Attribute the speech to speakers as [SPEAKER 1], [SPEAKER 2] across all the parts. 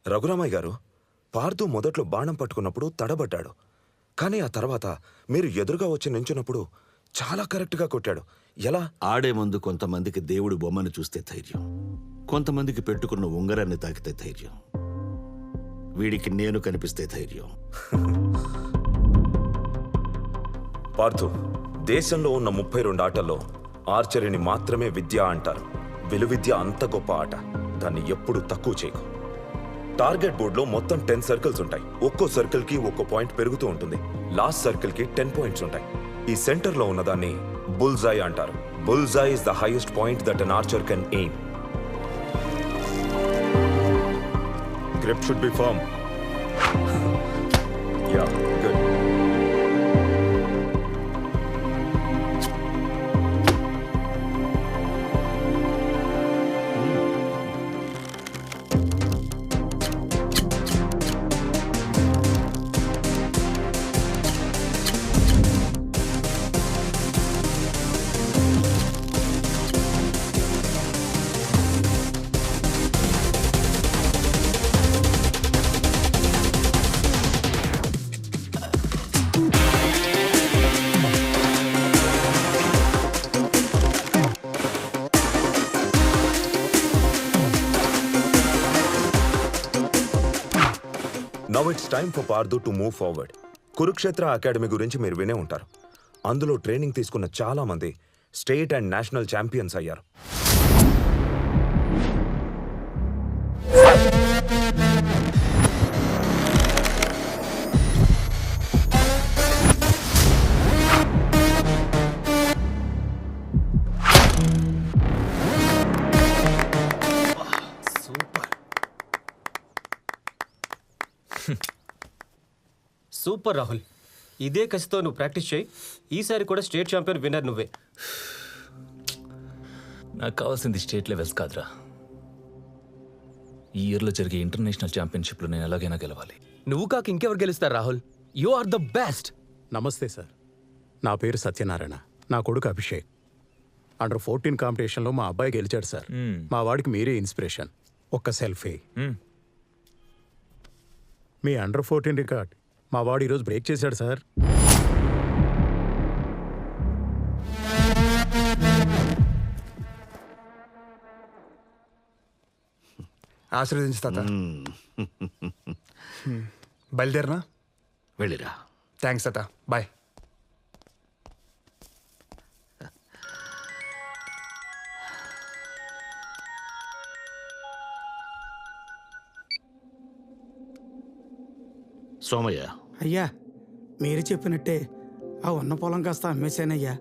[SPEAKER 1] రఘురామయ్య గారు, పార్థు మొదట్లో బాణం పట్టుకున్నప్పుడు తడబడ్డాడు. కానీ ఆ తర్వాత మీరు ఎదురుగా వచ్చి నించున్నప్పుడు చాలా కరెక్ట్గా కొట్టాడు. ఎలా?
[SPEAKER 2] ఆడే ముందు కొంతమందికి దేవుడి బొమ్మను చూస్తే ధైర్యం, కొంతమందికి పెట్టుకున్న ఉంగరాన్ని తాకితే ధైర్యం, వీడికి నేను కనిపిస్తే ధైర్యం.
[SPEAKER 1] పార్థు, దేశంలో ఉన్న 32 ఆటల్లో ఆర్చరీని మాత్రమే విద్య అంటారు. విలువిద్య అంత గొప్ప ఆట, దాన్ని ఎప్పుడు తక్కువ చేయకు. టార్గెట్ బోర్డులో మొత్తం 10 సర్కిల్స్ ఉంటాయి. ఒక్కో సర్కిల్ కి ఒక్కో పాయింట్ పెరుగుతూ ఉంటుంది. లాస్ట్ సర్కిల్ కి 10 పాయింట్స్ ఉంటాయి. ఈ సెంటర్ లో ఉన్నదాన్ని బుల్జై అంటారు. Bullseye is the highest point that an archer can aim. Grip should be firm. Yeah, good. Now it's time for Parthu to move forward. Kurukshetra academy గురించి మీరు వినే ఉంటారు. అందులో ట్రైనింగ్ తీసుకున్న చాలా మంది స్టేట్ అండ్ నేషనల్ ఛాంపియన్స్ అయ్యారు.
[SPEAKER 3] సూపర్ రాహుల్, ఇదే కసితో నువ్వు ప్రాక్టీస్ చేయి. ఈసారి కూడా స్టేట్ ఛాంపియన్ విన్నర్ నువ్వే.
[SPEAKER 4] నాకు కావాల్సింది స్టేట్ లెవెల్స్ కాదురా, ఈ ఇయర్లో జరిగే ఇంటర్నేషనల్ ఛాంపియన్షిప్లో నేను ఎలాగైనా గెలవాలి.
[SPEAKER 3] నువ్వు కాక ఇంకెవరు గెలుస్తారు Rahul? You are the best.
[SPEAKER 5] నమస్తే సార్, నా పేరు సత్యనారాయణ. నా కొడుకు అభిషేక్. అండర్ 14 కాంపిటీషన్లో మా అబ్బాయి గెలిచాడు సార్. మా వాడికి మీరే ఇన్స్పిరేషన్. ఒక్క సెల్ఫీ. మీ అండర్ 14 రికార్డ్ మా వాడు ఈరోజు బ్రేక్ చేశాడు సార్.
[SPEAKER 6] ఆశీర్వదించు తాత. బయలుదేరనా?
[SPEAKER 2] వెళ్ళిరా.
[SPEAKER 6] థ్యాంక్స్ తాత, బాయ్.
[SPEAKER 2] సోమయ్య,
[SPEAKER 7] అయ్యా, మీరు చెప్పినట్టే ఆ ఉన్న పొలం కాస్త అమ్మేశానయ్యా.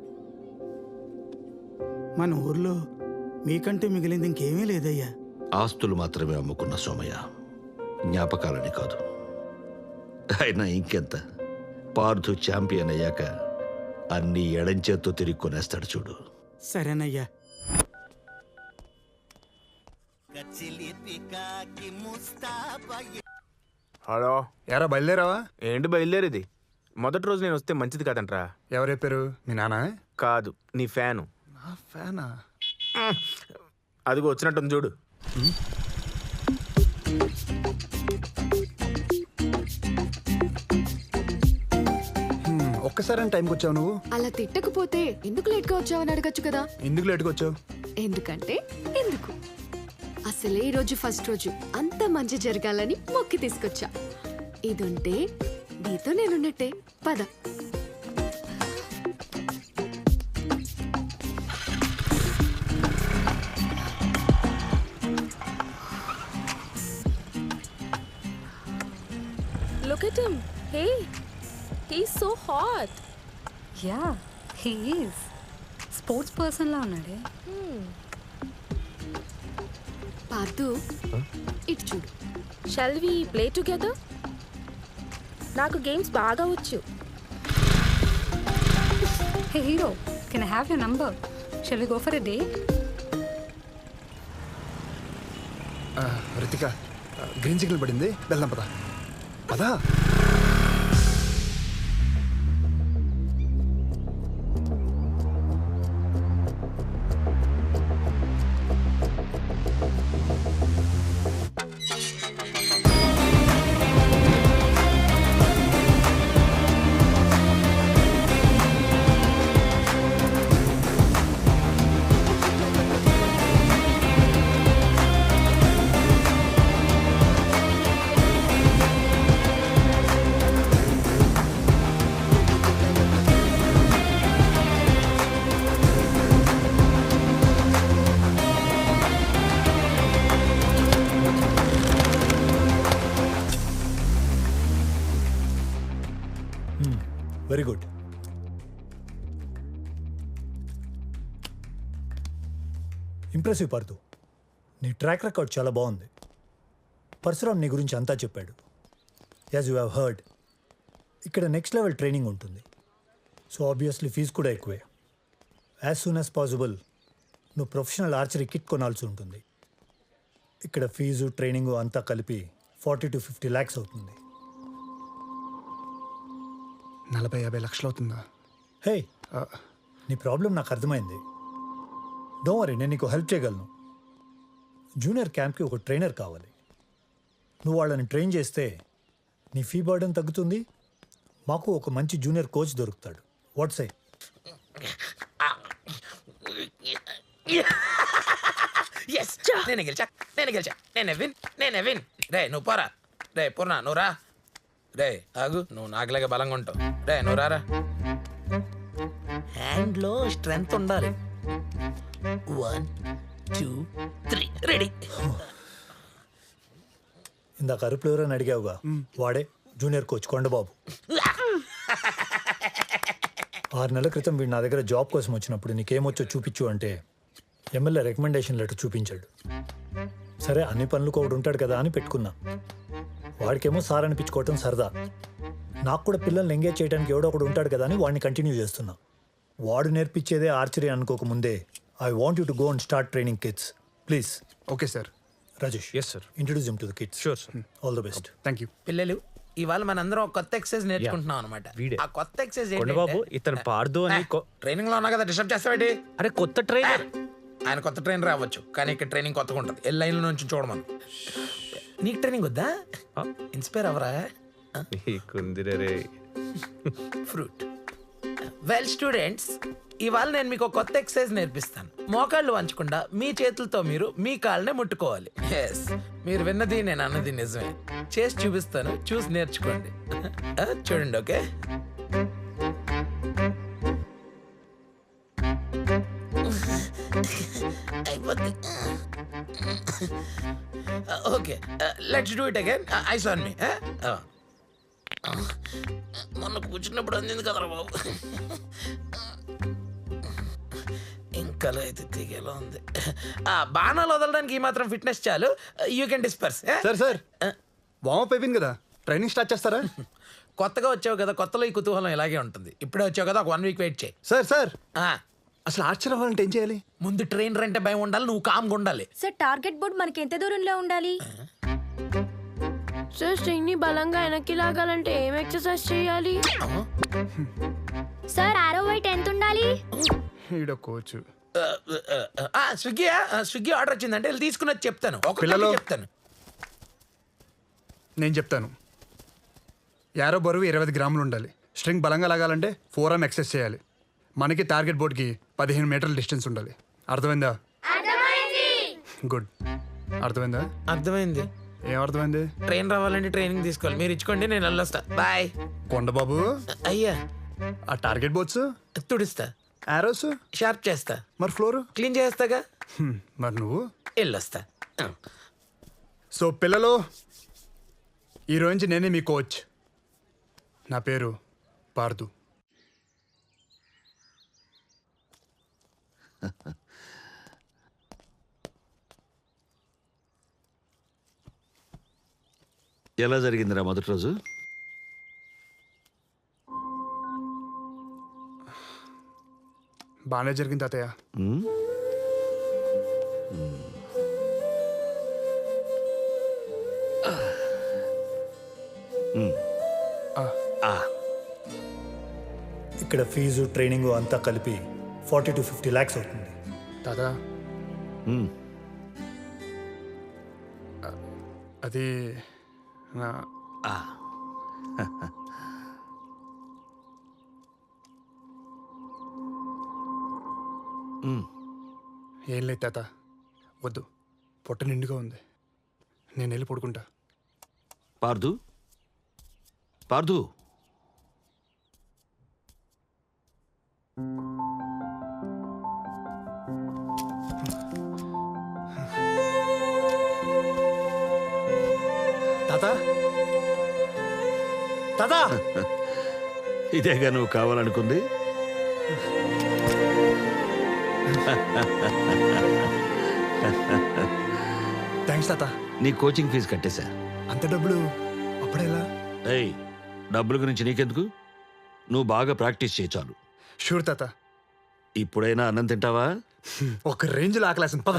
[SPEAKER 7] మన ఊర్లో మీకంటే మిగిలింది ఇంకేమీ లేదయ్యా.
[SPEAKER 2] ఆస్తులు మాత్రమే అమ్ముకున్న సోమయ్య, జ్ఞాపకాలని కాదు. అయినా ఇంకెంత, పార్థు ఛాంపియన్ అయ్యాక అన్ని ఎడంచేత్తో తిరిగి కొనేస్తాడు చూడు.
[SPEAKER 7] సరేనయ్యా.
[SPEAKER 6] హలో, ఎరా బయలుదేరావా?
[SPEAKER 8] ఏంటి బయలుదేరేది? మొదటి రోజు నేను వస్తే మంచిది కాదంట్రా.
[SPEAKER 6] ఎవరు చెప్పారు? మీ నాన్న?
[SPEAKER 8] కాదు, నీ ఫ్యాను.
[SPEAKER 6] నా ఫ్యానా?
[SPEAKER 8] అదిగో వచ్చినట్టుంది చూడు.
[SPEAKER 6] ఒక్కసారి టైంకి వచ్చావు నువ్వు?
[SPEAKER 9] అలా తిట్టకపోతే ఎందుకు లేట్గా వచ్చావని అడగచ్చు కదా.
[SPEAKER 6] ఎందుకు లేట్గా వచ్చావు?
[SPEAKER 9] ఎందుకంటే ఎందుకు, అసలే ఈ రోజు ఫస్ట్ రోజు, అంత మంచి జరగాలని మొక్కి తీసుకొచ్చా. ఇదుంటే నీతో నేనున్నట్టే. పద.
[SPEAKER 10] Look at him. Hey, he's so hot.
[SPEAKER 11] Yeah, he is. Sports person లా ఉన్నాడే.
[SPEAKER 9] పార్థు, ఇటు చూడు.
[SPEAKER 10] Shall we play together? నాకు గేమ్స్ బాగా వచ్చు.
[SPEAKER 11] Hey hero, can I have your number? Shall we go for a date?
[SPEAKER 6] Ritika, green signal పడింది, వెళ్దాం పదా. పదా.
[SPEAKER 12] ఇంప్రెసివ్ పార్దు. నీ ట్రాక్ రికార్డ్ చాలా బాగుంది. పరశురామ్ నీ గురించి అంతా చెప్పాడు. యాజ్ యూ హ్యావ్ హర్డ్, ఇక్కడ నెక్స్ట్ లెవెల్ ట్రైనింగ్ ఉంటుంది. సో ఆబ్వియస్లీ ఫీజు కూడా ఎక్కువే. యాజ్ సూన్ యాజ్ పాసిబుల్ నువ్వు ప్రొఫెషనల్ ఆర్చరీ కిట్ కొనాల్సి ఉంటుంది. ఇక్కడ ఫీజు ట్రైనింగు అంతా కలిపి 40 to 50 lakhs అవుతుంది.
[SPEAKER 6] 40-50 లక్షలు అవుతుందా?
[SPEAKER 12] హే, నీ ప్రాబ్లం నాకు అర్థమైంది. డోంట్ వరీ, నేను నీకు హెల్ప్ చేయగలను. జూనియర్ క్యాంప్కి ఒక ట్రైనర్ కావాలి. నువ్వు వాళ్ళని ట్రైన్ చేస్తే నీ ఫీ బర్డన్ తగ్గుతుంది, మాకు ఒక మంచి జూనియర్ కోచ్ దొరుకుతాడు. What's I?
[SPEAKER 8] నేను గెలిచా. నేనే విన్. రే నువ్వు పోరా. రే పూర్ణ నువ్వు రా. రే ఆగు, నువ్వు నాకులాగా బలంగా ఉంటావు. రే నువ్వు రారా. హ్యాండ్లో స్ట్రెంగ్త్ ఉండాలి. 1 2 3 రెడీ.
[SPEAKER 12] ఇందాక అరుపులు ఎవరైనా అడిగావుగా, వాడే జూనియర్ కోచ్ కొండబాబు. 6 నెలల క్రితం వీడు నా దగ్గర జాబ్ కోసం వచ్చినప్పుడు నీకేమొచ్చో చూపించు అంటే ఎమ్మెల్యే రికమెండేషన్ లెటర్ చూపించాడు. సరే అన్ని పనులకు ఒకడు ఉంటాడు కదా అని పెట్టుకున్నా. వాడికేమో సార్ అనిపించుకోవటం సరదా. నాకు కూడా పిల్లల్ని ఎంగేజ్ చేయడానికి ఎవడో ఒకడు ఉంటాడు కదా అని వాడిని కంటిన్యూ చేస్తున్నా. వాడు నేర్పించేదే ఆర్చరీ అనుకోకముందే I want you to go and start training kids please.
[SPEAKER 6] Okay sir.
[SPEAKER 12] Rajesh,
[SPEAKER 5] yes sir.
[SPEAKER 12] Introduce him to the kids.
[SPEAKER 5] Sure sir.
[SPEAKER 12] All the best.
[SPEAKER 6] Thank you.
[SPEAKER 8] పిల్లలు, ఇవాళ మనందరం ఒక కొత్త ఎక్సర్సైజ్ నేర్చుకుంటున్నాం అనమాట. ఆ కొత్త ఎక్సర్సైజ్
[SPEAKER 3] బాబు ఇతను పార్దు అని
[SPEAKER 8] ట్రైనింగ్ లో ఉన్నా కదా, డిస్టర్బ్ చేస్తావేంటి?
[SPEAKER 3] అరే కొత్త ట్రైనర్.
[SPEAKER 8] ఆయన కొత్త ట్రైనర్ అవ్వచ్చు, కానీ ఇక్కడ ట్రైనింగ్ కొత్తగా ఉంటుంది. ఏ లైన్లో నుంచి చూడమను. నీకు ట్రైనింగ్ వద్దా? ఇన్స్పైర్ అవరా? ఫ్రూట్. వెల్ స్టూడెంట్స్, ఇవాళ నేను మీకు ఒక కొత్త ఎక్సర్సైజ్ నేర్పిస్తాను. మోకాళ్ళు వంచకుండా మీ చేతులతో మీరు మీ కాళ్ళనే ముట్టుకోవాలి. ఎస్, మీరు విన్నది నేను అన్నది నిజమే. చేసి చూపిస్తాను, చూసి నేర్చుకోండి. చూడండి. ఓకే, అయిపోద్ది. Okay, let's do it again. Eyes on me. మొన్న కూర్చున్నప్పుడు అందింది కదరా బాబు. ఇంకా అయితే దిగేలా ఉంది. బాణాలు వదలడానికి ఈ మాత్రం ఫిట్నెస్ చాలు. You can disperse.
[SPEAKER 6] Sir warmup అయిపోయింది కదా, ట్రైనింగ్ స్టార్ట్ చేస్తారా?
[SPEAKER 8] కొత్తగా వచ్చావు కదా, కొత్తలో ఈ కుతూహలం ఇలాగే ఉంటుంది. ఇప్పుడే వచ్చావు కదా, ఒక 1 week వెయిట్ చేయి.
[SPEAKER 6] సార్ అసలు ఆర్చర్ అవ్వాలంటే ఏం చేయాలి?
[SPEAKER 8] ముందు ట్రైనర్ అంటే భయం ఉండాలి, నువ్వు కామ్గా ఉండాలి.
[SPEAKER 10] సార్ టార్గెట్ బోర్డ్ మనకి ఎంత దూరంలో ఉండాలి?
[SPEAKER 9] సార్ స్ట్రింగ్ ని బలంగా వెనక్కి లాగాలంటే ఏం ఎక్సర్సైజ్ చేయాలి?
[SPEAKER 10] సార్ ఆరో వైట్ ఎంత ఉండాలి?
[SPEAKER 6] ఈడ కోచ్.
[SPEAKER 8] స్విగ్గీ ఆర్డర్ వచ్చిందంటే వెళ్ళి తీసుకుని వచ్చి చెప్తాను.
[SPEAKER 6] పిల్లలు.
[SPEAKER 8] చెప్తాను.
[SPEAKER 6] నేను చెప్తాను. యారో బరువు 25 గ్రాములు ఉండాలి. స్ట్రింగ్ బలంగా లాగాలంటే 4 arm ఎక్సర్సైజ్ చేయాలి. మనకి టార్గెట్ బోర్డ్కి 15 మీటర్ల డిస్టెన్స్ ఉండాలి. అర్థమైందా? గుడ్. అర్థమైందా?
[SPEAKER 8] అర్థమైంది.
[SPEAKER 6] ఏం అర్థమైంది?
[SPEAKER 8] ట్రైన్ రావాలంటే ట్రైనింగ్ తీసుకోవాలి. మీరు ఇచ్చుకోండి, నేను వెళ్ళొస్తా. బాయ్.
[SPEAKER 6] కొండబాబు,
[SPEAKER 8] అయ్యా
[SPEAKER 6] ఆ టార్గెట్ బోర్డ్స్
[SPEAKER 8] తుడిస్తా,
[SPEAKER 6] యారోస్
[SPEAKER 8] షార్ప్ చేస్తా,
[SPEAKER 6] మరి ఫ్లోర్
[SPEAKER 8] క్లీన్ చేస్తాగా.
[SPEAKER 6] మరి నువ్వు
[SPEAKER 8] వెళ్ళొస్తా.
[SPEAKER 6] సో పిల్లలు, ఈరోజు నుంచి నేనే మీ కోచ్. నా పేరు పార్దు.
[SPEAKER 2] ఎలా జరిగిందిరా మొదటి రోజు?
[SPEAKER 6] బాగానే జరిగింది తాతయ్య.
[SPEAKER 12] ఇక్కడ ఫీజు ట్రైనింగు అంతా కలిపి 40 to 50 lakhs అవుతుంది.
[SPEAKER 6] తాత, అది ఏం లేదు తాత, వద్దు. పొట్ట నిండుగా ఉంది, నేను వెళ్ళి పడుకుంటా.
[SPEAKER 2] పార్దు, పార్దు,
[SPEAKER 6] తాత, తాత,
[SPEAKER 2] ఇదేగా నువ్వు కావాలనుకుంది.
[SPEAKER 6] థ్యాంక్స్ తాత.
[SPEAKER 2] నీ కోచింగ్ ఫీజు కట్టేశా.
[SPEAKER 6] అంత డబ్బులు అప్పుడేలా?
[SPEAKER 2] ఏయ్, డబ్బుల గురించి నీకెందుకు? నువ్వు బాగా ప్రాక్టీస్ చేయి చాలు.
[SPEAKER 6] షూర్ తాత.
[SPEAKER 2] ఇప్పుడైనా అన్నం తింటావా?
[SPEAKER 6] ఒక రేంజ్లో ఆకలేసం పద.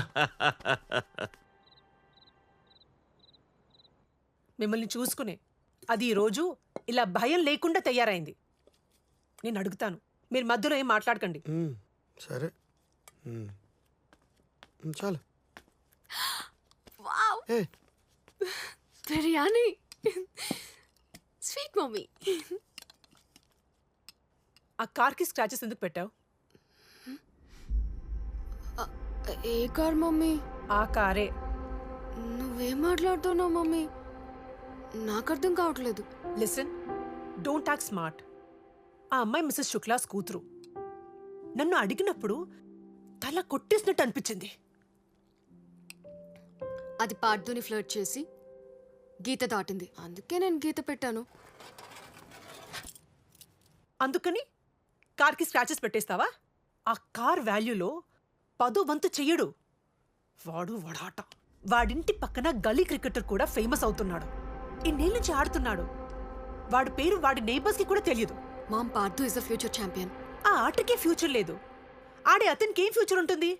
[SPEAKER 13] మిమ్మల్ని చూసుకునే అది ఈ రోజు ఇలా భయం లేకుండా తయారైంది. నేను అడుగుతాను, మీరు మధ్యలో ఏం మాట్లాడకండి.
[SPEAKER 6] సరే చాలు.
[SPEAKER 9] Wow biryani sweet mummy.
[SPEAKER 13] ఆ కార్కి స్క్రాచెస్ ఎందుకు పెట్టావు?
[SPEAKER 9] ఏ కార్ మమ్మీ?
[SPEAKER 13] ఆ కారే.
[SPEAKER 9] నువ్వేం మాట్లాడుతున్నావు మమ్మీ? నాకు అర్థం కావట్లేదు.
[SPEAKER 13] Listen, don't talk smart. ఆ అమ్మాయి మిస్సెస్ శుక్లాస్ కూతురు. నన్ను అడిగినప్పుడు తల కొట్టేసినట్టు అనిపించింది.
[SPEAKER 9] అది పార్థుని ఫ్లర్ట్ చేసి గీత దాటింది, అందుకే నేను గీత పెట్టాను.
[SPEAKER 13] అందుకని కార్కి స్క్రాచెస్ పెట్టేస్తావా? ఆ కార్ వాల్యూలో 10 వంతు చెయ్యడు. వాడు వడాట. వాడింటి పక్కన గలీ క్రికెటర్ కూడా ఫేమస్ అవుతున్నాడు. ఇన్నేళ్ళ నుంచి ఆడుతున్నాడు. వాడి పేరు వాడి నైబర్స్ కి కూడా తెలియదు.
[SPEAKER 9] Mom, Parthu is the future champion.
[SPEAKER 13] ఆ ఆటకే ఫ్యూచర్ లేదు. ఆడే అతనికి ఏం ఫ్యూచర్ ఉంటుంది?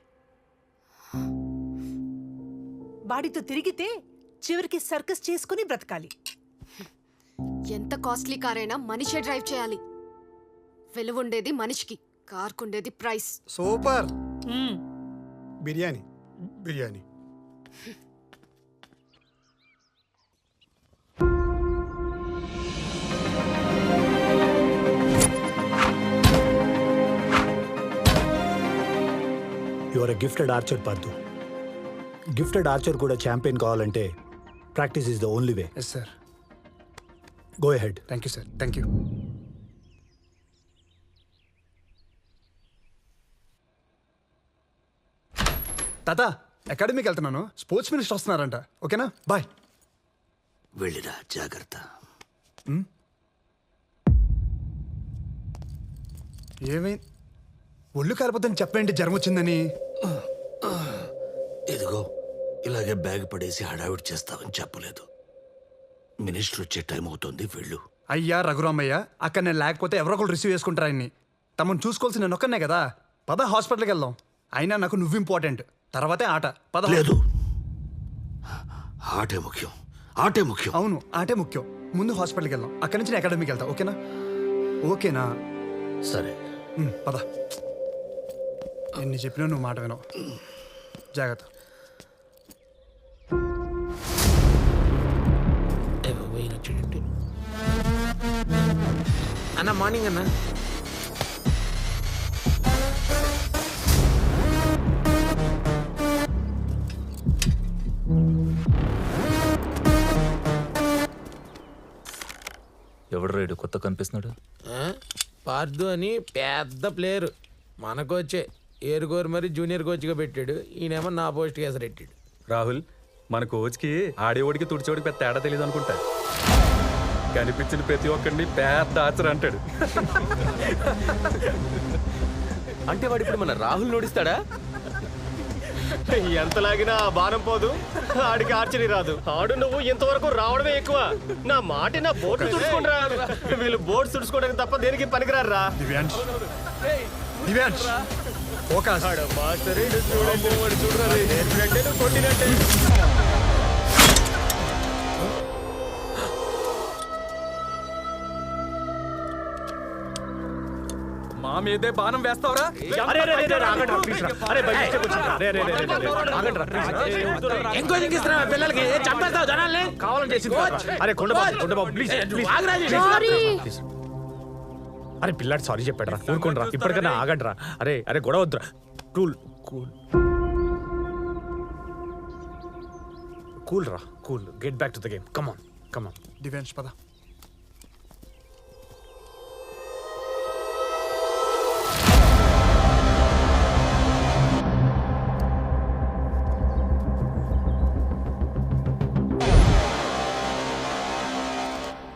[SPEAKER 13] వాడితో తిరిగితే చివరికి సర్కస్ చేసుకుని బ్రతకాలి.
[SPEAKER 9] ఎంత కాస్ట్లీ కార్ అయినా మనిషే డ్రైవ్ చేయాలి. విలువ ఉండేది మనిషికి, కార్కుండేది price.
[SPEAKER 6] Super. Biryani biryani.
[SPEAKER 12] You are a gifted archer Parthu. Gifted archer కూడా ఛాంపియన్ కావాలంటే practice is the only way.
[SPEAKER 6] Yes sir.
[SPEAKER 12] Go ahead.
[SPEAKER 6] Thank you sir. Thank you. తాత, అకాడమీకి వెళ్తున్నాను. స్పోర్ట్స్ మినిస్టర్ వస్తున్నారంట. ఓకేనా? బాయ్.
[SPEAKER 2] వెళ్ళిరా, జాగ్రత్త.
[SPEAKER 6] ఏమైంది? ఒళ్ళు కాలిపోతుంది చెప్పండి, జ్వరం వచ్చిందని.
[SPEAKER 2] ఇదిగో ఇలాగే బ్యాగ్ పడేసి హడావిడి చేస్తావని చెప్పలేదు. మినిస్టర్ వచ్చే టైం అవుతుంది, వెళ్ళు.
[SPEAKER 6] అయ్యా రఘురామయ్య, అక్కడ నేను లేకపోతే ఎవరో ఒకరు రిసీవ్ చేసుకుంటారా ఆయన్ని? తమను చూసుకోవాల్సి నేను ఒక్కనే కదా. పద హాస్పిటల్కి వెళ్దాం. అయినా నాకు నువ్వు ఇంపార్టెంట్, తర్వాతే ఆట. పద.
[SPEAKER 2] లేదు, ఆటే ముఖ్యం. ఆటే ముఖ్యం.
[SPEAKER 6] అవును, ఆటే ముఖ్యం. ముందు హాస్పిటల్కి వెళ్దాం, అక్కడి నుంచి నేను అకాడమీకి వెళ్తా. ఓకేనా? ఓకేనా?
[SPEAKER 2] సరే,
[SPEAKER 6] పద. ఎన్ని చెప్పినా నువ్వు మాట వినవు. జాగ్రత్త.
[SPEAKER 8] అన్న మార్నింగ్ అన్న.
[SPEAKER 4] ఎవడు రైడు కొత్త కనిపిస్తున్నాడు?
[SPEAKER 8] పార్థు అని పెద్ద ప్లేయర్ మనకొచ్చే ఏరుగోరు మరి జూనియర్ కోచ్గా పెట్టాడు. ఈయనేమో నా పోస్ట్కి ఎసరెట్టాడు.
[SPEAKER 14] రాహుల్, మన కోచ్కి ఆడేవాడికి తుడిచేవాడికి పెద్ద తేడా తెలియదు అనుకుంటా. కనిపించిన ప్రతి ఒక్కడిని పెద్ద ఆచర అంటాడు.
[SPEAKER 3] అంటే వాడు ఇప్పుడు మన రాహుల్ నోడిస్తాడా? ఎంత లాగినా ఆ బాణం పోదు, ఆడికి ఆర్చరీ రాదు. ఆడు నువ్వు ఇంతవరకు రావడమే ఎక్కువ. నా మాట నా బోట్ తుడుచుకుంటా. వీళ్ళు బోట్ తుడుచుకోవడానికి తప్ప దేనికి పనికిరారా?
[SPEAKER 6] దివ్యాంష్, దివ్యాంష్, ఫోకస్.
[SPEAKER 3] కొట్టినట్టే.
[SPEAKER 14] మా మీదే బాణం వేస్తావరా?
[SPEAKER 8] పిల్లలకి చంపేస్తావు జనాల్ని.
[SPEAKER 3] కావాలని చేసింది. అరే కొండబాబు ప్లీజ్. అరే పిల్లాడు సారీ చెప్పాడు రా, ఊరుకోండి రా. ఇప్పటికైనా ఆగండి రా. అరే అరే గొడవ వద్దురా. కూల్ కూల్ కూల్ రా, cool. Get back to the game. Come on come on.
[SPEAKER 6] Divyansh పద.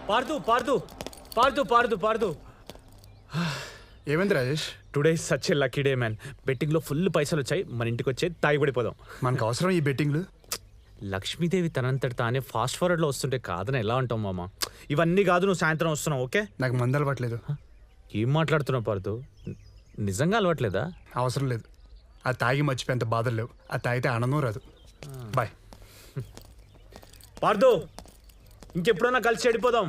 [SPEAKER 3] పార్దు పార్దు పార్దు పార్దు పార్దు
[SPEAKER 6] ఏమైంది Rajesh?
[SPEAKER 5] Today such a lucky day man. బెట్టింగ్లో ఫుల్ పైసలు వచ్చాయి, మన ఇంటికి వచ్చే తాగి పడిపోదాం.
[SPEAKER 6] మనకు అవసరం ఈ బెట్టింగ్లు.
[SPEAKER 5] లక్ష్మీదేవి తనంతటి తానే ఫాస్ట్ ఫార్వర్డ్లో వస్తుంటే కాదని ఎలా అంటావు మామ? ఇవన్నీ కాదు, నువ్వు సాయంత్రం వస్తున్నావు. ఓకే,
[SPEAKER 6] నాకు మందు అలవాట్లేదు.
[SPEAKER 5] ఏం మాట్లాడుతున్నావు పార్దు? నిజంగా అలవాట్లేదా?
[SPEAKER 6] అవసరం లేదు. అది తాగి మర్చిపోయేంత బాధలు లేవు. అది తాగితే ఆనందం రాదు. బాయ్.
[SPEAKER 5] పార్దు, ఇంకెప్పుడన్నా కలిసి చెడిపోదాం.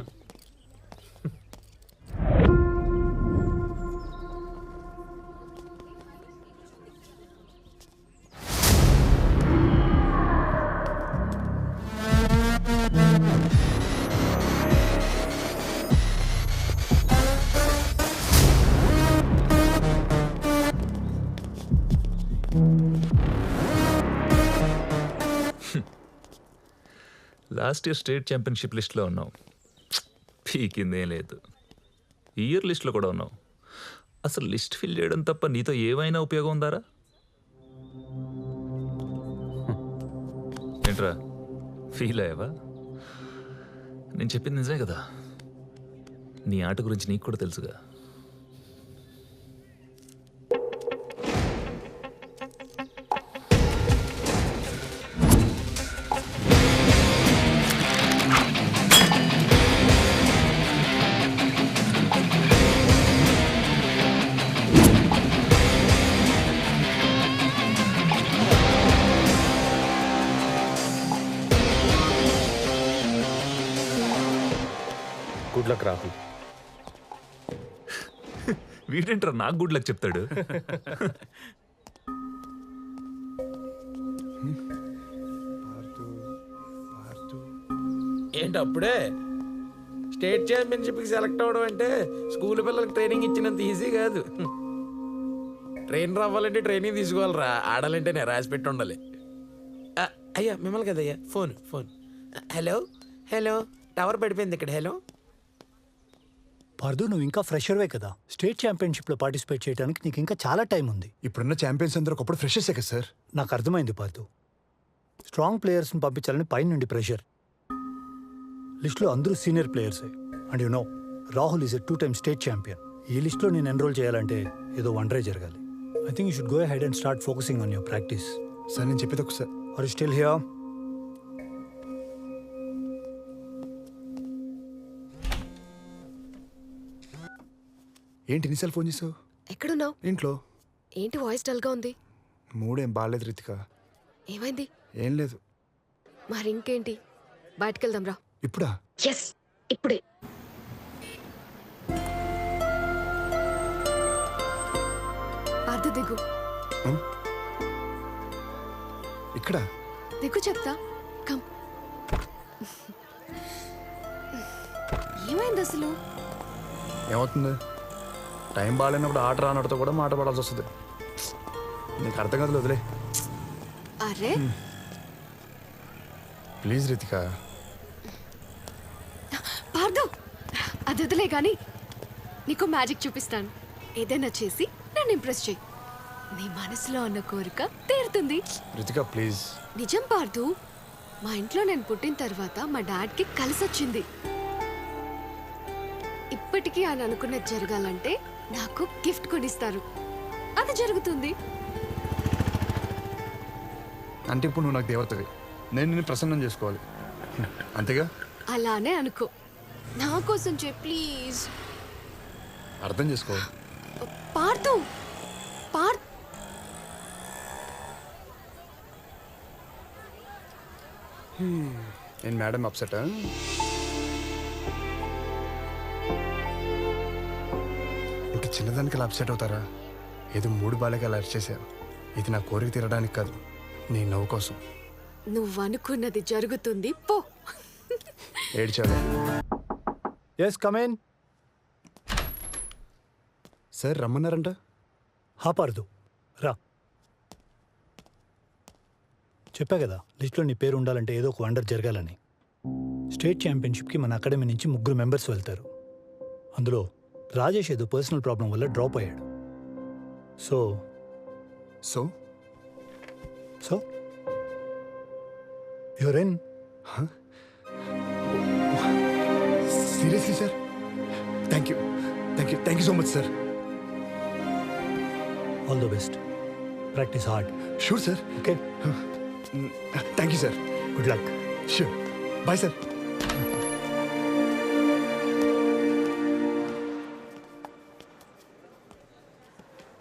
[SPEAKER 4] లాస్ట్ ఇయర్ స్టేట్ ఛాంపియన్షిప్ లిస్ట్లో ఉన్నావు, పీకిందేం లేదు. ఈ ఇయర్ లిస్ట్లో కూడా ఉన్నావు. అసలు లిస్ట్ ఫిల్ చేయడం తప్ప నీతో ఏమైనా ఉపయోగం ఉందారా? ఏంట్రా ఫీల్ అయ్యావా? నేను చెప్పింది నిజమే కదా. నీ ఆట గురించి నీకు కూడా తెలుసుగా.
[SPEAKER 5] Good luck Rahul.
[SPEAKER 4] వీడేంట్రా నాకు గుడ్ లక్ చెప్తాడు?
[SPEAKER 8] ఏంటి అప్పుడే స్టేట్ ఛాంపియన్షిప్కి సెలెక్ట్ అవ్వడం అంటే స్కూల్ పిల్లలకి ట్రైనింగ్ ఇచ్చినంత ఈజీ కాదు. ట్రైనర్ అవ్వాలంటే ట్రైనింగ్ తీసుకోవాలరా, ఆడాలంటే నేను రాసి పెట్టి ఉండాలి. అయ్యా మిమ్మల్ని కదయ్యా, phone phone. Hello hello, tower పడిపోయింది ఇక్కడ. హలో
[SPEAKER 12] పార్దు, నువ్వు ఇంకా ఫ్రెషర్వే కదా. స్టేట్ ఛాంపియన్షిప్లో పార్టిసిపేట్ చేయడానికి నీకు ఇంకా చాలా టైం ఉంది.
[SPEAKER 6] ఇప్పుడున్న ఛాంపియన్స్ అందరూ ఒకప్పుడు ఫ్రెషర్సే కదా సార్.
[SPEAKER 12] నాకు అర్థమైంది పార్దు. స్ట్రాంగ్ ప్లేయర్స్ని పంపించాలని పైన నుండి ప్రెషర్. లిస్ట్లో అందరూ సీనియర్ ప్లేయర్సే. And you know, Rahul is a 2 time state champion. ఈ లిస్ట్లో నేను ఎన్రోల్ చేయాలంటే ఏదో వండరే జరగాలి. I think you should go head and start focusing on your practice.
[SPEAKER 6] Sir నేను చెప్పేది ఒకసారి.
[SPEAKER 12] Are you still here?
[SPEAKER 6] ఏంటి ఇన్నిసార్లు ఫోన్ చేసావు?
[SPEAKER 9] ఎక్కడున్నావు?
[SPEAKER 6] ఇంట్లో.
[SPEAKER 9] ఏంటి వాయిస్ డల్గా ఉంది?
[SPEAKER 6] మూడేం బాగాలేదు రితిక.
[SPEAKER 9] ఏమైంది?
[SPEAKER 6] ఏం లేదు.
[SPEAKER 9] మరి ఇంకేంటి, బయటకెళ్దాం రా.
[SPEAKER 6] ఇప్పుడా?
[SPEAKER 9] ఎస్, ఇప్పుడే. పార్దు దిగు.
[SPEAKER 6] ఇక్కడ
[SPEAKER 9] దిగు చెప్తా. కమ్. ఏమైంది అసలు?
[SPEAKER 6] ఏమవుతుంది? టైం బాగాలేనప్పుడు ఆట రానడితో కూడా మాట పడాల్సి వస్తుంది. నీకు అర్థం కాదు, వదిలే.
[SPEAKER 9] అరే
[SPEAKER 6] ప్లీజ్ రితిక.
[SPEAKER 9] పార్దు, అది వదిలే కానీ నీకు మ్యాజిక్ చూపిస్తాను. ఏదైనా చేసి నన్ను ఇంప్రెస్ చేయి. నీ మనసులో ఉన్న కోరిక తీరుతుంది.
[SPEAKER 6] రితిక ప్లీజ్.
[SPEAKER 9] నిజం పార్దు, మా ఇంట్లో నేను పుట్టిన తర్వాత మా డాడ్కి కలిసొచ్చింది. ఇప్పటికీ ఆయన అనుకున్నది జరగాలంటే నాకు గిఫ్ట్ కొనిస్తారు. అది జరుగుతుంది.
[SPEAKER 6] అంటే ఇప్పుడు నువ్వు నాకు దేవతవి, నేను నిన్ను ప్రసన్నం చేసుకోవాలి, అంతేగా?
[SPEAKER 9] అలానే అనుకో. నా కోసం చే ప్లీజ్.
[SPEAKER 6] అర్థం చేసుకో.
[SPEAKER 9] పార్దు, పార్దు.
[SPEAKER 6] నేను మేడం అప్సెట్. ఇంత చిన్నదానికి అలా అప్సెట్ అవుతారా? ఏదో మూడు బాలకి అలా అరిచేశారు. ఇది నా కోరిక తీరడానికి కాదు, నీ నవ్వు కోసం.
[SPEAKER 9] నువ్వు అనుకున్నది జరుగుతుంది, పో.
[SPEAKER 6] ఏడ్చాలి.
[SPEAKER 12] Yes, come in.
[SPEAKER 6] సార్ రమ్మన్నారంట.
[SPEAKER 12] హా పార్దు, రా. చెప్పా కదా, లిస్ట్లో నీ పేరు ఉండాలంటే ఏదో ఒక వండర్ జరగాలని. స్టేట్ ఛాంపియన్షిప్కి మన అకాడమీ నుంచి 3 మెంబర్స్ వెళ్తారు. అందులో రాజేష్ ఏదో పర్సనల్ ప్రాబ్లం వల్ల డ్రాప్ అయ్యాడు. So
[SPEAKER 6] so
[SPEAKER 12] so you're in.
[SPEAKER 6] Seriously sir? Thank you so much sir.
[SPEAKER 12] All the best. Practice hard.
[SPEAKER 6] Sure sir.
[SPEAKER 12] Okay,
[SPEAKER 6] thank you sir.
[SPEAKER 12] Good luck.
[SPEAKER 6] Sure. Bye sir.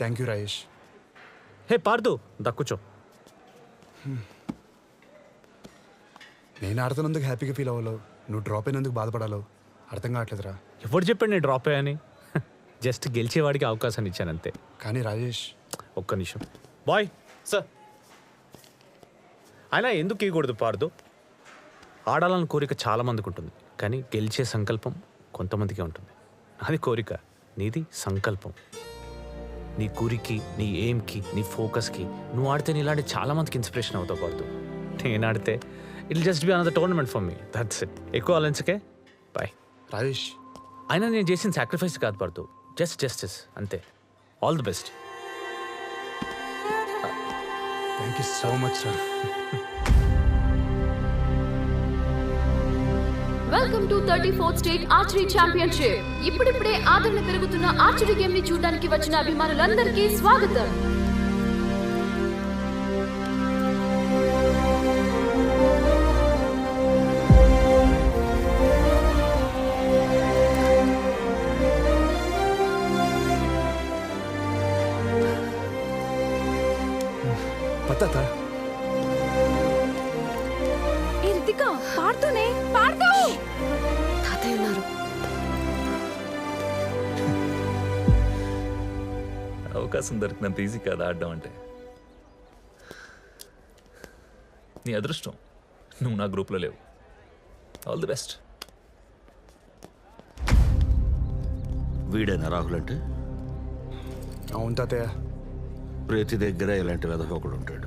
[SPEAKER 6] Thank you Rajesh.
[SPEAKER 3] Hey Parthu, దక్కుచో.
[SPEAKER 6] నేను ఆడుతున్నందుకు హ్యాపీగా feel అవ్వలో, నువ్వు drop అయినందుకు బాధపడాలో అర్థం కావట్లేదురా.
[SPEAKER 3] ఎవరు చెప్పాడు నేను డ్రాప్ అయ్యాని? జస్ట్ గెలిచేవాడికి అవకాశాన్ని ఇచ్చాను అంతే.
[SPEAKER 6] కానీ రాజేష్,
[SPEAKER 3] ఒక్క నిమిషం బాయ్ సార్. అయినా ఎందుకు ఇవ్వకూడదు పార్దు? ఆడాలని కోరిక చాలా మందికి ఉంటుంది, కానీ గెలిచే సంకల్పం కొంతమందికే ఉంటుంది. అది కోరిక, నీది సంకల్పం. నీ గురికి, నీ ఎయిమ్కి, నీ ఫోకస్కి నువ్వు ఆడితే నీలాంటి చాలా మందికి ఇన్స్పిరేషన్ అవుతావు పార్దు. నేను ఆడితే it just be another tournament for me, that's it. ఎక్కువ ఆలోచించకే. బాయ్
[SPEAKER 6] రాజేష్.
[SPEAKER 3] అయినా నేను చేసిన సాక్రిఫైస్ కాదు పార్దు, జస్ట్ జస్టిస్ అంతే. All the best.
[SPEAKER 6] Thank you so much sir.
[SPEAKER 15] Welcome to 34th state archery championship. ఇప్పుడిప్పుడే ఆదరణ పెరుగుతున్న ఆర్చరీ గేమ్ ని చూడడానికి వచ్చిన అభిమానులందరికీ స్వాగతం.
[SPEAKER 6] పతా
[SPEAKER 10] ఏ రితికా, పాడుతూనే పాడుతూ.
[SPEAKER 9] తాతయ్య ఉన్నారు.
[SPEAKER 4] అవకాశం దొరికినంత ఈజీ కాదు ఆడడం అంటే. నీ అదృష్టం, నువ్వు నా గ్రూప్లో లేవు. All the best.
[SPEAKER 2] వీడేనా రాహుల్ అంటే?
[SPEAKER 6] అవును తాతయ్య.
[SPEAKER 2] ప్రతి దగ్గర ఇలాంటి వెధవ ఒకడు ఉంటాడు.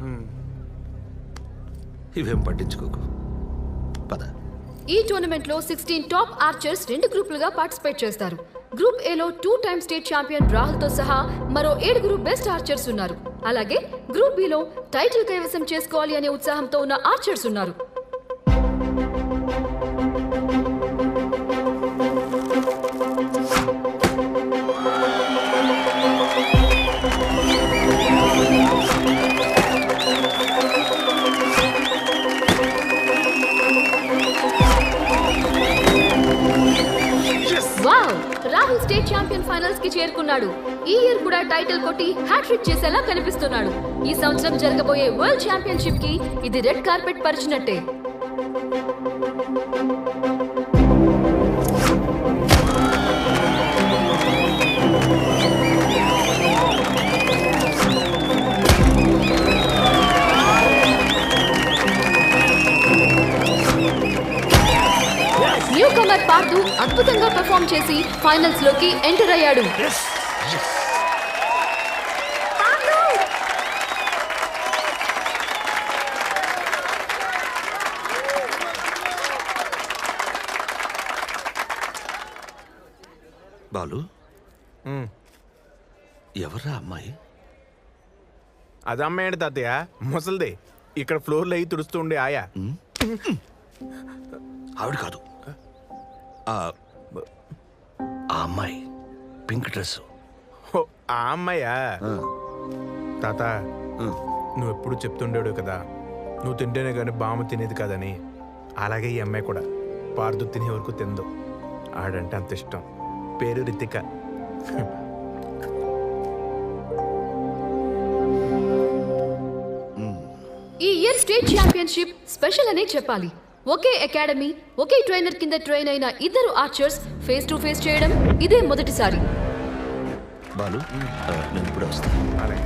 [SPEAKER 2] ఇవేం పట్టించుకోకు, పద.
[SPEAKER 15] ఈ టోర్నమెంట్ లో 16 టాప్ ఆర్చర్స్ 2 గ్రూపులుగా పార్టిసిపేట్ చేస్తారు. గ్రూప్ ఏ లో 2 టైమ్ స్టేట్ ఛాంపియన్ రాహుల్ తో సహా మరో 7 బెస్ట్ ఆర్చర్స్ ఉన్నారు. అలాగే గ్రూప్ బి లో టైటిల్ కైవసం చేసుకోవాలి అనే ఉత్సాహంతో ఉన్న ఆర్చర్స్ ఉన్నారు. Wow! Rahul state champion finals కి చేరుకున్నాడు. ఈ ఇయర్ కూడా టైటిల్ కొట్టి హ్యాట్రిక్ చేసేలా కనిపిస్తున్నాడు. ఈ సంవత్సరం జరగబోయే వరల్డ్ ఛాంపియన్షిప్ కి ఇది రెడ్ కార్పెట్ పరిచినట్టే. న్యూ కమర్ పార్దు అద్భుతంగా పెర్ఫార్మ్ చేసి ఫైనల్స్ లోకి ఎంటర్ అయ్యాడు.
[SPEAKER 2] బాలు, ఎవరా అమ్మాయి?
[SPEAKER 16] అది అమ్మాయి తాతయ్య, ముసలిదే. ఇక్కడ ఫ్లోర్లో అయి తుడుస్తూ ఉండే ఆయా.
[SPEAKER 2] ఆవిడ కాదు, ఆ అమ్మాయి పింక్ డ్రెస్.
[SPEAKER 16] ఆ అమ్మాయా? తాత, నువ్వు ఎప్పుడు చెప్తుండేడు కదా, నువ్వు తింటేనే కానీ బామ్మ తినేది కాదని. అలాగే ఈ అమ్మాయి కూడా పార్దు తినే వరకు తిందు. ఆడంటే అంత ఇష్టం. పేరు రితిక.
[SPEAKER 15] ఈ ఇయర్ స్టేట్ ఛాంపియన్షిప్ స్పెషల్ అనే చెప్పాలి. ఒకే అకాడమీ, ఒకే ట్రైనర్ కింద ట్రైన్ అయిన 2 ఆర్చర్స్ ఫేస్ టు ఫేస్ చేయడం ఇదే మొదటిసారి.
[SPEAKER 2] బాలు, నేను ఇప్పుడే వస్తాను.
[SPEAKER 16] అలాగే.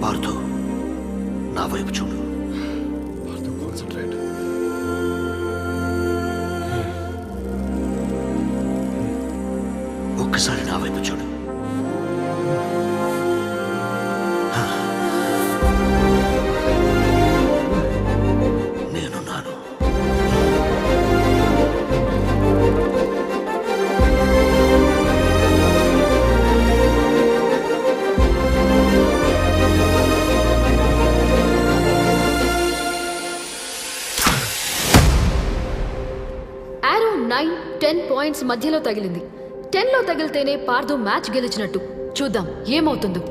[SPEAKER 2] పార్థు నా వైపు చూడు.
[SPEAKER 6] కాన్సన్ట్రేట్.
[SPEAKER 2] ఒక్కసారి నా వైపు చూడు. నేనున్నాను.
[SPEAKER 15] ఆరో 9-10 పాయింట్స్ మధ్యలో తగిలింది. 10లో తగిలితేనే పార్థు మ్యాచ్ గెలిచినట్టు. చూద్దాం ఏమవుతుందో.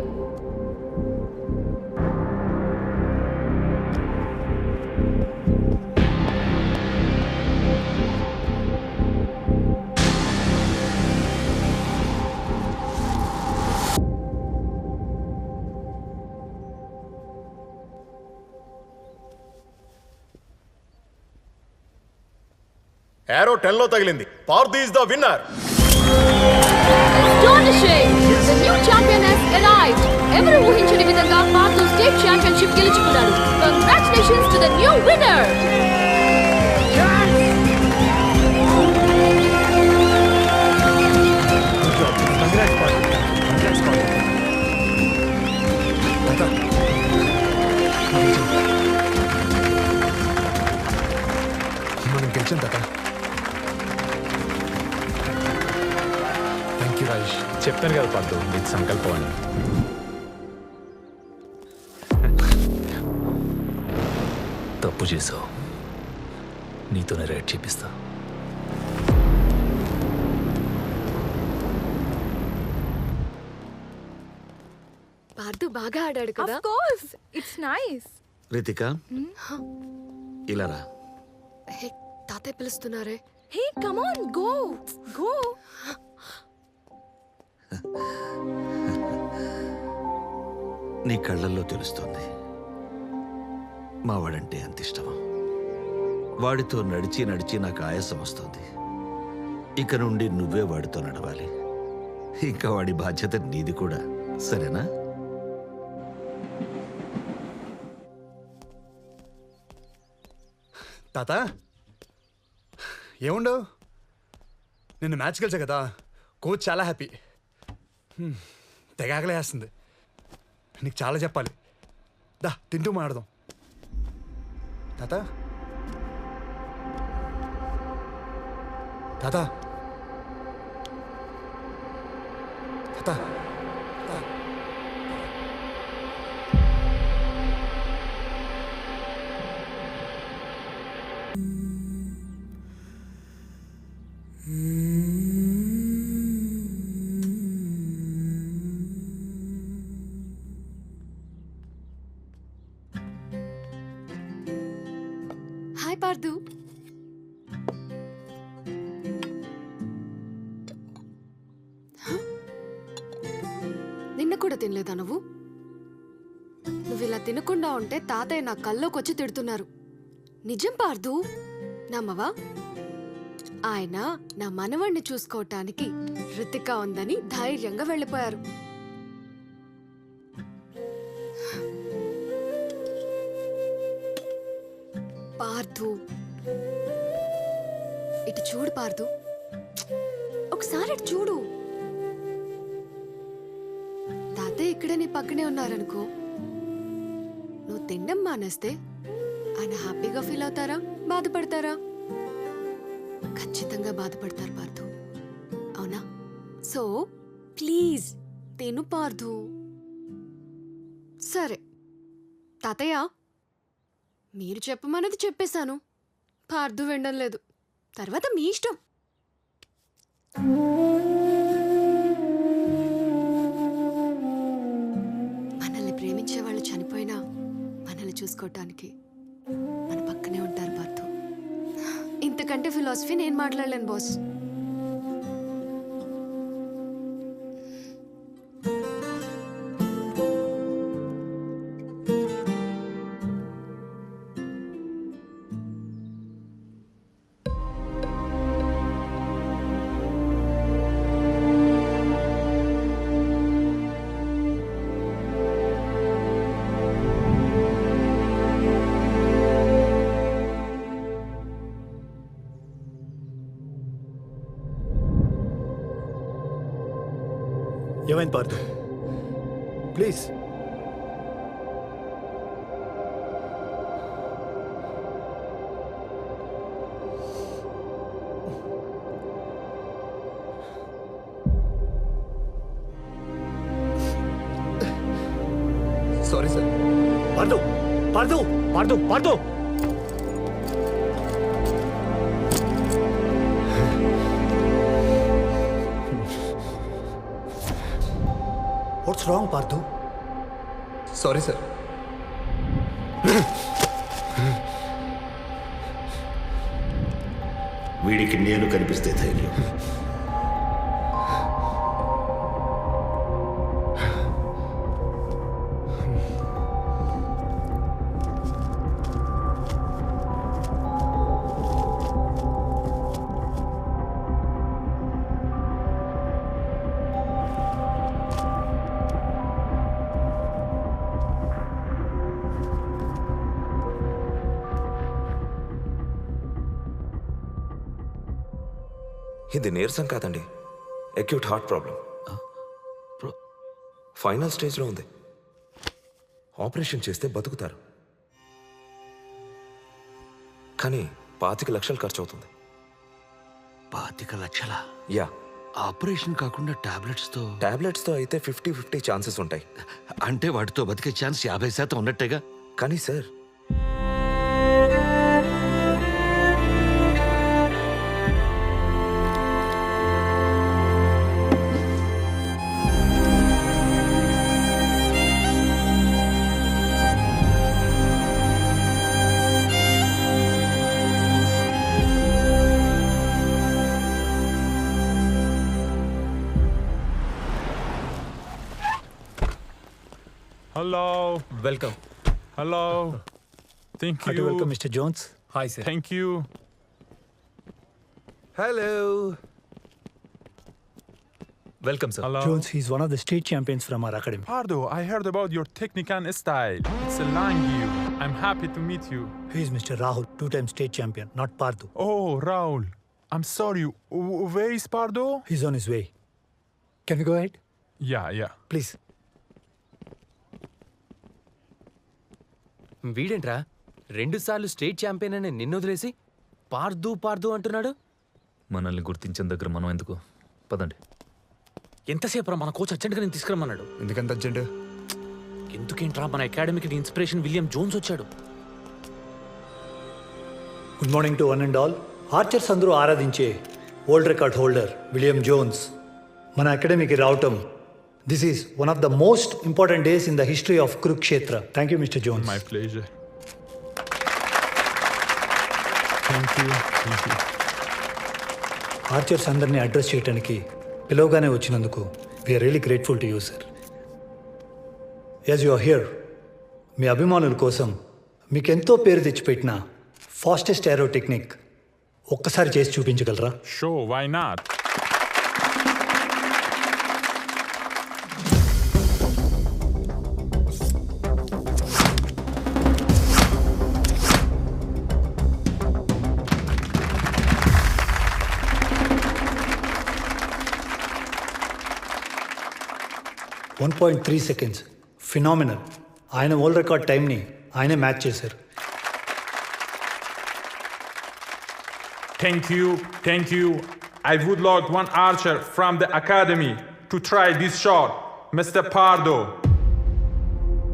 [SPEAKER 17] ఏరో 10లో తగిలింది. Partha is the winner.
[SPEAKER 15] Astonishing! The new champion has arrived. ఎవరు ఊహించని విధంగా పార్థు స్టేట్ ఛాంపియన్షిప్ గెలుచుకున్నాడు. Congratulations to the new winner!
[SPEAKER 6] మనం గెలిచాం తాత. Thank you Rajesh.
[SPEAKER 3] చెప్తాను కదా పార్థు, నీకు సంకల్పం అని.
[SPEAKER 4] తప్పు చేసావు, నీతోనే రైట్ చేపిస్తా.
[SPEAKER 9] పార్థు బాగా ఆడాడు కదా.
[SPEAKER 10] Of course, it's nice.
[SPEAKER 2] Ritika ఇలా రా.
[SPEAKER 9] హే, తాతయ్య పిలుస్తున్నారే.
[SPEAKER 10] Hey, come on, go. Go.
[SPEAKER 2] నీ కళ్ళల్లో తెలుస్తుంది మా వాడంటే అంత ఇష్టమా. వాడితో నడిచి నడిచి నాకు ఆయాసం వస్తుంది. ఇక నుండి నువ్వే వాడితో నడవాలి. ఇంకా వాడి బాధ్యత నీది కూడా, సరేనా?
[SPEAKER 6] తాత ఏముండవు, నిన్ను మ్యాచ్ గెలిచా కదా. కోచ్ చాలా హ్యాపీ. తెగ ఆకలేస్తుంది. నీకు చాలా చెప్పాలి. దా తింటూ మాట్లాడదాం. తాత తాత తాత
[SPEAKER 9] హాయ్ పార్థు. నిన్న కూడా తినలేదా నువ్వు? నువ్వు ఇలా తినకుండా ఉంటే తాతయ్య నా కల్లోకి వచ్చి తిడుతున్నారు. నిజం పార్థు, నమ్మవా? ఆయన నా మనవణ్ణి చూసుకోవటానికి రితిక ఉందని ధైర్యంగా వెళ్ళిపోయారు. పార్థు, ఇటు చూడు పార్థు, ఒకసారి ఇటు చూడు. తాతయ్య ఇక్కడే నీ పక్కనే ఉన్నారనుకో, నువ్వు తినడం మానేస్తే ఆయన హ్యాపీగా ఫీల్ అవుతారా, బాధపడతారా? ఖచ్చితంగా బాధపడతారు పార్థు, అవునా? సో ప్లీజ్ తిను పార్థు. సరే తాతయ్య, మీరు చెప్పమన్నది చెప్పేశాను. పార్థు వినడం లేదు. తర్వాత మీ ఇష్టం. మనల్ని ప్రేమించే వాళ్ళు చనిపోయినా మనల్ని చూసుకోవటానికి మన పక్కనే ఉంటారు పార్థు. ఇంతకంటే ఫిలాసఫీ నేను మాట్లాడలేను బాస్.
[SPEAKER 12] ఏమైంది Partha? Please.
[SPEAKER 6] Sorry sir.
[SPEAKER 12] Partha Partha Partha Partha what's wrong Partha?
[SPEAKER 6] Sorry sir.
[SPEAKER 2] వీడికి నేను కనిపిస్తే ధైర్యం.
[SPEAKER 1] ఇది నీరసం కాదండి, అక్యూట్ హార్ట్ ప్రాబ్లం. ఫైనల్ స్టేజ్లో ఉంది. ఆపరేషన్ చేస్తే బతుకుతారు, కానీ 25 లక్షలు ఖర్చు అవుతుంది.
[SPEAKER 2] 25 లక్షలా?
[SPEAKER 1] యా.
[SPEAKER 2] ఆపరేషన్ కాకుండా టాబ్లెట్స్తో
[SPEAKER 1] అయితే 50-50 ఛాన్సెస్ ఉంటాయి.
[SPEAKER 2] అంటే వాటితో బతికే ఛాన్స్ 50% ఉన్నట్టేగా.
[SPEAKER 1] కానీ sir,
[SPEAKER 18] Hello.
[SPEAKER 14] Welcome.
[SPEAKER 18] Hello. Thank you.
[SPEAKER 12] Hearty welcome, Mr. Jones.
[SPEAKER 14] Hi, sir.
[SPEAKER 18] Thank you.
[SPEAKER 14] Hello. Welcome, sir.
[SPEAKER 18] Hello.
[SPEAKER 12] Jones, he's one of the state champions from our academy.
[SPEAKER 18] Pardo, I heard about your technique and style. It's allowing you. I'm happy to meet you.
[SPEAKER 12] He is Mr. Rahul, 2-time state champion, not Pardo.
[SPEAKER 18] Oh, Raul. I'm sorry. Where is Pardo?
[SPEAKER 12] He's on his way. Can we go ahead?
[SPEAKER 18] Yeah.
[SPEAKER 12] Please.
[SPEAKER 14] వీడేంట్రా 2 సార్లు state champion అని నిన్ను వదిలేసి పార్దు అంటున్నాడు. మనల్ని గుర్తించిన దగ్గర మనం ఎందుకు? పదండి.
[SPEAKER 3] ఎంతసేపు రా, మన కోచ్ అర్జెంట్గా నేను తీసుకురమ్మన్నాడు.
[SPEAKER 6] ఎందుకంత అర్జెంట్?
[SPEAKER 3] ఎందుకేంట్రా, మన అకాడమీకి ఇన్స్పిరేషన్ విలియం జోన్స్ వచ్చాడు.
[SPEAKER 12] Good morning to one and all. Archers అందరూ ఆరాధించే world record holder William Jones మన అకాడమీకి రావటం, this is one of the most important days in the history of Kurukshetra. Thank you mister Jones.
[SPEAKER 18] My pleasure. Thank you.
[SPEAKER 12] Archers అందరినీ address చేయడానికి పిలవగానే వచ్చినందుకు we are really grateful to you sir. As you are here, మీ అభిమానుల కోసం మీకెంతో పేరు తెచ్చిపెట్టిన fastest ఏరో technique ఒక్కసారి చేసి చూపించగలరా?
[SPEAKER 18] Sure, why not?
[SPEAKER 12] .3 seconds. Phenomenal. ఆయన వరల్డ్ రికార్డ్ టైంని ఆయనే మ్యాచ్ చేశారు.
[SPEAKER 18] Thank you. I would like one archer from the academy to try this shot. Mr. Pardo,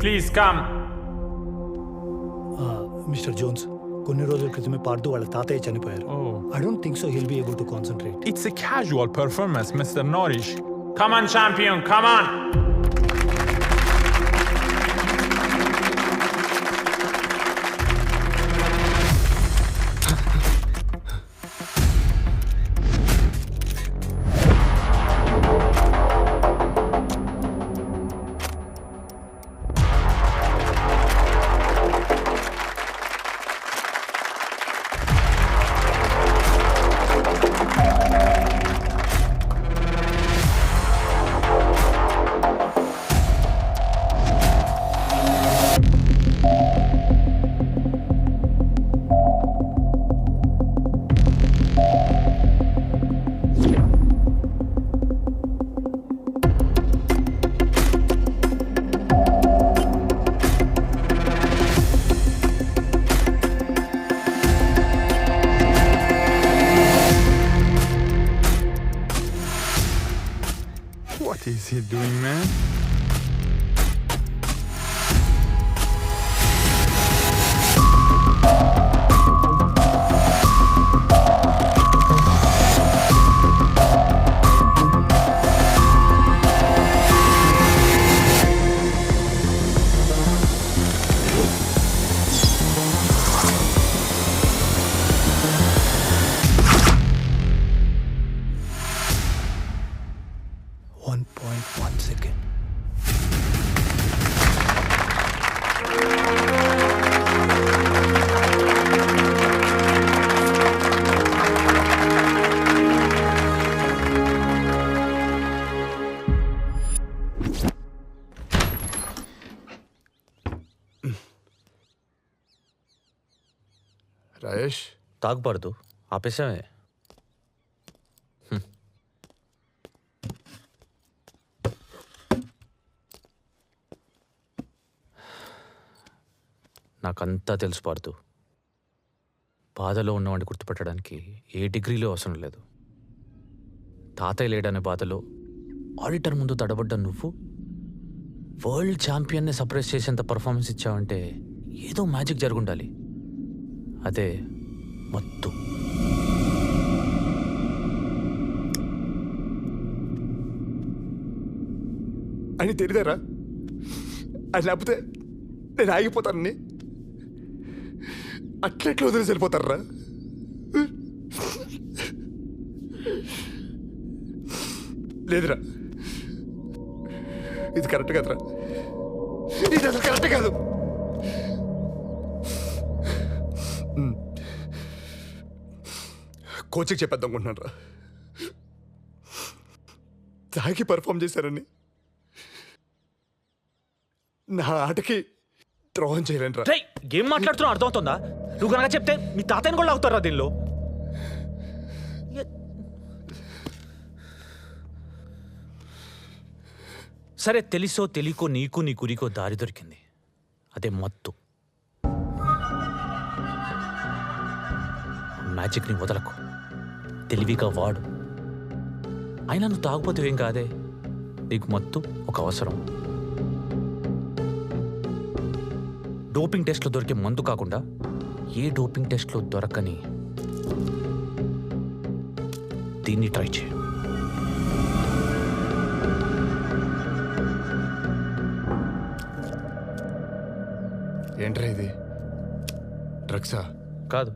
[SPEAKER 18] please come.
[SPEAKER 12] Mister Jones, కొన్ని రోజుల క్రితమే పార్దు వాళ్ళ తాతయ్య చనిపోయారు. I don't think so he'll be able to concentrate.
[SPEAKER 18] It's a casual performance, Mr. Norris. Come on, champion, come on! What is he doing, man?
[SPEAKER 6] Rayesh
[SPEAKER 3] తాగబడదు, ఆపేసామే. నాకంతా తెలుసు పార్దు. బాధలో ఉన్నవాడిని గుర్తుపెట్టడానికి ఏ డిగ్రీలో అవసరం లేదు. తాతయ్య లేడనే బాధలో ఆడిటర్ ముందు తడబడ్డ నువ్వు వరల్డ్ ఛాంపియన్ని సర్ప్రైజ్ చేసేంత పర్ఫార్మెన్స్ ఇచ్చావంటే ఏదో మ్యాజిక్ జరుగుండాలి. అదే మత్తు.
[SPEAKER 6] అని తెలియదారా? అది లేకపోతే నేను ఆగిపోతానని అట్లెట్లు వదిలేసి వెళ్ళిపోతారా? లేదురా, ఇది కరెక్ట్ కాదురా. ఇది అసలు కరెక్ట్ కాదు. కోచ్కి చెప్పేద్దాం అనుకుంటున్నాను రా. తాగి పర్ఫామ్ చేశారని నా ఆటకి ద్రోహం చేయలేను రా.
[SPEAKER 3] ఏం మాట్లాడుతున్నావు అర్థమవుతుందా? నువ్వు కనుక చెప్తే మీ తాతయ్యని కూడా అవుతారా దీనిలో? సరే, తెలుసో తెలియకో నీకు నీ గురికో దారి దొరికింది. అదే మత్తు. మ్యాజిక్ని వదలకు, తెలివిగా వాడు. అయినా నువ్వు తాగపోతే ఏం కాదే, నీకు మత్తు ఒక అవసరం. డోపింగ్ టెస్ట్లో దొరికే మందు కాకుండా ఏ డోపింగ్ టెస్ట్లో దొరకని దీన్ని ట్రై చేయి.
[SPEAKER 6] ఏంట్రా ఇది? డ్రగ్సా?
[SPEAKER 3] కాదు,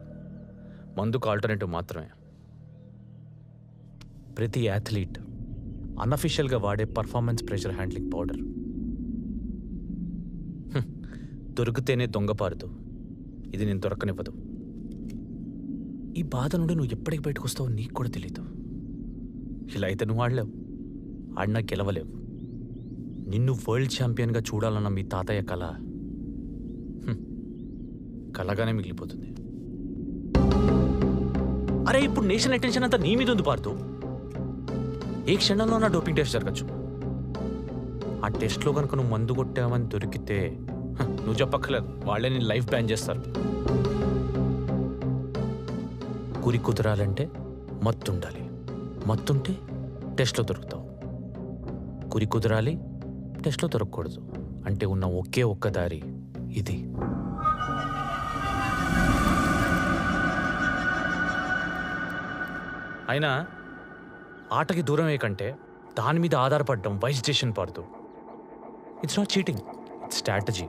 [SPEAKER 3] మందుకు ఆల్టర్నేటివ్ మాత్రమే. ప్రతి అథ్లీట్ అన్అఫీషియల్గా వాడే పర్ఫార్మెన్స్ ప్రెషర్ హ్యాండ్లింగ్ పౌడర్. దొరికితేనే దొంగపారుదు, ఇది నేను దొరకనివ్వదు. ఈ బాధ నుండి నువ్వు ఎప్పటికి బయటకు వస్తావో నీకు కూడా తెలీదు. ఇలా అయితే నువ్వు ఆడలేవు, ఆడినా గెలవలేవు. నిన్ను వరల్డ్ ఛాంపియన్గా చూడాలన్న మీ తాతయ్య కళ కళగానే మిగిలిపోతుంది. అరే, ఇప్పుడు నేషనల్ అటెన్షన్ అంతా నీ మీద ఉంది పార్తు. ఏ క్షణంలో నా డోపింగ్ టెస్ట్ జరగచ్చు. ఆ టెస్ట్లో కనుక నువ్వు మందు కొట్టావని దొరికితే నువ్వు చెప్పక్కర్లేదు, వాళ్ళే నేను లైఫ్ బ్యాన్ చేస్తారు. గురి కుదరాలంటే మత్తుండాలి, మత్తుంటే టెస్ట్లో దొరుకుతావు. గురి కుదరాలి, టెస్ట్లో దొరకకూడదు. అంటే ఉన్న ఒకే ఒక్క దారి ఇది. అయినా ఆటకి దూరమే కంటే దాని మీద ఆధారపడడం wise decision Parthu. It's not cheating, it's strategy.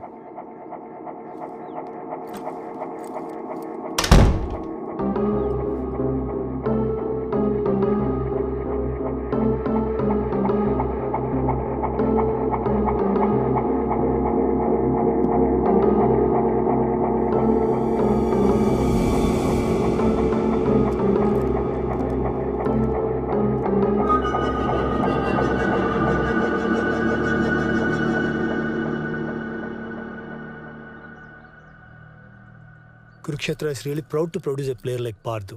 [SPEAKER 12] Kurukshetra is really proud to produce a player like Parthu.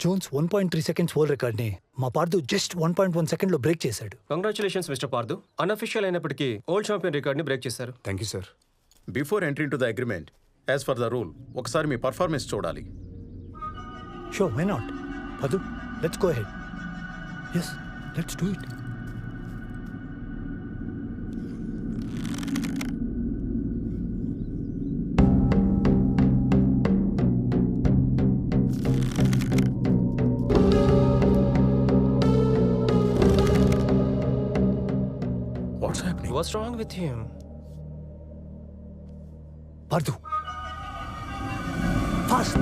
[SPEAKER 12] Jones 1.3 seconds world రికార్డ్ని మా పార్థు జస్ట్ 1.1 సెకండ్లో బ్రేక్ చేశాడు.
[SPEAKER 14] Congratulations mister Parthu. అన్అఫిషియల్ అయినప్పటికీ ఓల్డ్ ఛాంపియన్ రికార్డ్ని బ్రేక్ చేశారు.
[SPEAKER 5] Thank you sir.
[SPEAKER 19] Before entry to the agreement as per the rule ఒకసారి మీ performance చూడాలి.
[SPEAKER 12] So why not? Parthu, let's go ahead. Yes, let's do it.
[SPEAKER 14] What's wrong with him?
[SPEAKER 12] Parthu, fast.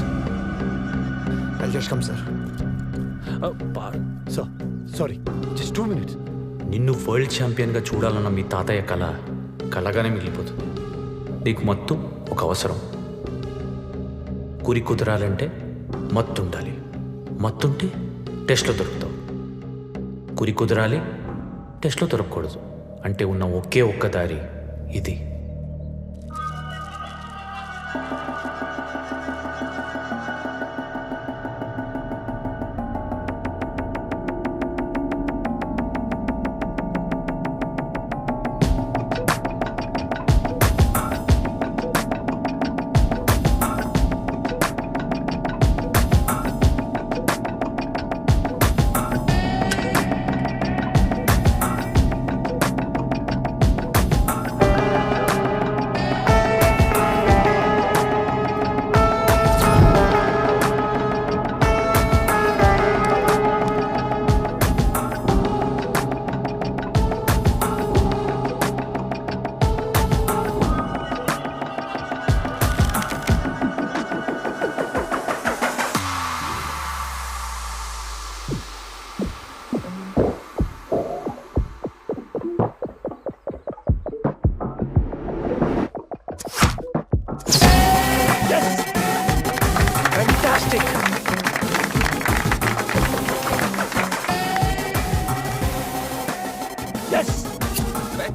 [SPEAKER 6] I'll just come, sir.
[SPEAKER 12] Sir, sorry, just 2 minutes.
[SPEAKER 3] నిన్ను world ఛాంపియన్గా చూడాలన్న మీ తాతయ్య కళ కలగానే మిగిలిపోతుంది. నీకు మత్తు ఒక అవసరం. గురి కుదరాలంటే మత్తు ఉండాలి. మత్తుంటే టెస్ట్లో దొరుకుతావు. గురి కుదరాలి, టెస్ట్లో దొరకకూడదు. అంటే ఉన్న ఒకే ఒక్క దారి ఇది.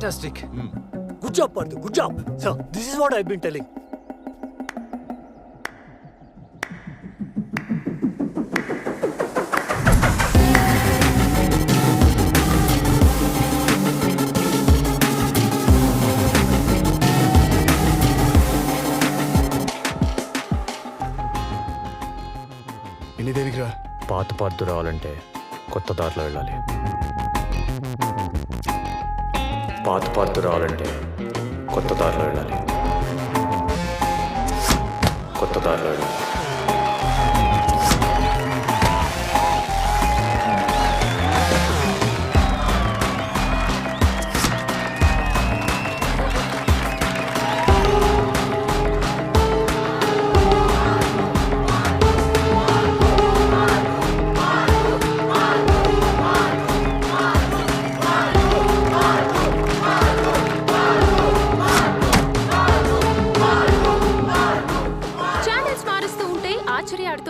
[SPEAKER 12] Fantastic. Good job, Parthu. Good job. Sir, this is what I've been telling.
[SPEAKER 6] ఎన్ని దేనికి రా?
[SPEAKER 3] పాత పార్దు రావాలంటే కొత్త దారిలో వెళ్ళాలి. పాత పార్దు రావాలంటే కొత్త దారిలో వెళ్ళాలి. కొత్త దారిలో వెళ్ళాలి.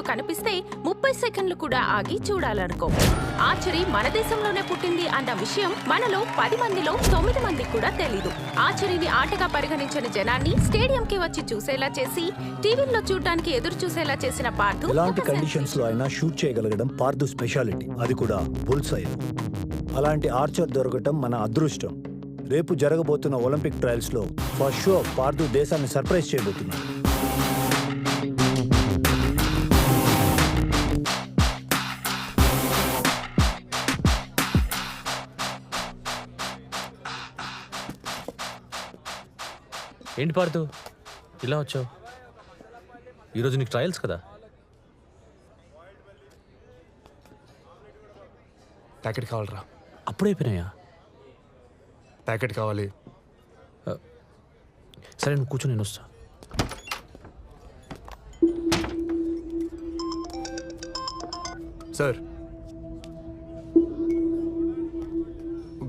[SPEAKER 10] కనిపిస్తే 30 సెకండ్లు కూడా ఆగి చూడాలనుకో. ఆర్చరీ మన దేశంలోనే పుట్టింది అన్న విషయం మనలో 10 మందిలో 9 మందికి కూడా తెలీదు. ఆర్చరీని ఆటగా పరిగణించని జనాన్ని స్టేడియంకి వచ్చి చూసేలా చేసి టీవీల్లో చూడడానికి ఎదురు చూసేలా చేసిన పార్థు
[SPEAKER 12] ఎలాంటి కండిషన్స్ లో అయినా షూట్ చేయగలగడం పార్థు స్పెషాలిటీ. అది కూడా బుల్స్ ఐ. అలాంటి ఆర్చర్ దొరకటం మన అదృష్టం. రేపు జరగబోతున్న ఒలింపిక్ ట్రయల్స్ లో ఫర్ షూర్ పార్థు దేశాన్ని సర్ప్రైజ్ చేయబోతున్నాడు.
[SPEAKER 3] ఏంటి పార్థు ఇలా వచ్చావు? ఈరోజు నీకు ట్రయల్స్ కదా?
[SPEAKER 6] ప్యాకెట్ కావాలరా.
[SPEAKER 3] అప్పుడైపోయినాయా?
[SPEAKER 6] ప్యాకెట్ కావాలి.
[SPEAKER 3] సరే నువ్వు కూర్చొని నేను వస్తా.
[SPEAKER 6] సార్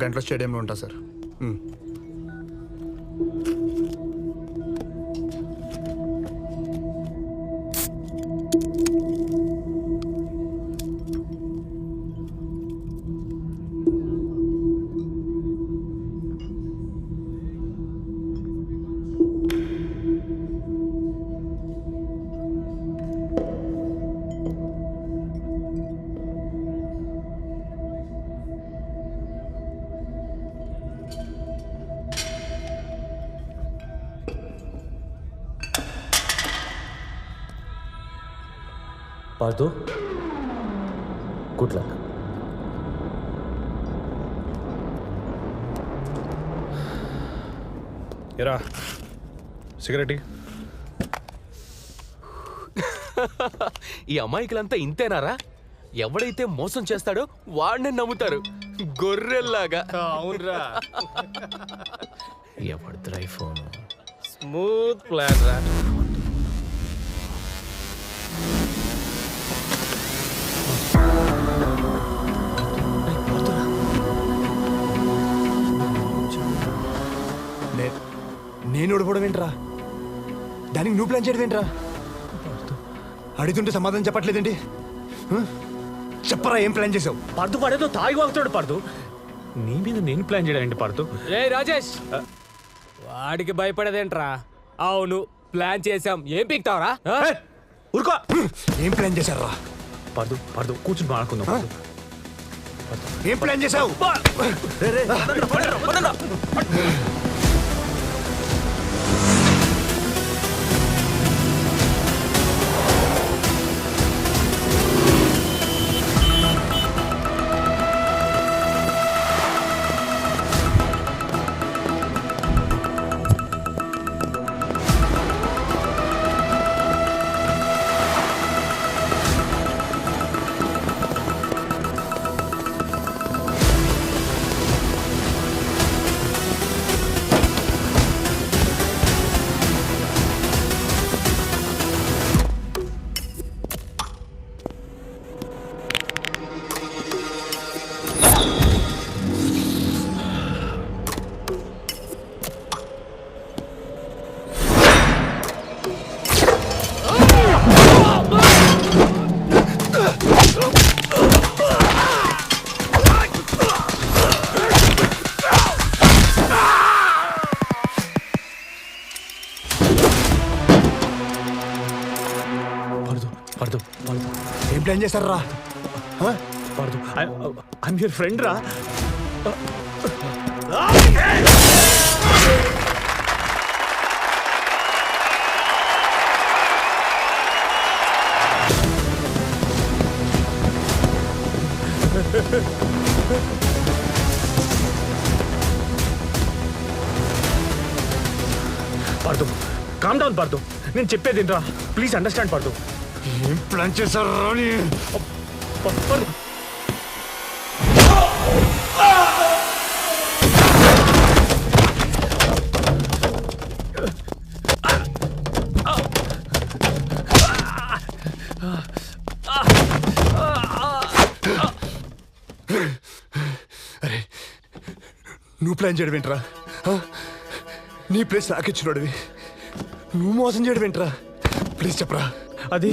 [SPEAKER 6] గంటలో స్టేడియంలో ఉంటా సార్.
[SPEAKER 3] Partha, good luck.
[SPEAKER 16] ఎరా సిగరెట్.
[SPEAKER 14] ఈ అమాయకులంతా ఇంతేనారా? ఎవడైతే మోసం చేస్తాడో వాడిని నమ్ముతారు గొర్రెల్లాగా.
[SPEAKER 16] అవునరా.
[SPEAKER 3] ఎవరిదిరా ఈ ఫోన్?
[SPEAKER 14] స్మూత్ ప్లాన్ రా.
[SPEAKER 6] నేను ఓడిపోవడం ఏంట్రా? దానికి నువ్వు ప్లాన్ చేయడం ఏంట్రా? అడుగుతుంటే సమాధానం చెప్పట్లేదండి. చెప్పరా, ఏం ప్లాన్ చేసావు?
[SPEAKER 3] పార్థు వాడేదో తాగి వాగుతాడు. పార్థు నీ మీద నేను ప్లాన్ చేయడం ఏంటి పార్థు?
[SPEAKER 14] రే రాజేష్, వాడికి భయపడేదేంట్రా? అవును ప్లాన్ చేసాం. ఏం పీక్తావరా?
[SPEAKER 3] ఊరుకో.
[SPEAKER 6] ఏం ప్లాన్ చేశారా?
[SPEAKER 3] పార్థు పార్థు కూర్చుని మాట్లాడుకుందాం.
[SPEAKER 6] ఏం ప్లాన్ చేసావు? ఏం ప్లాన్ చేశారా?
[SPEAKER 3] పార్థు ఐఎమ్ యువర్ ఫ్రెండ్ రా. Partha calm down Partha. నేను చెప్పేది ఏంట్రా, ప్లీజ్ అండర్స్టాండ్ పార్థు.
[SPEAKER 6] ఏం ప్లాన్ చేశారా?
[SPEAKER 3] పార్థు
[SPEAKER 6] అరే నువ్వు ప్లాన్ చేయడం ఏంట్రా? నీ ప్లేస్ నాకిచ్చినోడివి నువ్వు మోసం చేయడం ఏంట్రా? ప్లీజ్ చెప్పరా.
[SPEAKER 3] అది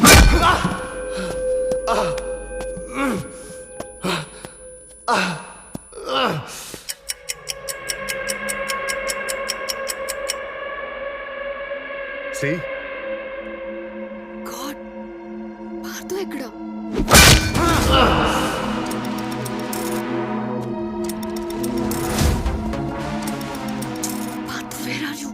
[SPEAKER 9] గాడ్, పార్థు ఎక్కడ? Partha, where are you?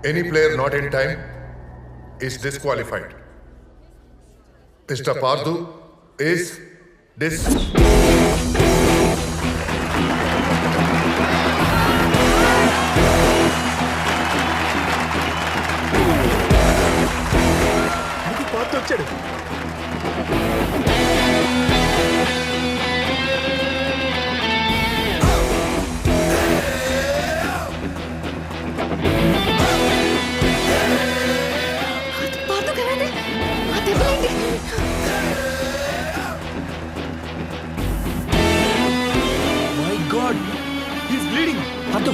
[SPEAKER 20] Any player not in time
[SPEAKER 17] is disqualified. Mr. Pardu is
[SPEAKER 12] Pardhu వచ్చాడు.
[SPEAKER 9] పార్దు కదండి ఆ దెబ్బలేంటి
[SPEAKER 12] my god he's bleeding. Parthu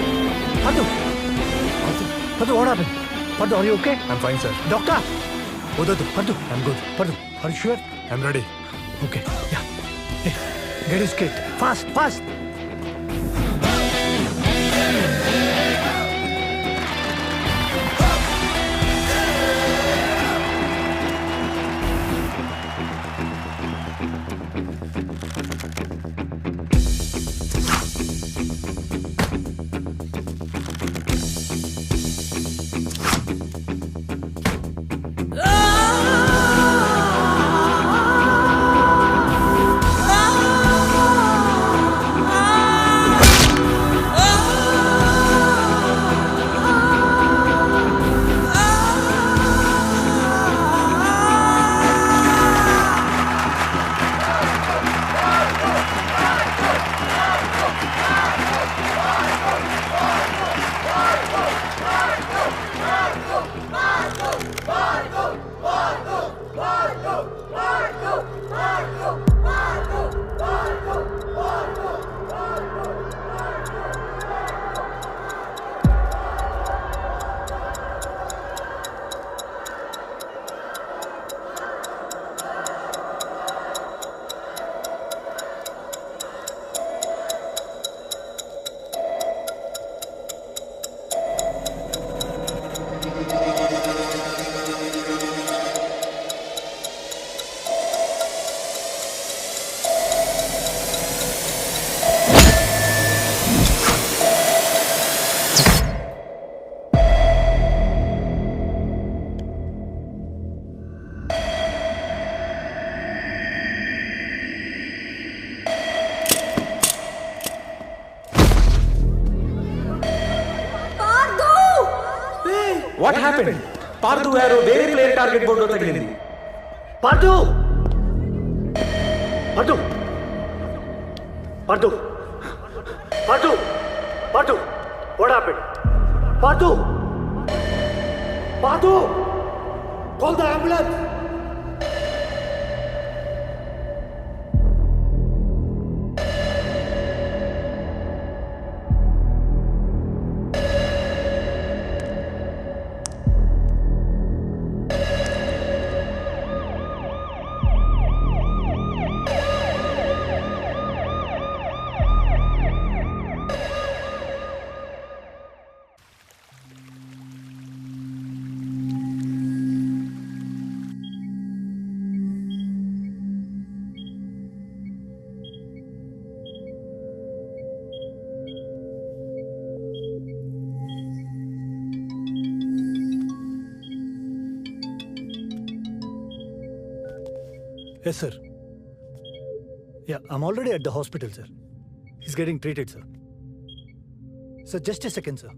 [SPEAKER 12] Parthu Parthu what happened? Parthu are you okay?
[SPEAKER 6] I'm fine sir.
[SPEAKER 12] Doctor వద్దు Parthu I'm good. Parthu are you sure?
[SPEAKER 6] I'm ready.
[SPEAKER 12] Okay yeah get his kit fast fast.
[SPEAKER 14] What happened? Parthu arrow వేరే player target బోర్డులో తగిలింది.
[SPEAKER 12] Parthu Parthu Parthu Parthu Parthu what happened? Parthu Parthu call the ambulance. Yes, sir. Yeah, I'm already at the hospital, sir. He's getting treated, sir. Sir, just a second, sir.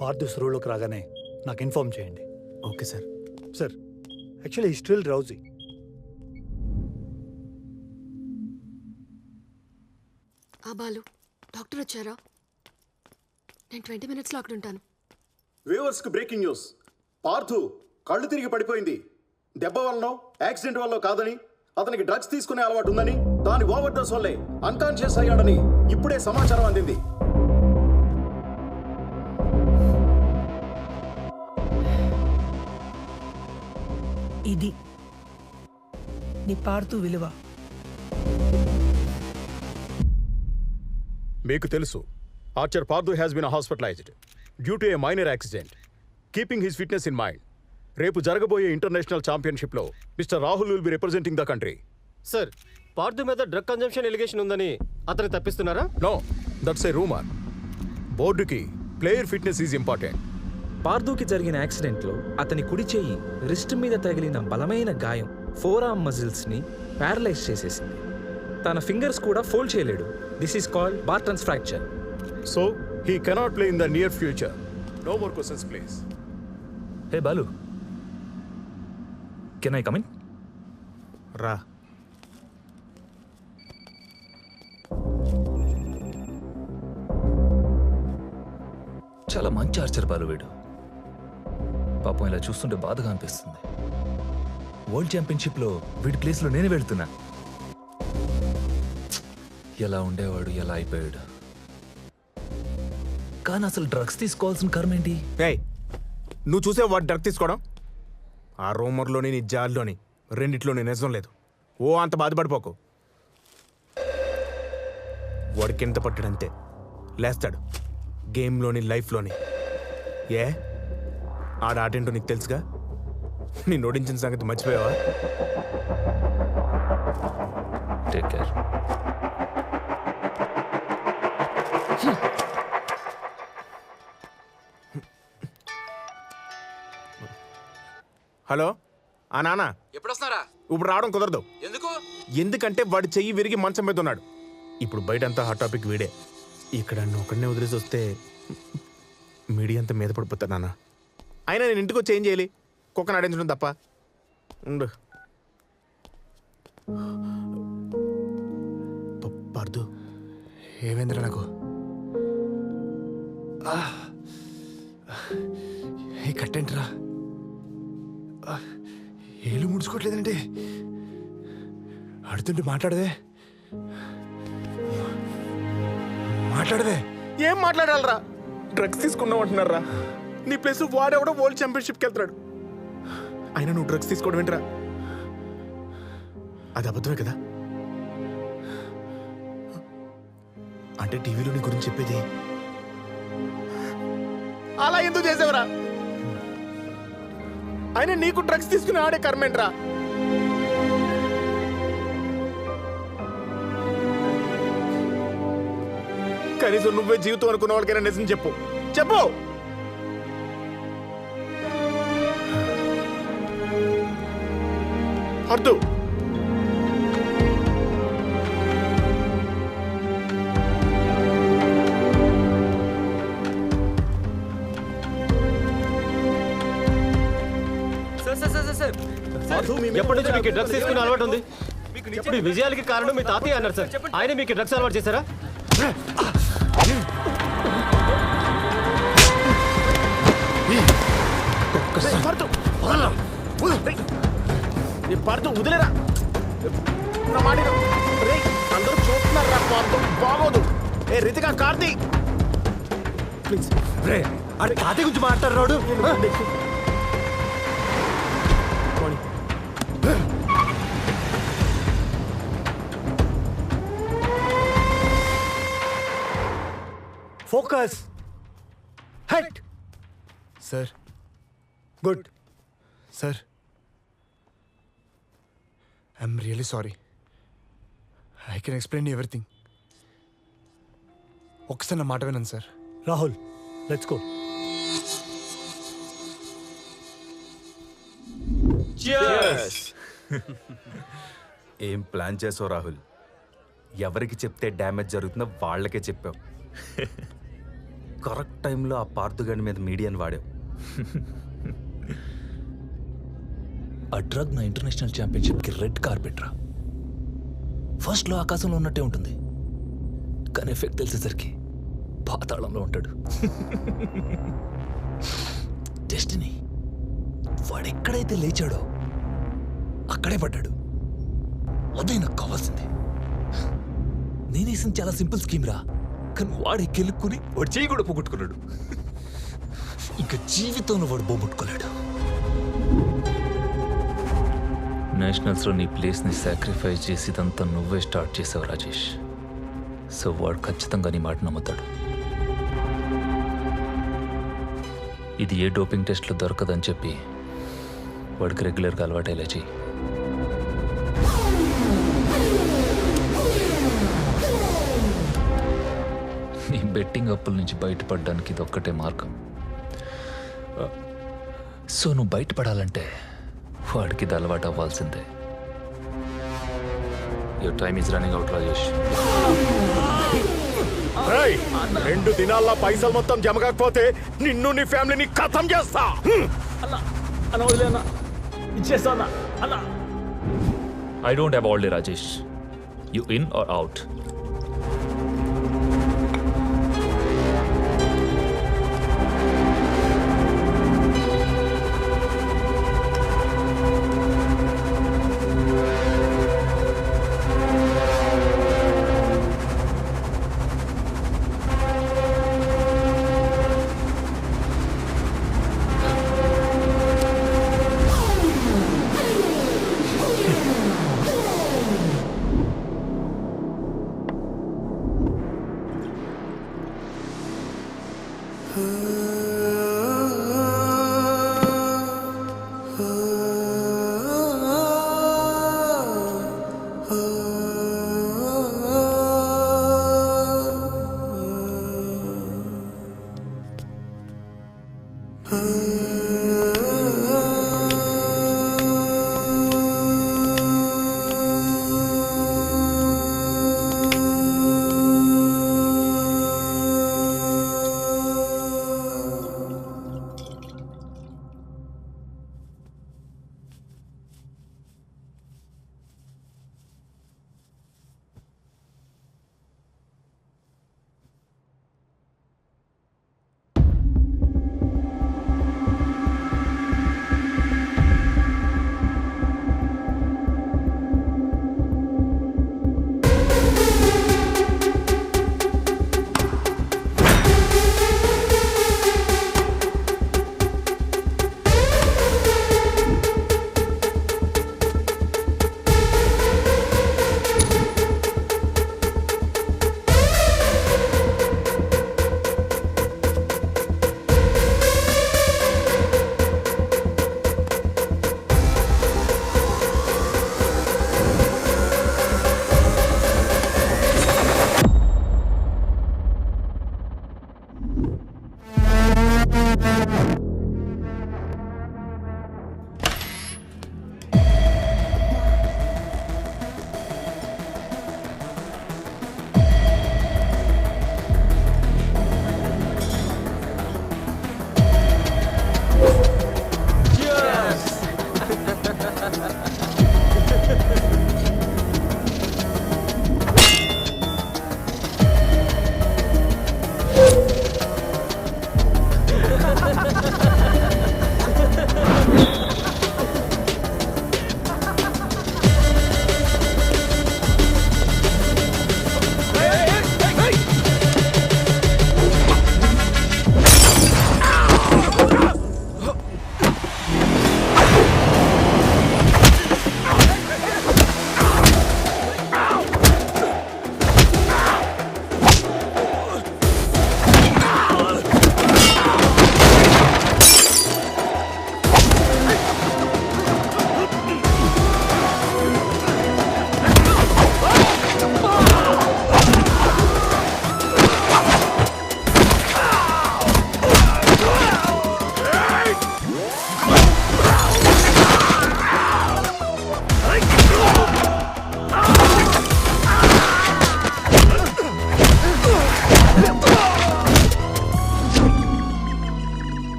[SPEAKER 12] Parthu స్రోలోకి రాగానే నాకు inform చేయండి.
[SPEAKER 3] Okay sir.
[SPEAKER 12] Sir actually ఈ still drowsy.
[SPEAKER 9] ఆ Balu doctor వచ్చారా? నేను 20 minutesలో అక్కడ ఉంటాను.
[SPEAKER 19] వ్యూవర్స్కి బ్రేకింగ్ న్యూస్. పార్థు కళ్ళు తిరిగి పడిపోయింది. దెబ్బ వల్లనో యాక్సిడెంట్ వల్ల కాదని, అతనికి డ్రగ్స్ తీసుకునే అలవాటు ఉందని, దాని ఓవర్ డోస్ వల్లే అన్కాన్షియస్ అయ్యాడని ఇప్పుడే సమాచారం అందింది.
[SPEAKER 13] ఇది నీ పార్దు విలువ.
[SPEAKER 19] మీకు తెలుసు, archer Parthu has been hospitalised due to a minor accident. Keeping his fitness in mind, రేపు జరగబోయే ఇంటర్నేషనల్ ఛాంపియన్షిప్లో mister Rahul will be representing the country.
[SPEAKER 14] Sir, Parthu మీద డ్రగ్ కన్జంప్షన్ ఎలిగేషన్ ఉందని అతను తప్పిస్తున్నారా?
[SPEAKER 19] No, that's a rumour. బోర్డుకి ప్లేయర్ ఫిట్నెస్ ఈజ్ ఇంపార్టెంట్.
[SPEAKER 14] పార్థుకి జరిగిన యాక్సిడెంట్లో అతని కుడి చెయ్యి రిస్ట్ మీద తగిలిన బలమైన గాయం ఫోర్ ఆర్మ్ మజిల్స్ని ప్యారలైజ్ చేసేసింది. తన ఫింగర్స్ కూడా ఫోల్డ్ చేయలేడు. This is called Barton's fracture.
[SPEAKER 5] So he cannot play in the near future. No more questions please.
[SPEAKER 4] Hey Balu, can I come in?
[SPEAKER 16] రా.
[SPEAKER 4] చాలా మంచి ఆర్చర్ బాలు వీడు. పాపం ఇలా చూస్తుంటే బాధగా అనిపిస్తుంది. వరల్డ్ ఛాంపియన్షిప్లో వీడి ప్లేస్లో నేనే వెళ్తున్నా. ఎలా ఉండేవాడు, ఎలా అయిపోయాడు. కానీ అసలు డ్రగ్స్ తీసుకోవాల్సిన కర్మ ఏంటి?
[SPEAKER 16] ఏయ్, నువ్వు చూసే వాడు డ్రగ్ తీసుకోవడం? ఆ రూమర్లోని నీ జాల్లోని రెండిట్లోని నిజం లేదు. ఓ అంత బాధపడిపోకు. వాడికి ఎంత పట్టాడంతే లేస్తాడు, గేమ్లోని లైఫ్లోని. ఏ ఆటేంటో నీకు తెలుసుగా. నేను ఓడించిన సంగతి మర్చిపోయావా?
[SPEAKER 4] Take care.
[SPEAKER 16] హలో, ఆ నాన్న
[SPEAKER 14] ఎప్పుడు వస్తున్నారా?
[SPEAKER 16] ఇప్పుడు రావడం కుదరదు.
[SPEAKER 14] ఎందుకు?
[SPEAKER 16] ఎందుకంటే వాడి చెయ్యి విరిగి మంచం మీద ఉన్నాడు. ఇప్పుడు బయటంతా హాట్ టాపిక్ వీడే. ఇక్కడ నన్ను ఒకడినే వదిలేసి వస్తే మీడియా అంతా మీద పడిపోతాడు నాన్న. అయినా నేను ఇంటికి వచ్చి ఏం చేయాలి? కుక్కను ఆడించడం తప్ప. ఉండు. పార్థు, ఏమైందిరా నాకు? ఏ కట్టేంట్రా? ఏళ్ళు ముడుచుకోవట్లేదండి. ఆడుతుంటే మాట్లాడదే. ఏం మాట్లాడాలరా? డ్రగ్స్ తీసుకున్నావు అంటున్నారా? నీ ప్లేస్ వాడెవడో వరల్డ్ ఛాంపియన్షిప్కి వెళ్తాడు. అయినా నువ్వు డ్రగ్స్ తీసుకోవడం ఏంట్రా? అది అబద్ధమే కదా? అంటే టీవీలో నీ గురించి చెప్పేది అలా ఎందుకు చేసావురా? అయినా నీకు డ్రగ్స్ తీసుకుని ఆడే కర్మేంట్రా? కనీసం నువ్వే జీవితం అనుకున్న వాళ్ళకైనా నిజం చెప్పు. చెప్పు. అర్థం.
[SPEAKER 14] సార్, ఎప్పటి నుంచి మీకు డ్రగ్స్ తీసుకునే అలవాటు ఉంది? ఇప్పుడు ఈ విజయాలకి కారణం మీ తాతయ్య అన్నారు సార్. ఆయన మీకు డ్రగ్స్ అలవాటు చేశారా?
[SPEAKER 16] వదిలేరా నా మాట. అందరూ చూస్తున్నారా? బాగోదు. ఏ రితికా, కార్తీ ప్లీజ్.
[SPEAKER 14] అరే తాతయ్య గురించి మాట్లాడరాడు.
[SPEAKER 12] Focus. Head.
[SPEAKER 16] Sir.
[SPEAKER 12] Good.
[SPEAKER 16] Sir, I'm really sorry. I can explain everything. ఒకసారి నా మాట వినండి సార్.
[SPEAKER 12] Rahul, let's go.
[SPEAKER 20] ఏం ప్లాన్ చేసావు రాహుల్? ఎవరికి చెప్తే డ్యామేజ్ జరుగుతుందో వాళ్ళకే చెప్పావు. కరెక్ట్ టైంలో ఆ పార్థుగాడి మీద మీడియాని వాడావు.
[SPEAKER 4] ఆ డ్రగ్ నా ఇంటర్నేషనల్ ఛాంపియన్షిప్కి రెడ్ కార్పెట్ రా. ఫస్ట్లో ఆకాశంలో ఉన్నట్టే ఉంటుంది, కానీ ఎఫెక్ట్ తెలిసేసరికి పాతాళంలో ఉంటాడు. డెస్టినీ వాడెక్కడైతే లేచాడో అక్కడే పడ్డాడు. అదే నాకు కావాల్సింది. నేనేసిన చాలా సింపుల్ స్కీమ్ రా, కానీ వాడు కెలుక్కుని వాడు చేయి కూడా పోగొట్టుకున్నాడు. ఇంకా జీవితంలో వాడు పోగొట్టుకోలేడు. నేషనల్స్లో నీ ప్లేస్ని సాక్రిఫైస్ చేసి ఇదంతా నువ్వే స్టార్ట్ చేసావు రాజేష్. సో వాడు ఖచ్చితంగా నీ మాట నమ్ముతాడు. ఇది ఏ డోపింగ్ టెస్ట్లో దొరకదని చెప్పి వాడికి రెగ్యులర్గా అలవాటేలా చెయ్యి. నీ బెట్టింగ్ అప్పుల నుంచి బయటపడడానికి ఇది ఒక్కటే మార్గం. సో నువ్వు బయటపడాలంటే వాడికి ఇది అలవాటు అవ్వాల్సిందే. Your time is running out Rajesh.
[SPEAKER 17] 2 దినాల్లో పైసలు మొత్తం జమ కాకపోతే నిన్ను నీ ఫ్యామిలీని ఖతం చేస్తా.
[SPEAKER 4] అన్న వదిలే అన్న, ఇచ్చేస్తా అన్న. I don't have all day Rajesh. You in or out.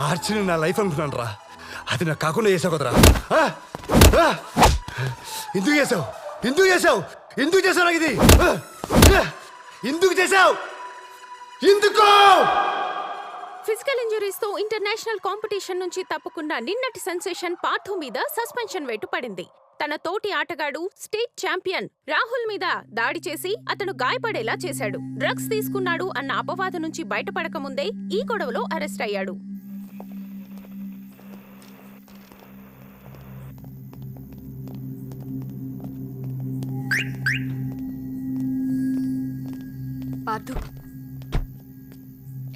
[SPEAKER 6] ఆర్చిని నా లైఫ్ అనుకున్నాను రా, అది నాకు కాకుండా చేసావు కదరా. ఎందుకు చేసావు ఎందుకు చేసావు ఎందుకు చేసావు నాకు ఇది ఎందుకు చేసావు ఎందుకు?
[SPEAKER 10] ఫిజికల్ ఇంజరీస్ తో ఇంటర్నేషనల్ కాంపిటీషన్ నుంచి తప్పుకున్న నిన్నటి సెన్సేషన్ పార్థు మీద సస్పెన్షన్ వేటు పడింది. తన తోటి ఆటగాడు స్టేట్ ఛాంపియన్ రాహుల్ మీద దాడి చేసి అతను గాయపడేలా చేశాడు. డ్రగ్స్ తీసుకున్నాడు అన్న అపవాదు నుంచి బయటపడక ముందే ఈ గొడవలో అరెస్ట్ అయ్యాడు.
[SPEAKER 9] పార్థు,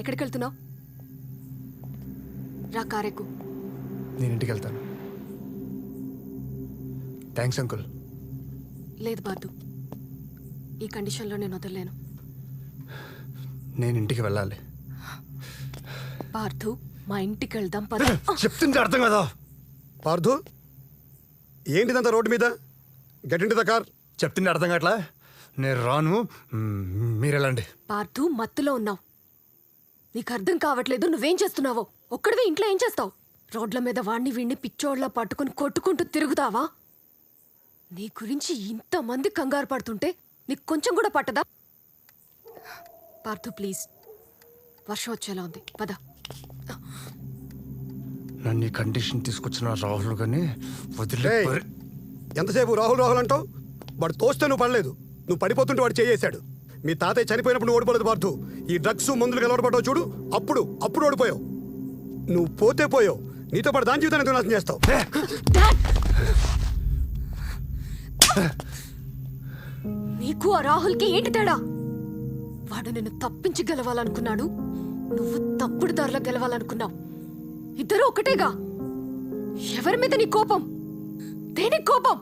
[SPEAKER 9] ఎక్కడికి వెళ్తున్నావు? రా కారెక్కు.
[SPEAKER 6] నేను ఇంటికి వెళ్తాను. Thanks uncle.
[SPEAKER 9] లేదు పార్థు, ఈ కండిషన్లో నేను వదలలేను.
[SPEAKER 6] నేను ఇంటికి వెళ్ళాలి.
[SPEAKER 9] పార్థు, మా ఇంటికి వెళ్దాం పద.
[SPEAKER 17] చెప్తుంటే అర్థం కదా. పార్థు, ఏంటిదంతా రోడ్డు మీద? Get into the car.
[SPEAKER 6] చెప్తుంటే అర్థం కావట్లా. నేను రాను, మీరు వెళ్ళండి.
[SPEAKER 9] పార్థు, మత్తులో ఉన్నావు. నీకు అర్థం కావట్లేదు నువ్వేం చేస్తున్నావో. ఒక్కడివే ఇంట్లో ఏం చేస్తావు? రోడ్ల మీద వాణ్ణి వీణ్ణి పిచ్చోడ్లా పట్టుకుని కొట్టుకుంటూ తిరుగుతావా? నీ గురించి ఇంతమంది కంగారు పడుతుంటే నీకు కొంచెం కూడా పట్టదా? పార్థు ప్లీజ్, వర్షం వచ్చేలా ఉంది, పద.
[SPEAKER 6] నన్ను ఈ కండిషన్ తీసుకొచ్చిన రాహుల్ గాని వదిలే.
[SPEAKER 17] ఎంతసేపు రాహుల్ రాహుల్ అంటావు? వాడు తోస్తే నువ్వు పడలేదు, నువ్వు పడిపోతుంటే వాడు చేయేశాడు. మీ తాతయ్య చనిపోయినప్పుడు నువ్వు ఓడిపోలేదు పార్థు. ఈ డ్రగ్స్ మందులు కలవడపడ్డావు చూడు, అప్పుడు ఓడిపోయావు. నువ్వు పోతే పోయావు, నీతో పాటు దాని జీవితాన్ని ఎందుకు నాశనం చేస్తావు?
[SPEAKER 9] నీకు ఆ రాహుల్కి ఏంటి తేడా? వాడు నిన్ను తప్పించి గెలవాలనుకున్నాడు, నువ్వు తప్పుడు దారిలో గెలవాలనుకున్నావు. ఇద్దరు ఒకటేగా. ఎవరి మీద నీ కోపం? దేనికి కోపం?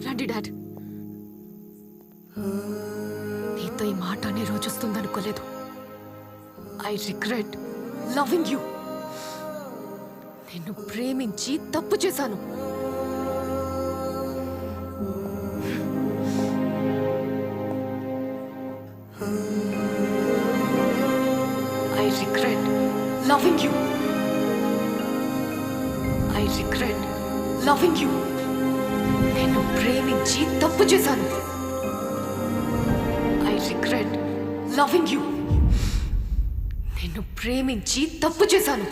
[SPEAKER 9] రండి డాడ్. నీతో ఈ మాట అనే రోజు వస్తుందనుకోలేదు. I regret loving you. నిన్ను ప్రేమించి తప్పు చేశాను. I regret loving you. I regret loving you. నేను ప్రేమించి తప్పు చేశాను. I regret loving you. నేను ప్రేమించి తప్పు చేశాను.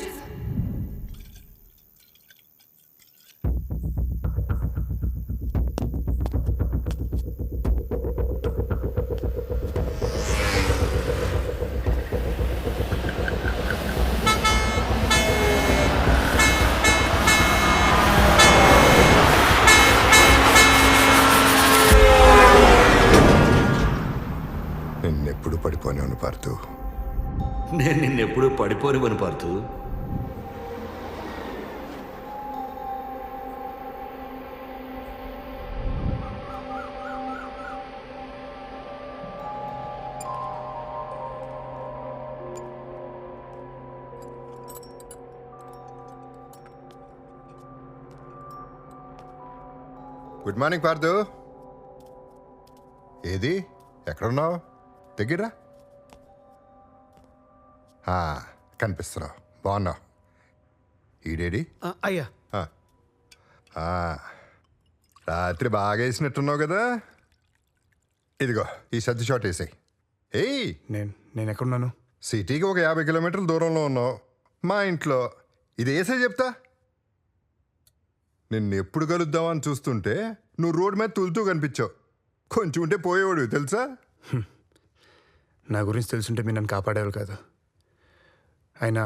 [SPEAKER 21] నిన్నెప్పుడు పడిపోయాను పార్థు.
[SPEAKER 2] నేను నిన్నెప్పుడు పడిపోనివని పార్థు.
[SPEAKER 21] Good morning Parthu. ఏది ఎక్కడున్నావు? దగ్గర కనిపిస్తున్నావు, బాగున్నావు. ఈడేడి?
[SPEAKER 5] అయ్యా,
[SPEAKER 21] రాత్రి బాగా వేసినట్టున్నావు కదా. ఇదిగో ఈ సర్ది షాట్ వేసాయి. ఏయ్,
[SPEAKER 6] నేను ఎక్కడున్నాను?
[SPEAKER 21] సిటీకి ఒక 50 కిలోమీటర్ల దూరంలో ఉన్నావు, మా ఇంట్లో. ఇది వేసే చెప్తా. నిన్ను ఎప్పుడు కలుద్దామని చూస్తుంటే నువ్వు రోడ్డు మీద తులుతూ కనిపించావు. కొంచెం ఉంటే పోయేవాడు తెలుసా.
[SPEAKER 6] నా గురించి తెలుసుంటే మీరు నన్ను కాపాడేవాళ్ళు కాదు. అయినా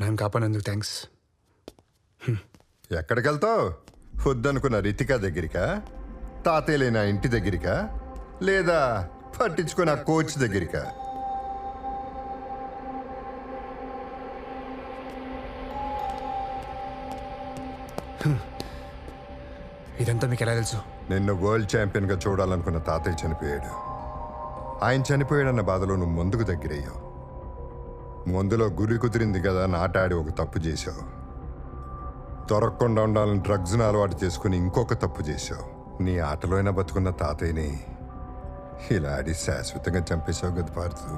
[SPEAKER 6] నన్ను కాపాడేందుకు థ్యాంక్స్.
[SPEAKER 21] ఎక్కడికి వెళ్తావు? వద్దనుకున్న రితికా దగ్గరికా, తాతయ్య లేని ఆ ఇంటి దగ్గరికా, లేదా పట్టించుకున్న కోచ్ దగ్గరికా?
[SPEAKER 6] ఇదంతా మీకు ఎలా తెలుసు?
[SPEAKER 21] నిన్ను వరల్డ్ ఛాంపియన్గా చూడాలనుకున్న తాతయ్య చనిపోయాడు. ఆయన చనిపోయాడన్న బాధలో నువ్వు ముందుకు దగ్గరయ్యావు. ముందులో గురి కుదిరింది కదా అని ఆట ఆడి ఒక తప్పు చేశావు. దొరకకుండా ఉండాలని డ్రగ్స్ను అలవాటు చేసుకుని ఇంకొక తప్పు చేశావు. నీ ఆటలో అయినా బతుకున్న తాతయ్యని ఇలా ఆడి శాశ్వతంగా చంపేశావు కదా పార్థు.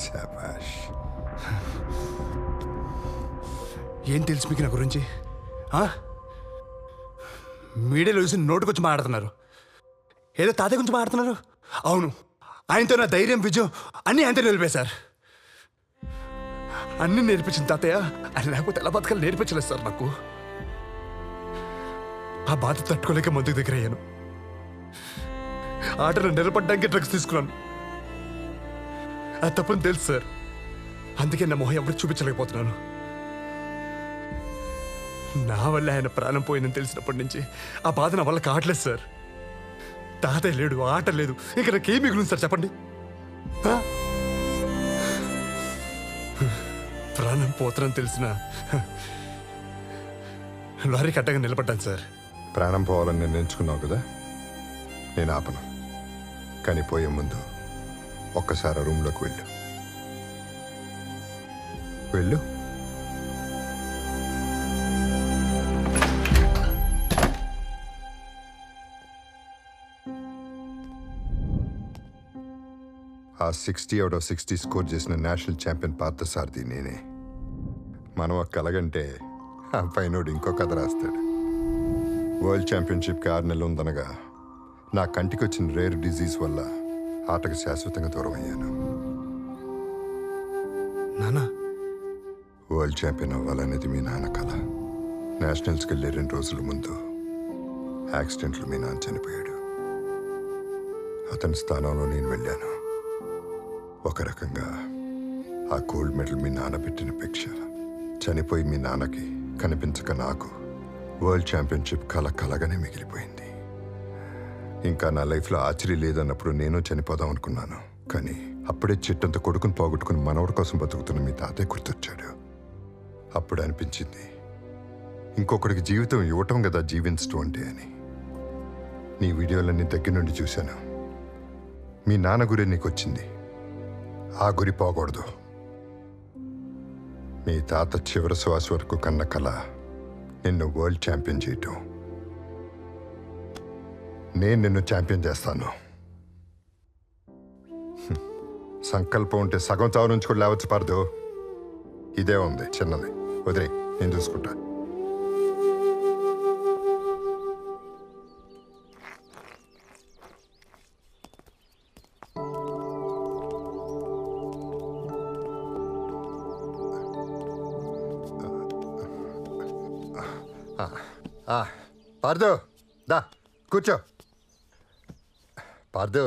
[SPEAKER 21] శాబాష్.
[SPEAKER 6] ఏం తెలుసు మీకు నా గురించి? మీడియాలో చూసి నోటుకొచ్చి మాట్లాడుతున్నారు. ఏదో తాతయ్య గురించి మాట్లాడుతున్నారు. అవును, ఆయనతో నా ధైర్యం, విజయం అన్నీ ఆయనతో నిలిపేశారు. అన్నీ నేర్పించిన తాతయ్య ఆయన లేకపోతే ఎలా బతకాలి నేర్పించలేదు సార్ నాకు. ఆ బాధ తట్టుకోలేక మందుకు దగ్గర అయ్యాను. ఆటలో నిలబడడానికి డ్రగ్స్ తీసుకున్నాను. అది తప్పని తెలుసు సార్. అందుకే నా మొహం ఎవరు చూపించలేకపోతున్నాను. నా వల్ల ఆయన ప్రాణం పోయిందని తెలిసినప్పటి నుంచి ఆ బాధ నా వల్ల కావట్లేదు సార్. తాతయ్య లేడు, ఆట లేదు, ఇంకా నాకేం మిగులుంది సార్ చెప్పండి. ప్రాణం పోతారని తెలిసిన లారీ కట్టగా నిలబడ్డాను సార్.
[SPEAKER 21] ప్రాణం పోవాలని నిర్ణయించుకున్నావు కదా, నేను ఆపను. కానీ పోయే ముందు ఒక్కసారి రూమ్లోకి వెళ్ళు. వెళ్ళు. ఆ 60 అవుట్ ఆఫ్ 60 స్కోర్ చేసిన నేషనల్ ఛాంపియన్ పార్థసారథి నేనే. మనం ఒక కలగంటే ఆ పైనోడు ఇంకో కథ రాస్తాడు. వరల్డ్ ఛాంపియన్షిప్కి 6 నెలలు ఉందనగా నా కంటికి వచ్చిన రేర్ డిజీజ్ వల్ల ఆటకు శాశ్వతంగా దూరం అయ్యాను.
[SPEAKER 6] నానా,
[SPEAKER 21] వరల్డ్ ఛాంపియన్ అవ్వాలనేది మీ నాన్న కళ. నేషనల్స్కి వెళ్ళే 2 రోజుల ముందు యాక్సిడెంట్లో మీ నాన్న చనిపోయాడు. అతని స్థానంలో నేను వెళ్ళాను. ఒక రకంగా ఆ గోల్డ్ మెడల్ మీ నాన్న పెట్టిన భిక్ష. చనిపోయి మీ నాన్నకి కనిపించక నాకు వరల్డ్ ఛాంపియన్షిప్ కలగానే మిగిలిపోయింది. ఇంకా నా లైఫ్లో ఆర్చరీ లేదన్నప్పుడు నేను చనిపోదాం అనుకున్నాను. కానీ అప్పుడే చెట్టంత కొడుకుని పోగొట్టుకుని మనవడి కోసం బతుకుతున్న మీ తాతయ్య గుర్తొచ్చాడు. అప్పుడు అనిపించింది ఇంకొకడికి జీవితం ఇవ్వటం కదా జీవించటం అంటే అని. నీ వీడియోలన్నీ దగ్గర నుండి చూశాను. మీ నాన్న గురి నీకు వచ్చింది, ఆ గురి పోకూడదు. మీ తాత చివరి శ్వాస వరకు కన్న కల నిన్ను వరల్డ్ ఛాంపియన్ చేయటం. నేను నిన్ను ఛాంపియన్ చేస్తాను. సంకల్పం ఉంటే సగం చావు నుంచి కూడా లేవచ్చు పడదు. ఇదే ఉంది చిన్నది, వదిలే, నేను చూసుకుంటా. పార్దు, దా కూర్చో. పార్దు,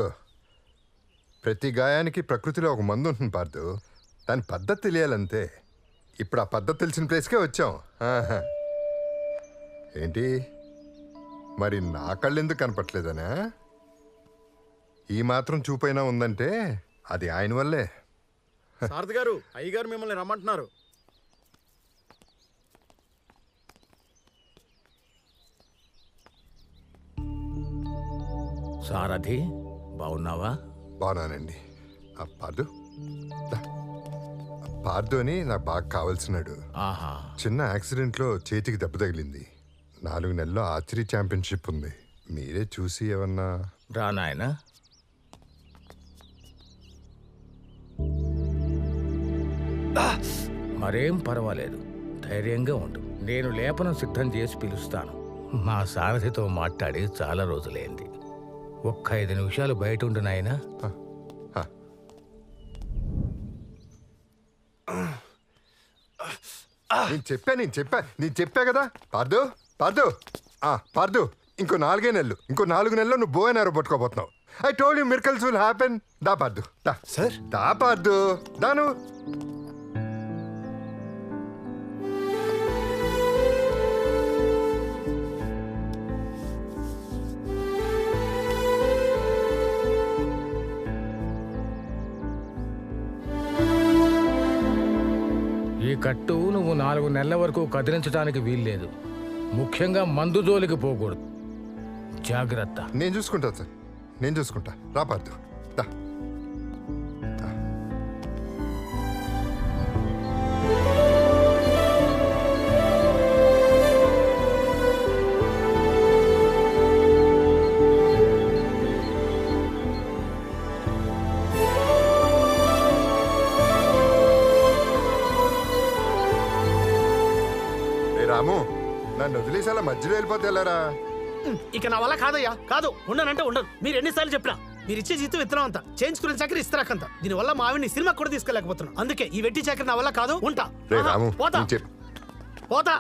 [SPEAKER 21] ప్రతి గాయానికి ప్రకృతిలో ఒక మందు ఉంటుంది పార్దు. దాని పద్ధతి తెలియాలంతే. ఇప్పుడు ఆ పద్ధతి తెలిసిన ప్లేస్కే వచ్చాం. ఆహా. ఏంటి మరి నా కళ్ళు ఎందుకు కనపట్లేదనా? ఈ మాత్రం చూపైనా ఉందంటే అది ఆయన వల్లే.
[SPEAKER 19] సారథి గారు, అయ్యగారు మిమ్మల్ని రమ్మంటున్నారు.
[SPEAKER 7] సారథి, బాగున్నావా?
[SPEAKER 21] బాగున్నానండి. పార్దు, పార్దు అని నాకు బాగా కావాల్సినాడు. చిన్న యాక్సిడెంట్లో చేతికి దెబ్బ తగిలింది. 4 నెలల్లో ఆర్చరీ ఛాంపియన్షిప్ ఉంది. మీరే చూసి ఏమన్నా.
[SPEAKER 7] రా నాయనా. మరేం పర్వాలేదు, ధైర్యంగా ఉండు. నేను లేపనం సిద్ధం చేసి పిలుస్తాను. మా సారథితో మాట్లాడి చాలా రోజులైంది. ఒక్క 5 నిమిషాలు బయట ఉండు నాయనా.
[SPEAKER 21] నేను చెప్పా కదా పార్దు. పార్దు, పార్దు, ఇంకో 4 నెలలు, ఇంకో 4 నెలల్లో నువ్వు బో అయినారో పట్టుకోబోతున్నావు. I told you miracles will happen. దా పార్దు, దా.
[SPEAKER 6] సార్,
[SPEAKER 21] దా పార్దు, దాను.
[SPEAKER 7] ఈ కట్టు నువ్వు 4 నెలల వరకు కదిలించడానికి వీల్లేదు. ముఖ్యంగా మందు జోలికి పోకూడదు. జాగ్రత్త.
[SPEAKER 21] నేను చూసుకుంటా సార్, నేను చూసుకుంటా. రా పార్దు, దా. రాము, నన్ను వదిలేసేలా మధ్యలో వెళ్ళిపోతే వెళ్ళారా?
[SPEAKER 22] ఇక నా వల్ల కాదయ్యా, కాదు. ఉండనంటే ఉండదు. మీరు ఎన్నిసార్లు చెప్పినా మీరు ఇచ్చే జీతం విత్తనం అంతా, చేయించుకునే చాకరీ ఇస్తారాకంత. దీనివల్ల మా ఆవిడ్ని సినిమా కూడా తీసుకెళ్ళకపోతున్నాను. అందుకే ఈ వెట్టి చాకరీ నా వల్ల కాదు. ఉంటా. పోతా పోతా.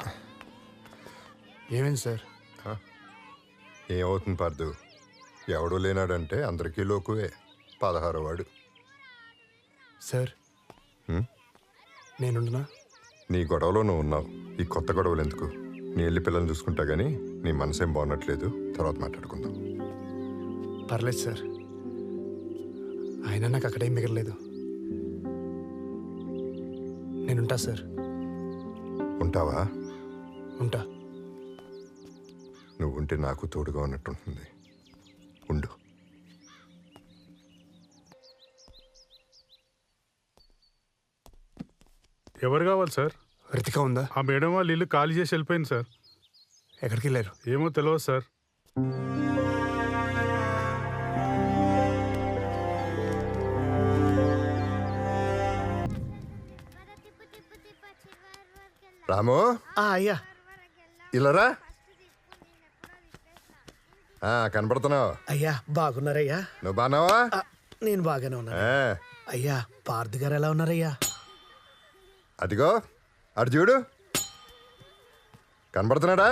[SPEAKER 6] ఏమైంది సార్?
[SPEAKER 21] ఏమవుతుంది పార్దు? ఎవడో లేనాడంటే అందరికీ లోకువే. 16వ వాడు.
[SPEAKER 6] సార్, నేనుండనా?
[SPEAKER 21] నీ గొడవలో నువ్వు ఉన్నావు. ఈ కొత్త గొడవలు ఎందుకు? నీ వెళ్ళి పిల్లల్ని చూసుకుంటా గానీ నీ మనసేం బాగున్నట్లేదు. తర్వాత మాట్లాడుకుందాం.
[SPEAKER 6] పర్లేదు సార్, అయినా నాకు అక్కడేం మిగలలేదు.
[SPEAKER 22] నేనుంటా సార్.
[SPEAKER 21] ఉంటావా?
[SPEAKER 22] ఉంటా.
[SPEAKER 21] నువ్వు ఉంటే నాకు తోడుగా ఉన్నట్టుంటుంది. ఉండు.
[SPEAKER 8] ఎవరు కావాలి సార్?
[SPEAKER 6] రితిక ఉందా?
[SPEAKER 8] ఆ మేడం వాళ్ళు ఇల్లు ఖాళీ చేసి వెళ్ళిపోయింది సార్.
[SPEAKER 6] ఎక్కడికి వెళ్ళారు?
[SPEAKER 8] ఏమో తెలియదు సార్.
[SPEAKER 21] రాము,
[SPEAKER 22] అయ్యా
[SPEAKER 21] ఇలారా. కనపడుతున్నావు.
[SPEAKER 22] అయ్యా బాగున్నారయ్యా?
[SPEAKER 21] నువ్వు బాగున్నావా?
[SPEAKER 22] నేను బాగానే ఉన్నాను. అయ్యా పార్థ్ గారు ఎలా ఉన్నారయ్యా?
[SPEAKER 21] అదిగో అటు చూడు, కనపడుతున్నాడా?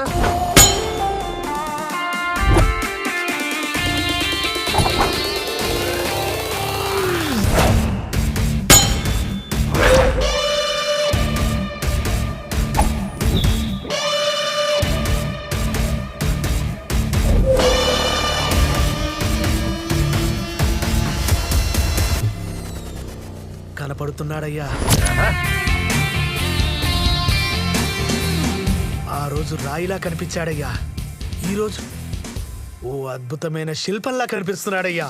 [SPEAKER 22] కనపడుతున్నాడయ్యా. ఆ రోజు రాయిలా కనిపించాడయ్యా. ఈరోజు ఓ అద్భుతమైన శిల్పంలా కనిపిస్తున్నాడయ్యా.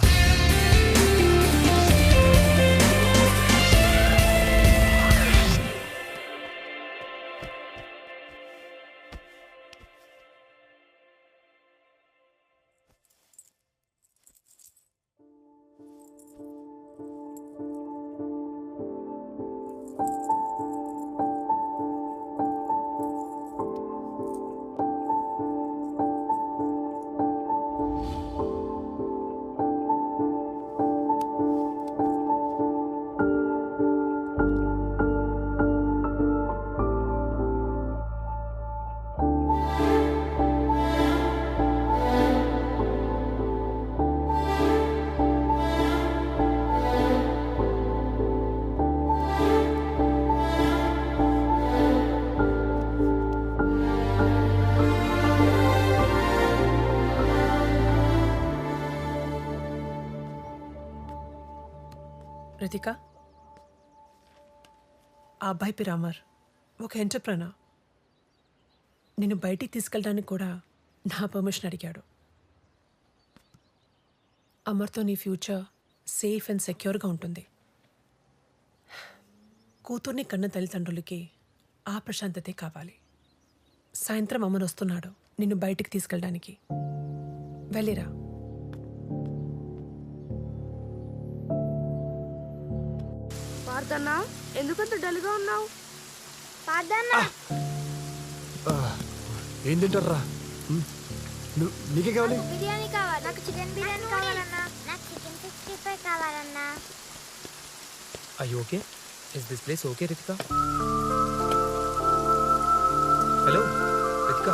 [SPEAKER 13] రితిక, ఆ అబ్బాయి పేరు అమర్, ఒక ఎంటర్ప్రెనర్. నేను బయటికి తీసుకెళ్ళడానికి కూడా నా పర్మిషన్ అడిగాడు. అమర్తో నీ ఫ్యూచర్ సేఫ్ అండ్ సెక్యూర్గా ఉంటుంది. కూతుర్ని కన్న తల్లిదండ్రులకి ఆ ప్రశాంతతే కావాలి. సాయంత్రం అమర్ వస్తున్నాడు నిన్ను బయటికి తీసుకెళ్ళడానికి. వెళ్ళిరా.
[SPEAKER 11] పార్థన్నా, ఎందుకంత డల్గా ఉన్నావు?
[SPEAKER 6] ఏం తింటారా? నీకే కావాలి?
[SPEAKER 11] బిర్యానీ కావాలి. నాకు చికెన్ బిర్యానీ కావాలన్నా. నాకు చికెన్ 65 కావాలన్నా.
[SPEAKER 14] Are you okay? Is this place okay, Ritika? Hello, Ritika.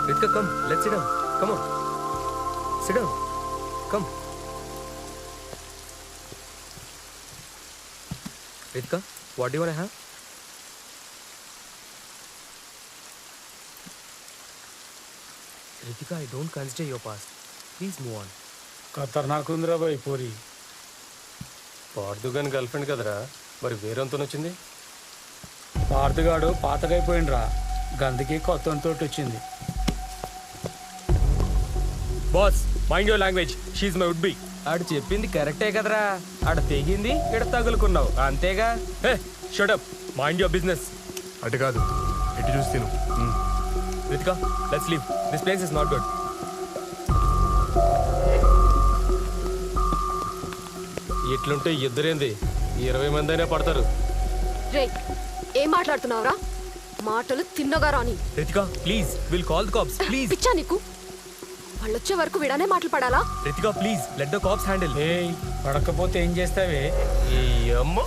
[SPEAKER 14] Ritika, come. Let's sit down. Come on. Sit down. Come. Ritika, what do you want to have? Ritika, I don't consider your past. Please move on.
[SPEAKER 7] ఖతర్నాక్ ఉందిరా bye పోరి. పార్థుగాని girl friend కదరా, మరి వేరేంతో వచ్చింది? పార్థుగాడు పాతగైపోయిండ్రా, గందుకి కొత్త తోటి వచ్చింది.
[SPEAKER 14] Boss, mind your language. She's my would be. ఆడు చెప్పింది కరెక్టే కదరా. ఆడ తెగింది, ఇక్కడ తగులుకున్నావు అంతేగా. Hey, shut up. Mind your business.
[SPEAKER 6] అటు కాదు, ఎటు చూసి తిను.
[SPEAKER 14] Ritika, let's leave. This place is not good.
[SPEAKER 7] ఇట్లుంటే ఇద్దరేంది 20 మంది అయినా పడతారు.
[SPEAKER 15] రే, ఏం మాట్లాడుతున్నావురా? మాటలు తిన్నగా రాని.
[SPEAKER 14] Ritika, please. We'll call the cops. Please.
[SPEAKER 15] పిచ్చా నీకు? వాళ్ళొచ్చే వరకు విడానే మాటలు పడాలా?
[SPEAKER 14] Ritika, please. Let the cops handle.
[SPEAKER 7] ఏయ్, పడకపోతే ఏం చేస్తావే?
[SPEAKER 14] ఈ అమ్మ.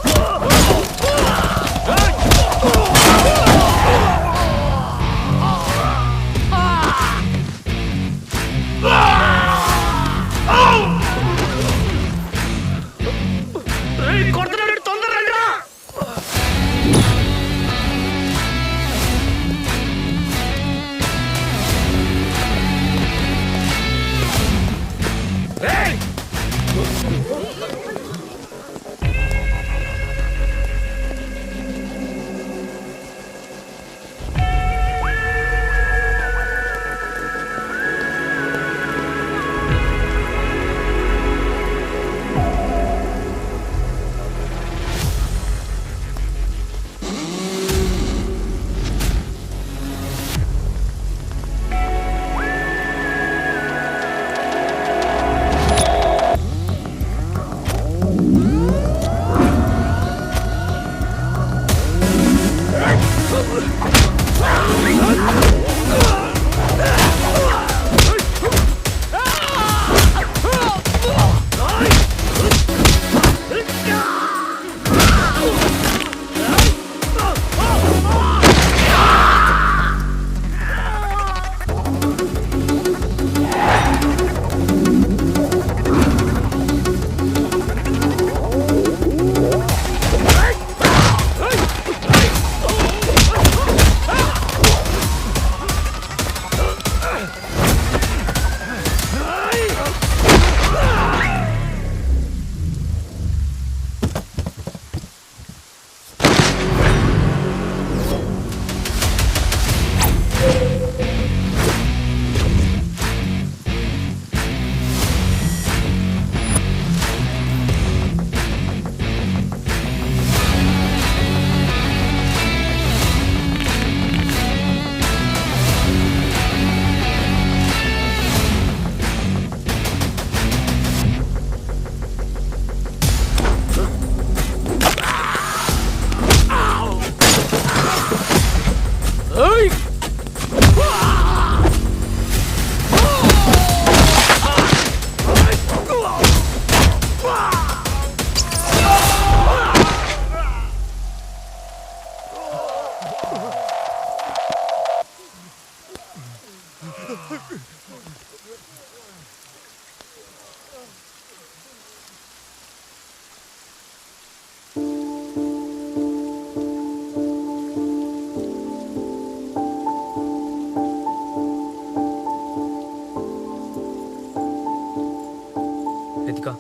[SPEAKER 1] Ritika,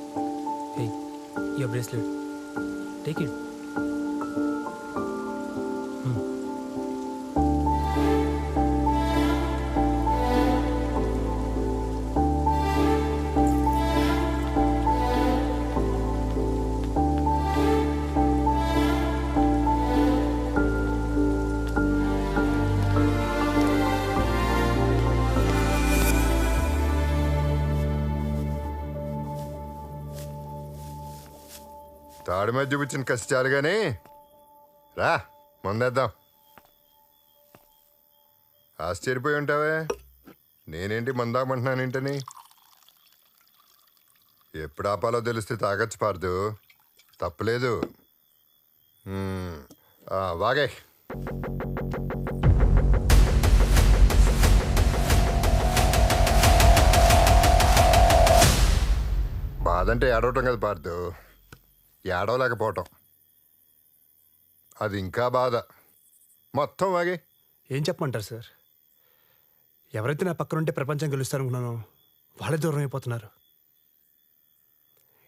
[SPEAKER 1] hey, your bracelet. Take it.
[SPEAKER 21] తాడి మీద చూపించిన కసి చాలు కానీ రా ముందేద్దాం. ఆశ్చర్యపోయి ఉంటావే, నేనేంటి మందామంటున్నానేంటని. ఎప్పుడు ఆపాలో తెలిస్తే తాగొచ్చు పార్దు, తప్పలేదు. వాగే. బాధ అంటే ఏడవటం కదా పార్దు, ఏడవలేకపోవటం అది ఇంకా బాధ. మొత్తం వాగే.
[SPEAKER 6] ఏం చెప్పమంటారు సార్? ఎవరైతే నా పక్కన ఉంటే ప్రపంచం గెలుస్తారనుకున్నానో వాళ్ళే దూరం అయిపోతున్నారు.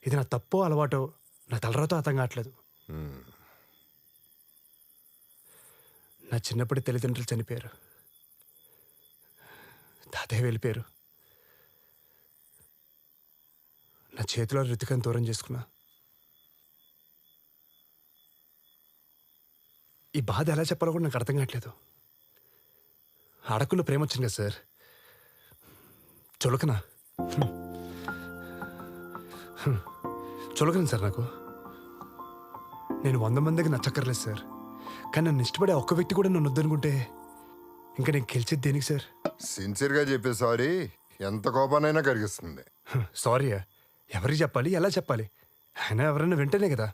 [SPEAKER 6] ఇది నా తప్పో అలవాటో నా తలరాతో అర్థం కావట్లేదు. నా చిన్నప్పటి తల్లిదండ్రులు చనిపోయారు, తాతయ్య వెళ్ళిపోయారు. నా చేతిలో రితికను దూరం చేసుకున్నా. ఈ బాధ ఎలా చెప్పాలో కూడా నాకు అర్థం కావట్లేదు. అడకుల్లో ప్రేమ వచ్చింది కదా సార్, చులకనా చులకను సార్ నాకు. నేను 100 మందికి నచ్చక్కర్లేదు సార్, కానీ నన్ను ఇష్టపడే ఒక్క వ్యక్తి కూడా నన్ను వద్దనుకుంటే ఇంకా నేను గెలిచేది దేనికి సార్?
[SPEAKER 21] సిన్సియర్గా చెప్పే సారీ ఎంత కోపానైనా కరిగిస్తుంది.
[SPEAKER 6] సారీయా? ఎవరికి చెప్పాలి, ఎలా చెప్పాలి? ఆయన ఎవరైనా వింటేనే కదా.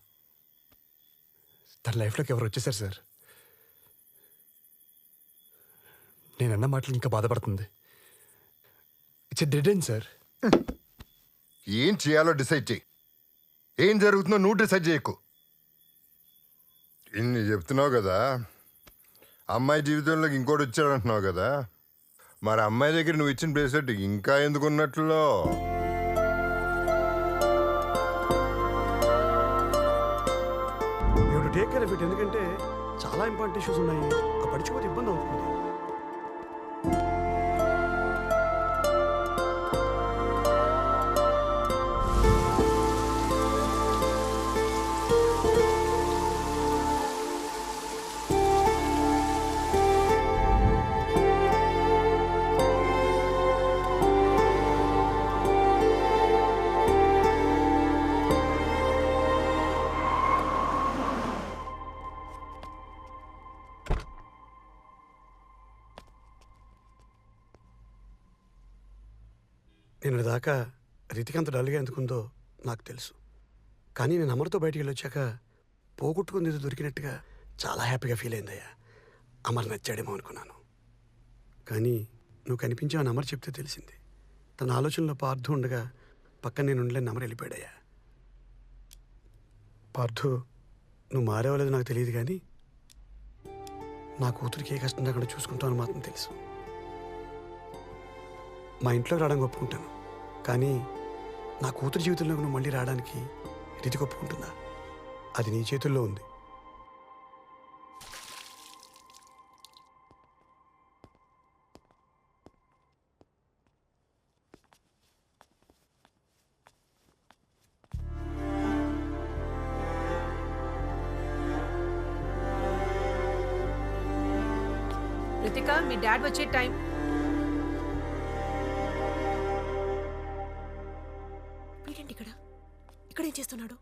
[SPEAKER 6] తన లైఫ్లోకి ఎవరు వచ్చేసారు సార్. నేనన్న మాటలు ఇంకా బాధపడుతుంది. It's dead end sir.
[SPEAKER 21] ఏం చేయాలో డిసైడ్ చేయి. ఏం జరుగుతుందో నువ్వు డిసైడ్ చేయకు. ఇన్ని చెప్తున్నావు కదా, అమ్మాయి జీవితంలోకి ఇంకోటి వచ్చాడంటున్నావు కదా, మరి అమ్మాయి దగ్గర నువ్వు ఇచ్చిన బ్రేస్లెట్ ఇంకా ఎందుకున్నట్లో?
[SPEAKER 6] టేక్ కేర్ ఆఫ్ ఇట్, ఎందుకంటే చాలా ఇంపార్టెంట్ ఇష్యూస్ ఉన్నాయి. ఆ పడిచిపోతే ఇబ్బంది అవుతుంది. నేను దాకా రితిక అంత డల్గా ఎందుకుందో నాకు తెలుసు, కానీ నేను అమర్తో బయటికి వెళ్ళొచ్చాక పోగొట్టుకుంది ఏదో దొరికినట్టుగా చాలా హ్యాపీగా ఫీల్ అయిందయ్యా. అమర్ నచ్చాడేమో అనుకున్నాను, కానీ నువ్వు కనిపించావని అమర్ చెప్తే తెలిసింది. తన ఆలోచనలో పార్థు ఉండగా పక్కన నేను ఉండలేని అమర్ వెళ్ళిపోయాడయ్యా. పార్థు, నువ్వు మారేవలేదు నాకు తెలియదు, కానీ నా కూతురికి ఏ కష్టం రాకుండా చూసుకుంటావని మాత్రం తెలుసు. మా ఇంట్లోకి రావడానికి ఒప్పుకుంటాను, కానీ నా కూతురు జీవితంలోకి నువ్వు మళ్ళీ రావడానికి రీతికి ఒప్పుకుంటుందా? అది నీ చేతుల్లో ఉంది.
[SPEAKER 13] రితిక, మీ డాడ్ వచ్చే టైం. వీడేంటి ఇక్కడ? ఇక్కడ ఏం చేస్తున్నాడు?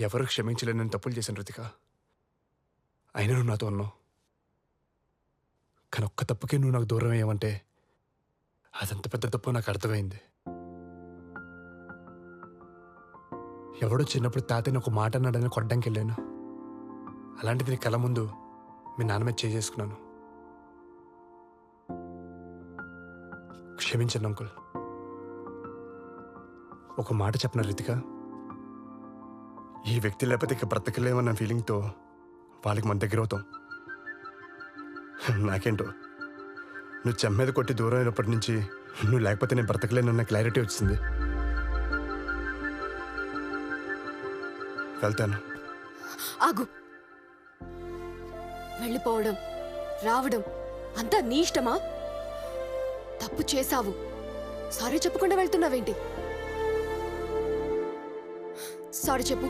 [SPEAKER 6] ఎవరు క్షమించలేని నేను తప్పులు చేశాను రితిక, అయినా నువ్వు నాతో అన్నావు. కానీ ఒక్క తప్పుకే నువ్వు నాకు దూరం అయ్యావంటే అదంత పెద్ద తప్పు నాకు అర్థమైంది. ఎవడో చిన్నప్పుడు తాతయ్యని ఒక మాట అన్నాడని కొట్టడానికి వెళ్ళాను. అలాంటిది నీ కళ్ళ ముందు మీ నాన్న మీద చేసుకున్నాను. క్షమించండి అంకుల్. ఒక మాట చెప్పిన రితిక, ఈ వ్యక్తి లేకపోతే ఇక బ్రతకలేమన్న ఫీలింగ్తో వాళ్ళకి మన దగ్గర అవుతాం. నాకేంటో నువ్వు చెమ్మీద కొట్టి దూరం అయినప్పటి నుంచి నువ్వు లేకపోతే నేను బ్రతకలేనన్న క్లారిటీ వచ్చింది. వెళ్తాను.
[SPEAKER 9] ఆగు. వెళ్ళిపోవడం రావడం అంతా నీ ఇష్టమా? తప్పు చేశావు, సారీ చెప్పకుండా వెళ్తున్నావేంటి? సారీ చెప్పు.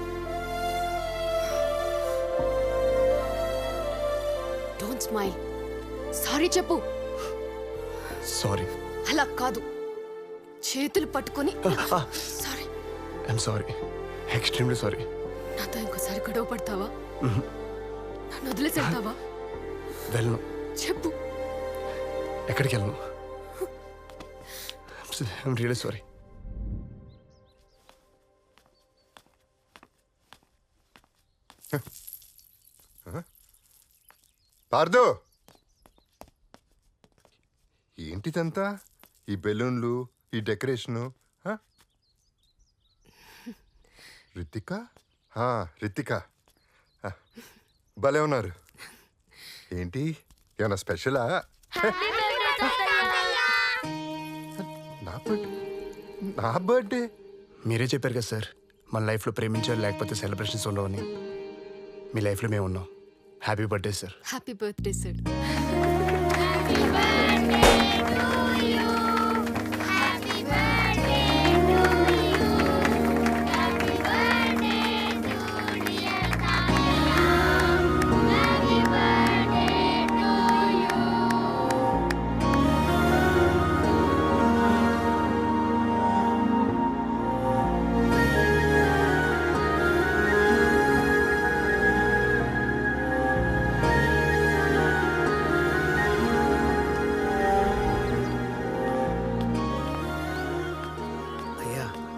[SPEAKER 9] Don't smile. సారీ చెప్పు.
[SPEAKER 6] సారీ.
[SPEAKER 9] అలా కాదు, చేతులు పట్టుకొని sorry.
[SPEAKER 6] I'm sorry, extremely sorry.
[SPEAKER 9] నాతో ఇంకోసారి గొడవ పడతావా? నన్ను వదిలేసి వెళ్తావా?
[SPEAKER 6] వెళ్ళను.
[SPEAKER 9] చెప్పు.
[SPEAKER 6] ఎక్కడికి వెళ్ళను. I'm really sorry.
[SPEAKER 21] పార్దు, ఏంటిదంతా? ఈ బెలూన్లు, ఈ డెకరేషను. రితిక, రితిక భలే ఉన్నారు. ఏంటి, ఏమన్నా స్పెషలా? నా బర్త్డే?
[SPEAKER 6] మీరే చెప్పారు కదా సార్, మన లైఫ్లో ప్రేమించారు లేకపోతే సెలబ్రేషన్స్ ఉండవని. మీ లైఫ్లో మేము ఉన్నాం. Happy birthday sir.
[SPEAKER 9] Happy birthday sir.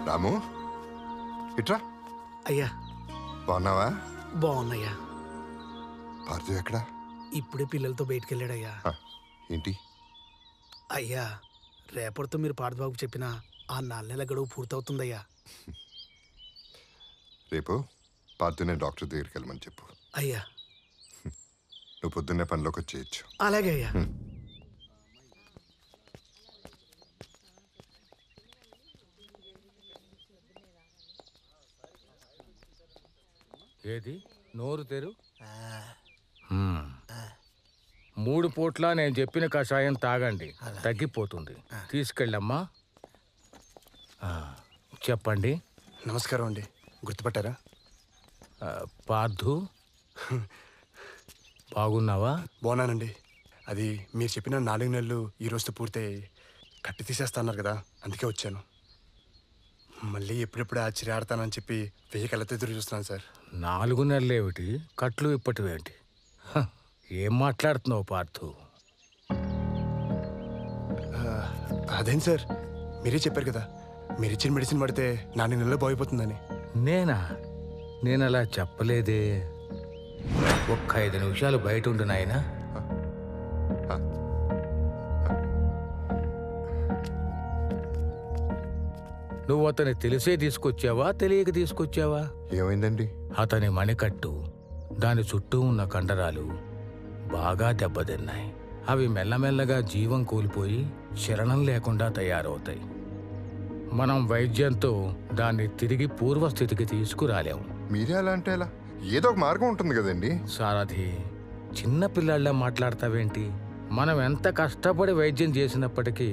[SPEAKER 21] Ramu, ఇట్రా.
[SPEAKER 22] అయ్యా.
[SPEAKER 21] బాగున్నావా?
[SPEAKER 22] బాగున్నాయ్యా.
[SPEAKER 21] పార్దు ఎక్కడా?
[SPEAKER 22] ఇప్పుడే పిల్లలతో బయటికి వెళ్ళాడయ్యా.
[SPEAKER 21] ఏంటి?
[SPEAKER 22] అయ్యా, రేపటితో మీరు పార్దుబాబుకు చెప్పిన ఆ 4 నెలల గడువు పూర్తవుతుందయ్యా.
[SPEAKER 21] రేపు పార్దునే డాక్టర్ దగ్గరికి వెళ్ళమని చెప్పు.
[SPEAKER 22] అయ్యా.
[SPEAKER 21] నువ్వు పొద్దున్నే పనిలోకి వచ్చేయచ్చు.
[SPEAKER 22] అలాగే అయ్యా.
[SPEAKER 7] ఏది నోరు తెరు. 3 పూట్ల నేను చెప్పిన కషాయం తాగండి, తగ్గిపోతుంది. తీసుకెళ్ళమ్మా. చెప్పండి.
[SPEAKER 6] నమస్కారం అండి, గుర్తుపట్టారా?
[SPEAKER 7] పార్థు, బాగున్నావా?
[SPEAKER 6] బాగున్నానండి. అది మీరు చెప్పిన 4 నెలలు ఈ రోజుతో పూర్తయి కట్టి తీసేస్తా అన్నారు కదా, అందుకే వచ్చాను. మళ్ళీ ఎప్పుడెప్పుడు ఆశ్చర్యాడతానని చెప్పి 1000 కళ్ళతో ఎదురు చూస్తున్నాను సార్.
[SPEAKER 7] 4 నెలలేమిటి, కట్లు ఇప్పటివేంటి? ఏం మాట్లాడుతున్నావు పార్థు?
[SPEAKER 6] అదేం సార్, మీరే చెప్పారు కదా మీరు ఇచ్చిన మెడిసిన్ పడితే 4 నెలల్లో బాగుపోతుందని.
[SPEAKER 7] నేను అలా చెప్పలేదే. ఒక్క 5 నిమిషాలు బయట ఉండు నాయనా. నువ్వు అతని తెలిసే తీసుకొచ్చావా, తెలియక తీసుకొచ్చావా?
[SPEAKER 21] ఏమైందండి?
[SPEAKER 7] అతని మణికట్టు, దాని చుట్టూ ఉన్న కండరాలు బాగా దెబ్బతిన్నాయి. అవి మెల్లమెల్లగా జీవం కోల్పోయి చలనం లేకుండా తయారవుతాయి. మనం వైద్యంతో దాన్ని తిరిగి పూర్వస్థితికి తీసుకురాలేము.
[SPEAKER 21] మీరే అలా అంటే ఎలా? ఏదో ఒక మార్గం ఉంటుంది కదండి.
[SPEAKER 7] సారథి, చిన్న పిల్లాళ్ళ మాట్లాడతావేంటి? మనం ఎంత కష్టపడి వైద్యం చేసినప్పటికీ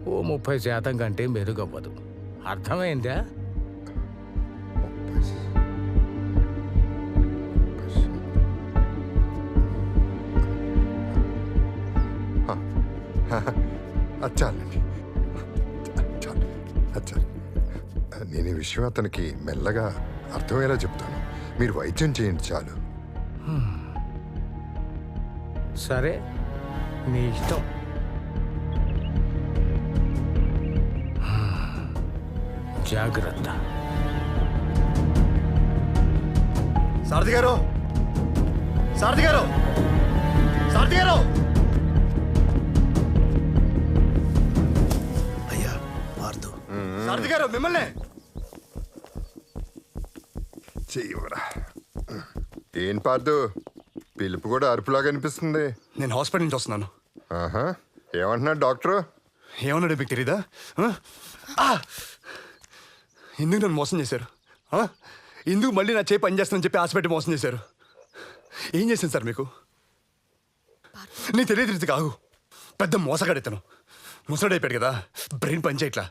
[SPEAKER 7] ఓ 30% కంటే మెరుగవ్వదు. అర్థమైందా?
[SPEAKER 21] అచ్చాలండి, నేను ఈ విషయం అతనికి మెల్లగా అర్థమయ్యేలా చెప్తాను. మీరు వైద్యం చేయండి చాలు.
[SPEAKER 7] సరే, నీ ఇష్టం. జాగ్రత్త.
[SPEAKER 6] సారథి గారు, సారథి గారు, సారథి గారు!
[SPEAKER 17] సారథి గారు మిమ్మల్ని చెయ్యవరా. ఏం పార్దు పిలుపు కూడా అరుపులాగా అనిపిస్తుంది.
[SPEAKER 6] నేను హాస్పిటల్ నుంచి వస్తున్నాను.
[SPEAKER 17] ఆహా, ఏమంటున్నాడు డాక్టరు?
[SPEAKER 6] ఏమన్నాడు మీకు తెలీదా? ఎందుకు నన్ను మోసం చేశారు? ఎందుకు మళ్ళీ నా చేయి పని చేస్తానని చెప్పి హాస్పిటల్ మోసం చేశారు? ఏం చేశాను సార్ మీకు? నీకు తెలియదు రీతి కాదు, పెద్ద మోసగాడెత్తాను. ముసడైపోయాడు కదా, బ్రెయిన్ పని చేయట్లా.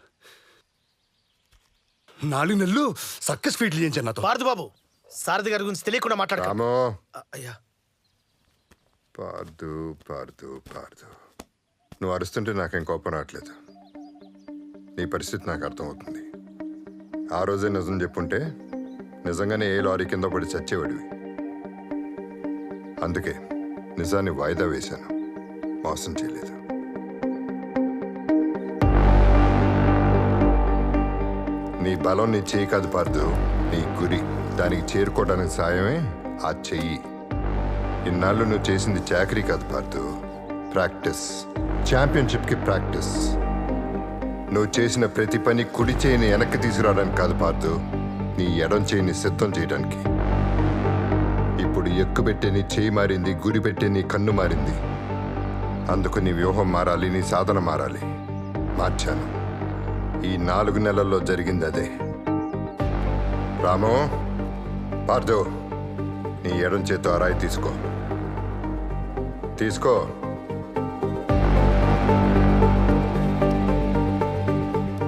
[SPEAKER 6] 4 నెలలు సర్కస్ ఫీట్లు చేయించాను నాతో.
[SPEAKER 22] పార్దు బాబు, సారథి గారి గురించి తెలియకుండా మాట్లాడతాము.
[SPEAKER 17] అయ్యా పార్దు పార్దు పార్దు, నువ్వు అరుస్తుంటే నాకేం కోపం రావట్లేదు. నీ పరిస్థితి నాకు అర్థమవుతుంది. ఆ రోజే నిజం చెప్పుంటే నిజంగానే ఏ లారీ కింద పడి చచ్చేవాడివి. అందుకే నిజాన్ని వాయిదా వేశాను, మోసం చేయలేదు. నీ బలం నీ చెయ్యి కాదు పార్దు, నీ గురి. దానికి చేరుకోవడానికి సాయమే ఆ చెయ్యి. ఇన్నాళ్ళు నువ్వు చేసింది చాకరీ కాదు పార్దు, ప్రాక్టీస్. ఛాంపియన్షిప్కి ప్రాక్టీస్. నువ్వు చేసిన ప్రతి పని కుడి చేయిని వెనక్కి తీసుకురావడానికి కాదు పార్దు, నీ ఎడం చేయిని సిద్ధం చేయడానికి. ఇప్పుడు ఎక్కుబెట్టే నీ చేయి మారింది, గురి పెట్టే నీ కన్ను మారింది. అందుకు నీ వ్యూహం మారాలి, నీ సాధన మారాలి. మార్చాను. ఈ 4 నెలల్లో జరిగింది అదే. రాము, పార్దు, నీ ఎడం చేత్తో ఆ రాయి తీసుకో. తీసుకో.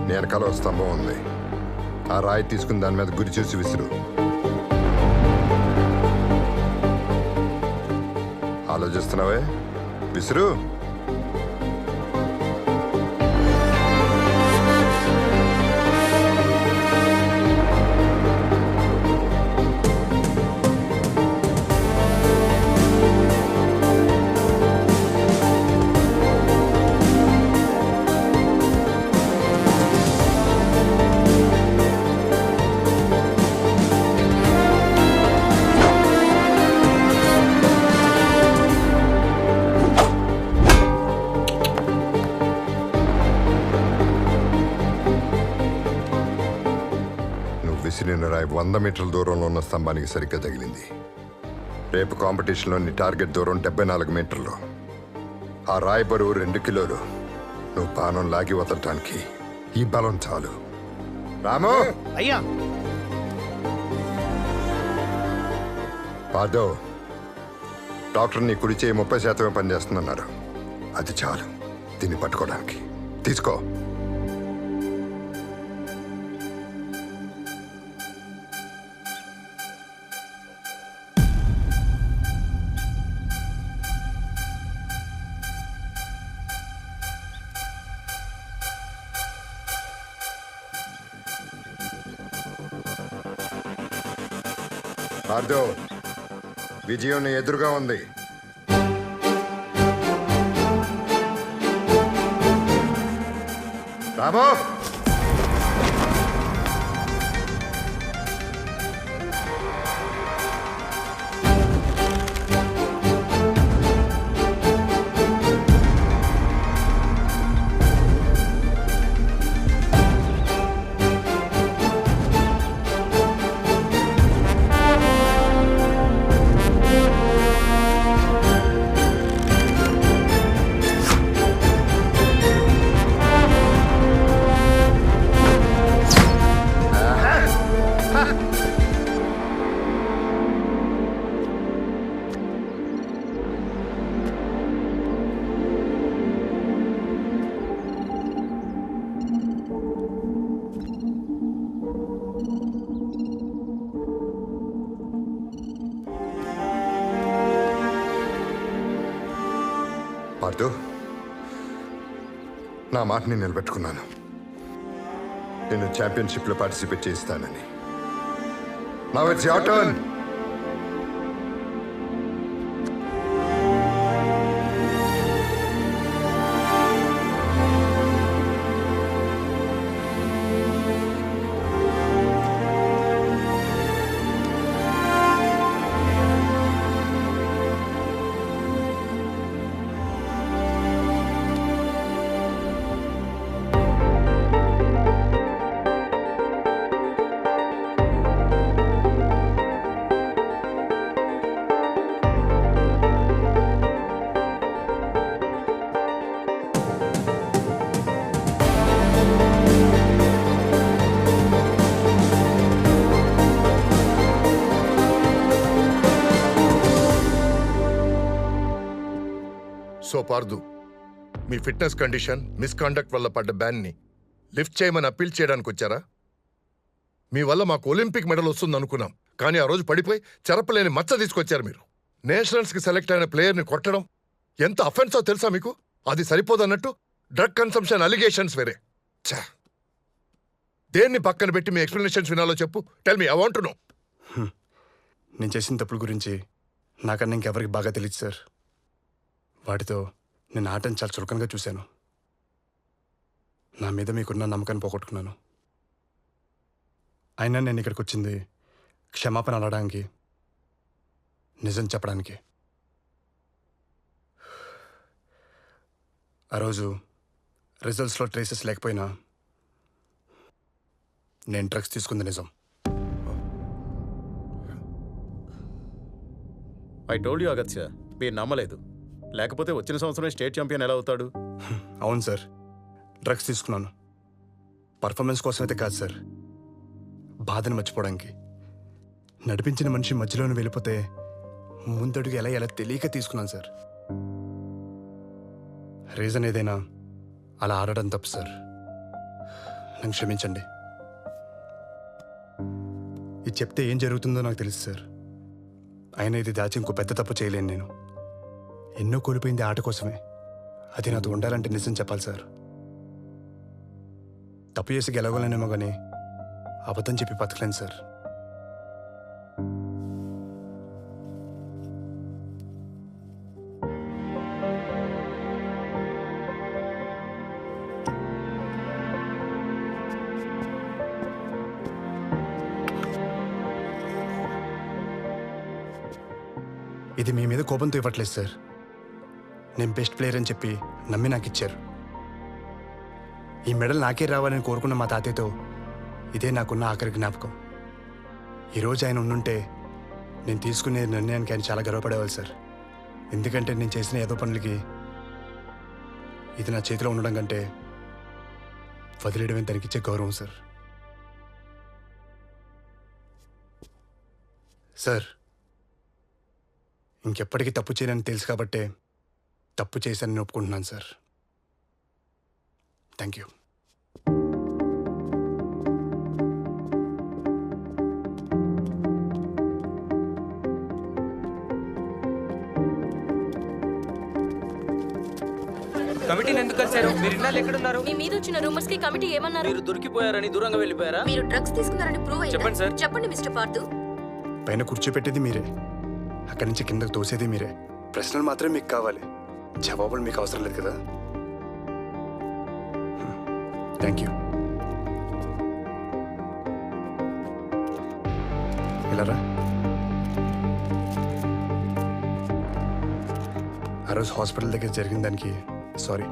[SPEAKER 17] నీ వెనకాల ఒక స్తంభం ఉంది. ఆ రాయి తీసుకుని దాని మీద గురి చూసి విసురు. ఆలోచిస్తున్నావే? విసురు. విసిరిన రాయి 100 మీటర్ల దూరంలో ఉన్న స్తంభానికి సరిగ్గా తగిలింది. రేపు కాంపిటీషన్లో నీ టార్గెట్ దూరం 74 మీటర్లు. ఆ రాయి బరువు 2 కిలోలు. నువ్వు బాణం లాగి వదలటానికి ఈ బలం చాలు. రాము,
[SPEAKER 22] అయ్యా.
[SPEAKER 17] పార్దవ్, డాక్టర్ నీ కుడి చేయి 30% పనిచేస్తుందన్నారు. అది చాలు దీన్ని పట్టుకోవడానికి. తీసుకో. పార్దవ్, విజయం నీ ఎదురుగా ఉంది. రాము, పార్దు, నా మాటని నిలబెట్టుకున్నాను. నేను ఛాంపియన్షిప్లో పార్టిసిపేట్ చేస్తానని. Now it's your turn.
[SPEAKER 3] So Pardu, మీ ఫిట్నెస్ కండిషన్ మిస్కాండక్ట్ వల్ల పడ్డ బ్యాన్ని లిఫ్ట్ చేయమని అప్పీల్ చేయడానికి వచ్చారా? మీ వల్ల మాకు ఒలింపిక్ మెడల్ వస్తుంది అనుకున్నాం, కానీ ఆ రోజు పడిపోయి చెరపలేని మచ్చ తీసుకొచ్చారు మీరు. నేషనల్స్కి సెలెక్ట్ అయిన ప్లేయర్ని కొట్టడం ఎంత అఫెన్సో తెలుసా మీకు? అది సరిపోదన్నట్టు డ్రగ్ కన్సంప్షన్ అలిగేషన్స్ వేరే. ఛా! దేన్ని పక్కన పెట్టి మీ ఎక్స్ప్లెనేషన్స్ వినాలో చెప్పు. Tell me, I want to know.
[SPEAKER 6] నేను చేసిన తప్పుల గురించి నాకన్నా ఇంకెవరికి బాగా తెలియదు సార్. వాటితో నేను ఆటను చాలా చులకనగా చూశాను. నా మీద మీకున్న నమ్మకాన్ని పోగొట్టుకున్నాను. అయినా నేను ఇక్కడికి వచ్చింది క్షమాపణ అడగడానికి, నిజం చెప్పడానికి. ఆ రోజు రిజల్ట్స్లో ట్రేసెస్ లేకపోయినా నేను డ్రగ్స్ తీసుకుంది నిజం.
[SPEAKER 5] ఐ టోల్డ్ యూ అగత్య, మీరు నమ్మలేదు. లేకపోతే వచ్చిన సంవత్సరమే స్టేట్ ఛాంపియన్ ఎలా అవుతాడు?
[SPEAKER 6] అవును సార్, డ్రగ్స్ తీసుకున్నాను. పర్ఫార్మెన్స్ కోసం అయితే కాదు సార్, బాధను మర్చిపోవడానికి. నడిపించిన మనిషి మధ్యలోనే వెళ్ళిపోతే ముందడుగు ఎలా తెలియక తీసుకున్నాను సార్. రీజన్ ఏదైనా అలా ఆడడం తప్పు సార్. నన్ను క్షమించండి. ఇది చెప్తే ఏం జరుగుతుందో నాకు తెలుసు సార్. అయినా ఇది దాచి ఇంకో పెద్ద తప్పు చేయలేను నేను. ఎన్నో కోల్పోయింది ఆట కోసమే. అది నాతో ఉండాలంటే నిజం చెప్పాలి సార్. తప్పు చేసి గెలవలేనేమో కానీ అబద్ధం చెప్పి బతకలేను సార్. ఇది మీ మీద కోపంతో ఇవ్వట్లేదు సార్. నేను బెస్ట్ ప్లేయర్ అని చెప్పి నమ్మి నాకు ఇచ్చారు. ఈ మెడల్ నాకే రావాలని కోరుకున్న మా తాతయ్యతో ఇదే నాకున్న ఆఖరి జ్ఞాపకం. ఈరోజు ఆయన ఉండుంటే నేను తీసుకునే నిర్ణయానికి ఆయన చాలా గర్వపడేవాళ్ళు సార్. ఎందుకంటే నేను చేసిన ఏదో పనులకి ఇది నా చేతిలో ఉండడం కంటే వదిలేయడమే తనకిచ్చే గౌరవం సార్. సార్, ఇంకెప్పటికీ తప్పు చేయనని తెలుసు కాబట్టే తప్పు చేశానని ఒప్పుకుంటున్నాను సార్. Thank you.
[SPEAKER 18] కమిటీని ఎందుకు కలిశారు? మీరు ఇన్నాళ్ళు ఎక్కడున్నారు?
[SPEAKER 23] మీ మీద వచ్చిన రూమర్స్ కి కమిటీ ఏమన్నారు?
[SPEAKER 18] మీరు దొరికిపోయారని దూరంగా వెళ్ళిపోయారా?
[SPEAKER 23] మీరు డ్రగ్స్ తీసుకున్నారని ప్రూవ్ అయ్యిందా?
[SPEAKER 18] చెప్పండి సార్.
[SPEAKER 23] చెప్పండి మిస్టర్ పార్థు.
[SPEAKER 6] పైన కూర్చోపెట్టేది మీరే, అక్కడి నుంచి కిందకు తోసేది మీరే. ప్రశ్నలు మాత్రమే మీకు కావాలి, జవాబులు మీకు అవసరం లేదు కదా. Thank you. ఇలారా. ఆ రోజు హాస్పిటల్ దగ్గర జరిగిన దానికి sorry.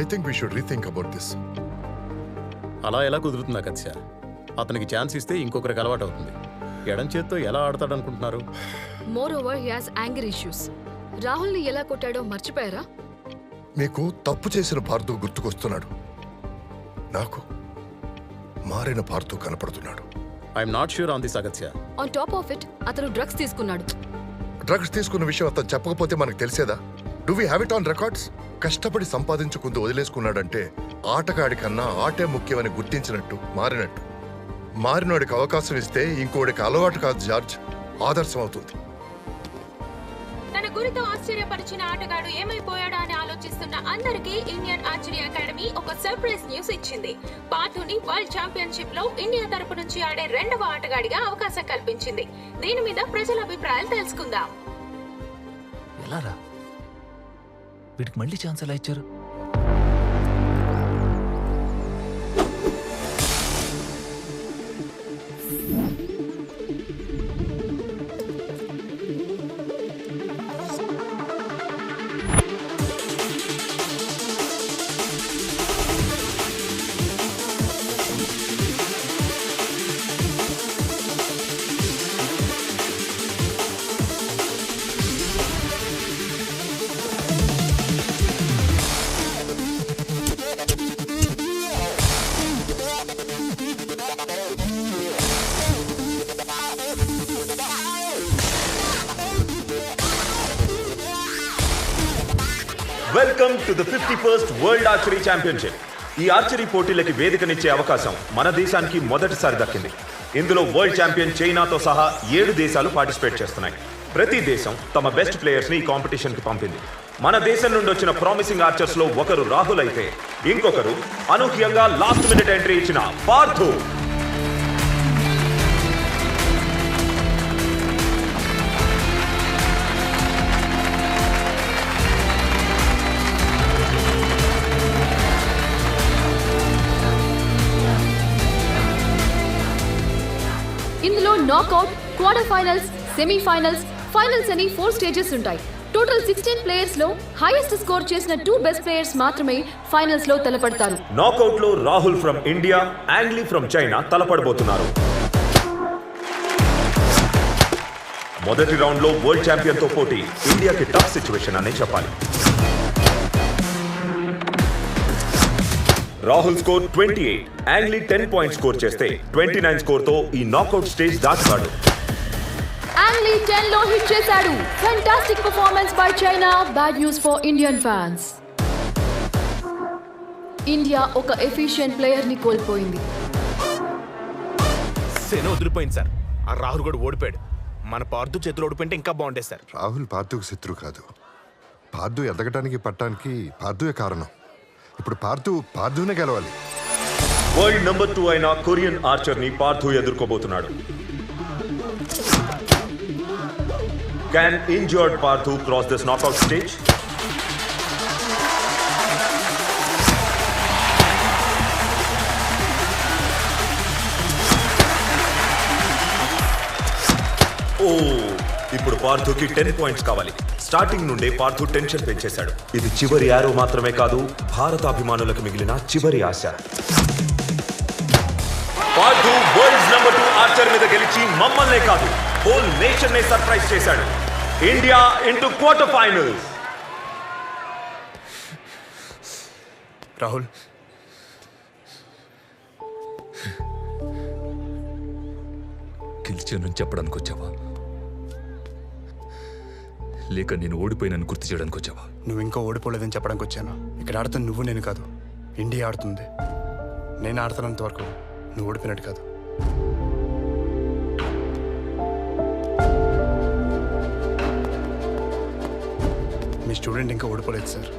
[SPEAKER 3] I think we should rethink about this.
[SPEAKER 5] అలా ఎలా కుదురుతుందా కత్య? అతనికి ఛాన్స్ ఇస్తే ఇంకొకరికి అలవాటు అవుతుంది. ఎడం చేత్తో ఎలా ఆడతాడనుకుంటున్నారు?
[SPEAKER 15] Moreover he has anger issues. రాహుల్ని ఎలా కొట్టాడో మర్చిపోయారా?
[SPEAKER 3] మీకు తప్పు చేసిన పార్థు గుర్తుకొస్తున్నాడు. నాకు మారిన పార్థు కనపడుతున్నాడు.
[SPEAKER 5] I'm not sure on this Agatya.
[SPEAKER 15] On top of it అతను డ్రగ్స్ తీసుకున్నాడు.
[SPEAKER 3] డ్రగ్స్ తీసుకున్న విషయం అతను చెప్పకపోతే మనకు తెలిసేదా? Do we have it on records? కష్టపడి సంపాదించుకుంటూ వదిలేసుకున్నాడంటే ఆటగాడి కన్నా ఆటే ముఖ్యమని గుర్తించినట్టు, మారినట్టు. మారినోడికి అవకాశం ఇస్తే ఇంకోడికి అలవాటు కాదు జార్జ్, ఆదర్శం అవుతుంది.
[SPEAKER 10] తన గురితో ఆశ్చర్యపరిచిన ఆటగాడు ఏమైపోయాడా అని ఆలోచిస్తున్న అందరికీ ఇండియన్ ఆర్చరీ అకాడమీ ఒక సర్ప్రైజ్ న్యూస్ ఇచ్చింది. పార్థుని వరల్డ్ ఛాంపియన్షిప్ లో ఇండియా తరపు నుంచి ఆడే 2వ ఆటగాడిగా అవకాశం కల్పించింది. దీని మీద ప్రజల అభిప్రాయాలు తెలుసుకుందాం.
[SPEAKER 4] ఎలారా వీడికి మళ్ళీ ఛాన్స్ ఎలా ఇచ్చారు?
[SPEAKER 12] Welcome to the 51st world archery championship. ఈ ఆర్చరీ పోటీలకి వేదికనిచ్చే అవకాశం మన దేశానికి మొదటిసారి దక్కింది. ఇందులో వరల్డ్ ఛాంపియన్ చైనాతో సహా 7 దేశాలు పార్టిసిపేట్ చేస్తున్నాయి. ప్రతి దేశం తమ బెస్ట్ ప్లేయర్స్ ని ఈ కాంపిటీషన్ కి పంపింది. మన దేశం నుండి వచ్చిన ప్రామిసింగ్ ఆర్చర్స్ లో ఒకరు రాహుల్ అయితే ఇంకొకరు అనూహ్యంగా లాస్ట్ మినిట్ ఎంట్రీ ఇచ్చిన పార్థు.
[SPEAKER 15] ఇందులో knockout, quarter finals, semifinals, finals అని 4 స్టేజెస్ ఉంటాయి. టోటల్ 16 ప్లేయర్స్ లో హైయెస్ట్ స్కోర్ చేసిన 2 బెస్ట్ ప్లేయర్స్ మాత్రమే ఫైనల్స్ లో తలపడతారు.
[SPEAKER 12] నాకౌట్ లో Rahul from India, Yangli from China తలపడబోతున్నారు. మొదటి రౌండ్ లో వరల్డ్ ఛాంపియన్ తో పోటీ ఇండియాకి టఫ్ సిచ్యువేషన్ అనే చెప్పాలి. రాహుల్ స్కోర్ 28, యాంగ్లీ 10 పాయింట్స్ స్కోర్ చేస్తే 29 స్కోర్ తో ఈ నాకౌట్ స్టేజ్ దాటాడు.
[SPEAKER 15] యాంగ్లీ 10 లో హిట్ చేశాడు. Fantastic performance by China. Bad news for Indian fans. India ఒక ఎఫిషియెంట్ ప్లేయర్ ని కోల్పోయింది.
[SPEAKER 16] సేన వదిలిపోయింది సార్. ఆ రాహుల్ కూడా ఓడిపోయాడు. మన పార్థు చేతులు ఓడిపోయింటే ఇంకా బాగుండేది సార్.
[SPEAKER 21] రాహుల్ పార్థుకు శత్రు కాదు. పార్థు ఎదగటానికి పట్టానికి పార్థువే కారణం. ఇప్పుడు పార్థునే గెలవాలి.
[SPEAKER 12] వరల్డ్ నెంబర్ 2 అయిన కొరియన్ ఆర్చర్ ని Partha ఎదుర్కోబోతున్నాడు. Can injured Parthu cross this knockout stage? ఇప్పుడు పార్థుకి 10 పాయింట్స్ కావాలి. స్టార్టింగ్ నుండే పార్థు టెన్షన్ పెంచేశాడు. ఇది చివరి యారో మాత్రమే కాదు, భారత అభిమానులకు మిగిలిన చివరి ఆశ. పార్థు వరల్డ్స్ నెంబర్ 2 ఆర్చర్ మీద గెలిచి మమ్మల్నే కాదు హోల్ నేషన్ నే సర్ప్రైజ్ చేశాడు. India into quarter finals.
[SPEAKER 6] Rahul,
[SPEAKER 4] గెలిచానని చెప్పడానికి వచ్చావా, లేక నేను ఓడిపోయినని గుర్తు చేయడానికి వచ్చావా?
[SPEAKER 6] నువ్వు ఇంకా ఓడిపోలేదని చెప్పడానికి వచ్చాను. ఇక్కడ ఆడుతున్న నువ్వు నేను కాదు, ఇండియా ఆడుతుంది. నేను ఆడుతున్నంత వరకు నువ్వు ఓడిపోయినట్టు కాదు. మీ స్టూడెంట్ ఇంకా ఓడిపోలేదు సార్.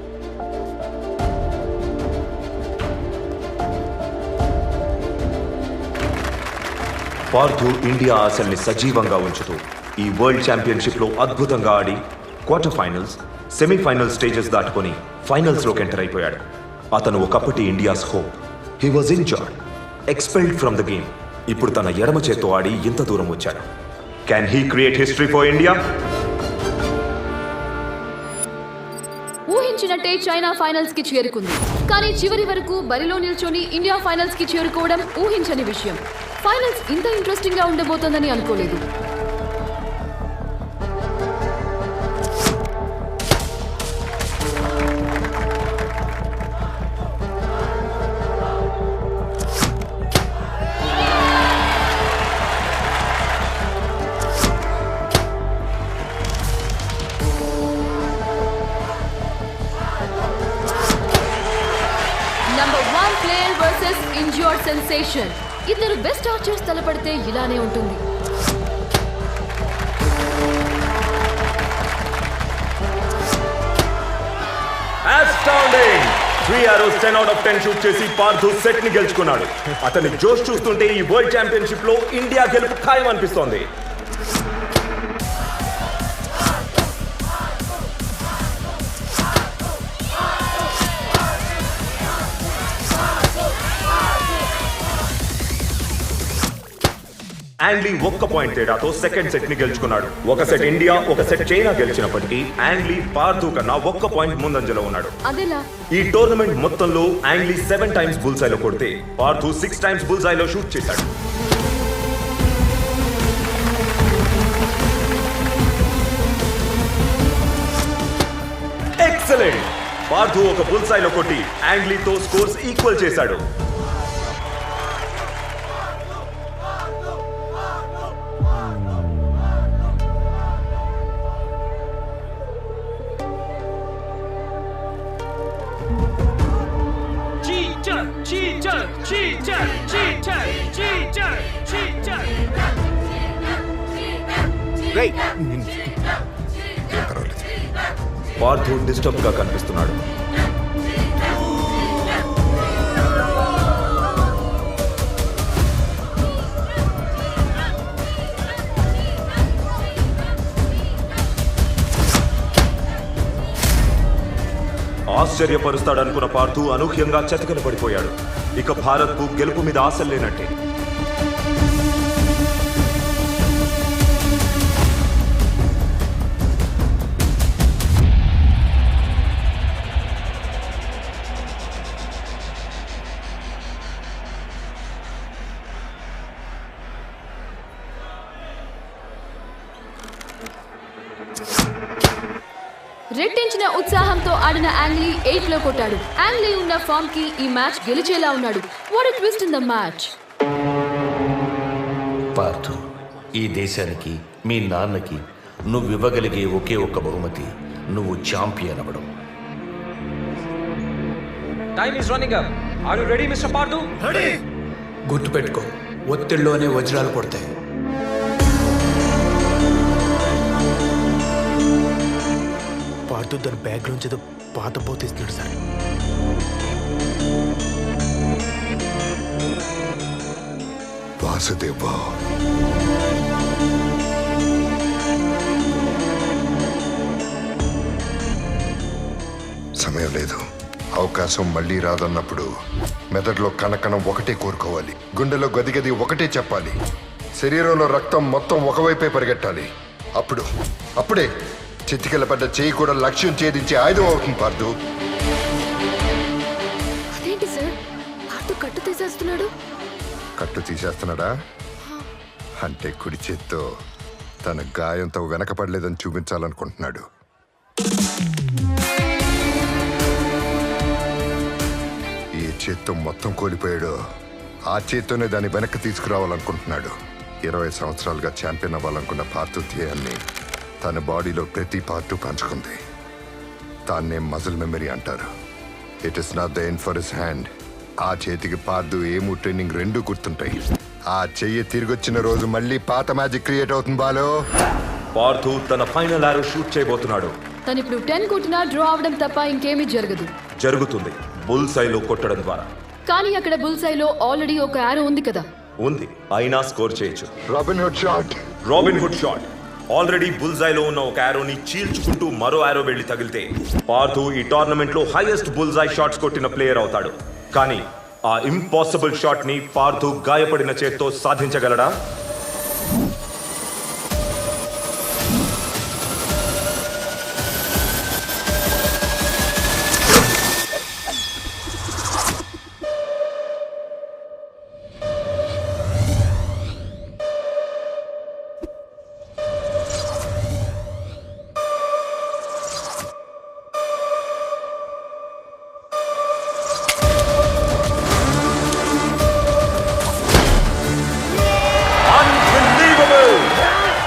[SPEAKER 12] పార్థు ఇండియా ఆశల్ని సజీవంగా ఉంచుతూ ఈ వరల్డ్ ఛాంపియన్షిప్ లో అద్భుతంగా ఆడి క్వార్టర్ ఫైనల్స్, సెమీఫైనల్ స్టేజెస్ దాటుకొని ఫైనల్స్ లోకి ఎంటర్ అయిపోయాడు. అతను ఒకప్పటి India's hope. He was injured, expelled from the game. ఇప్పుడు తన ఎడమ చేత్తో ఆడి ఇంత దూరం వచ్చాడు. Can he create history for India?
[SPEAKER 15] ఊహించినట్టే చైనా ఫైనల్స్ కి చేరుకుంది. కానీ చివరి వరకు బరిలో నిల్చొని ఇండియా ఫైనల్స్ కి చేరుకోవడం ఊహించని విషయం. ఫైనల్స్ ఇంత ఇంట్రెస్టింగ్ గా ఉండబోతోందని అనుకోలేదు. Number 1 player versus injured sensation. ఇద్దరు బెస్ట్ ఆర్చర్స్ తలపడితే ఇలానే ఉంటుంది.
[SPEAKER 12] Astounding! 3 arrows 10 out of 10 shoot చేసి పార్థు సెట్ ని గెలుచుకున్నాడు. అతని జోష్ చూస్తుంటే ఈ వరల్డ్ ఛాంపియన్షిప్ లో ఇండియా గెలుపు ఖాయం అనిపిస్తోంది. యాంగ్లీ 1 పాయింట్ తేడాతో సెకండ్ సెట్ ని గెలుచుకున్నాడు. ఒక సెట్ ఇండియా, ఒక సెట్ చైనా గెలిచినప్పటికీ యాంగ్లీ పార్థు కన్నా 1 పాయింట్ ముందంజలో ఉన్నాడు. ఈ టోర్నమెంట్ మొత్తంలో యాంగ్లీ 7 టైమ్స్ బుల్సైలో కొడితే పార్థు 6 టైమ్స్ బుల్సైలో షూట్ చేశాడు. ఎక్సలెంట్! పార్థు ఒక బుల్సైలో కొట్టి యాంగ్లీతో స్కోర్స్ ఈక్వల్ చేశాడు.
[SPEAKER 1] Cheater cheater cheater cheater cheater
[SPEAKER 12] Partha disturb గా కనిపిస్తున్నాడు. ఆశ్చర్యపరుస్తాడనుకున్న పార్థు అనూహ్యంగా చతికిల పడిపోయాడు. ఇక భారత్కు గెలుపు మీద ఆశలు లేనట్టే.
[SPEAKER 15] రెట్టించిన ఉత్సాహంతో ఆడిన యాంగ్లీ 8 లో కొట్టాడు. యాంగ్లీ ఉన్న ఫామ్ కి ఈ మ్యాచ్ గెలిచేలా ఉన్నాడు. What a twist in the match.
[SPEAKER 7] Partha, ఈ దేశానికి మీ నాన్నకి నువ్వు ఇవ్వగలిగే ఒకే ఒక్క బహుమతి నువ్వు ఛాంపియన్ అవ్వడం.
[SPEAKER 18] Time is running up. Are you ready mister Parthu?
[SPEAKER 6] Ready. గుర్తుపెట్టుకో, ఒత్తిడిలోనే వజ్రాలు పడతాయి.
[SPEAKER 16] పార్థు తన బ్యాగ్ నుంచి ఏదో పాత పోతేస్తున్నాడు సార్.
[SPEAKER 21] వాసుదేవ, సమయం లేదు. అవకాశం మళ్ళీ రాదన్నప్పుడు మెదడులో కణకణం ఒకటే కోరుకోవాలి, గుండెలో గదిగది ఒకటే చెప్పాలి, శరీరంలో రక్తం మొత్తం ఒకవైపే పరిగెట్టాలి. అప్పుడే చితికిల పడ్డ చేయి కూడా లక్ష్యం ఛేదించే ఆయుధం అవుతుంది. పార్థు,
[SPEAKER 15] అదేంటి సార్, పార్థు కట్టు తీసేస్తున్నాడు?
[SPEAKER 21] కట్టు తీసేస్తున్నాడా అంటే కుడి చేత్తో తన గాయంతో వెనకపడలేదని చూపించాలనుకుంటున్నాడు. ఏ చేత్తో మొత్తం కోల్పోయాడో ఆ చేత్తోనే దాన్ని వెనక్కి తీసుకురావాలనుకుంటున్నాడు. 20 సంవత్సరాలుగా ఛాంపియన్ అవ్వాలనుకున్న పార్థు ధ్యేయాన్ని తన బాడీలో ప్రతి పార్టు పంచుకుంది. దాన్నే మజిల్ మెమరీ అంటారు. It is not the end for his hand. ఆ చేతికి పార్థు ఏము ట్రైనింగ్ రెండూ గుర్తుంటాయి. ఆ చెయ్యి తిరిగొచ్చిన రోజు మళ్ళీ పాత మ్యాజిక్ క్రియేట్ అవుతుంది. బాలో,
[SPEAKER 12] పార్థు తన ఫైనల్ ఆరో షూట్ చేయబోతున్నాడు.
[SPEAKER 15] తను ఇప్పుడు 10 కొట్టినా డ్రా అవడం తప్ప ఇంకేమీ
[SPEAKER 12] జరుగుతుంది బుల్ సైలో కొట్టడం ద్వారా.
[SPEAKER 15] కానీ అక్కడ బుల్ సైలో ఆల్రెడీ ఒక యారో ఉంది కదా.
[SPEAKER 12] ఉంది, అయినా స్కోర్ చేయొచ్చు.
[SPEAKER 21] Robin
[SPEAKER 12] hood shot. ఆల్రెడీ బుల్జాయ్లో ఉన్న ఒక యారోని చీల్చుకుంటూ మరో యారో వెళ్లి తగిలితే పార్థు ఈ టోర్నమెంట్ లో హైయెస్ట్ బుల్జాయ్ షాట్స్ కొట్టిన ప్లేయర్ అవుతాడు. కానీ ఆ ఇంపాసిబుల్ షాట్ ని పార్థు గాయపడిన చేత్తో సాధించగలడా?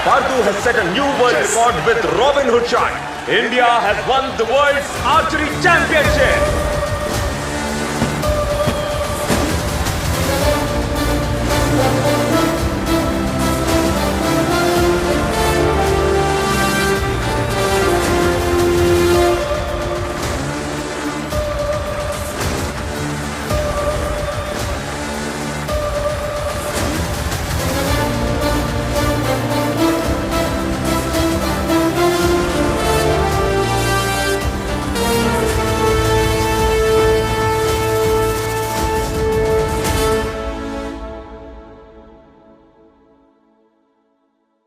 [SPEAKER 12] Paardhu has set a new world record with Robin Hood shot. India has won the world's archery championship.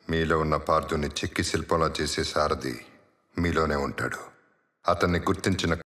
[SPEAKER 21] మీలో ఉన్న పార్థుని చెక్కి శిల్పంలా చేసే సారథి మీలోనే ఉంటాడు. అతన్ని గుర్తించిన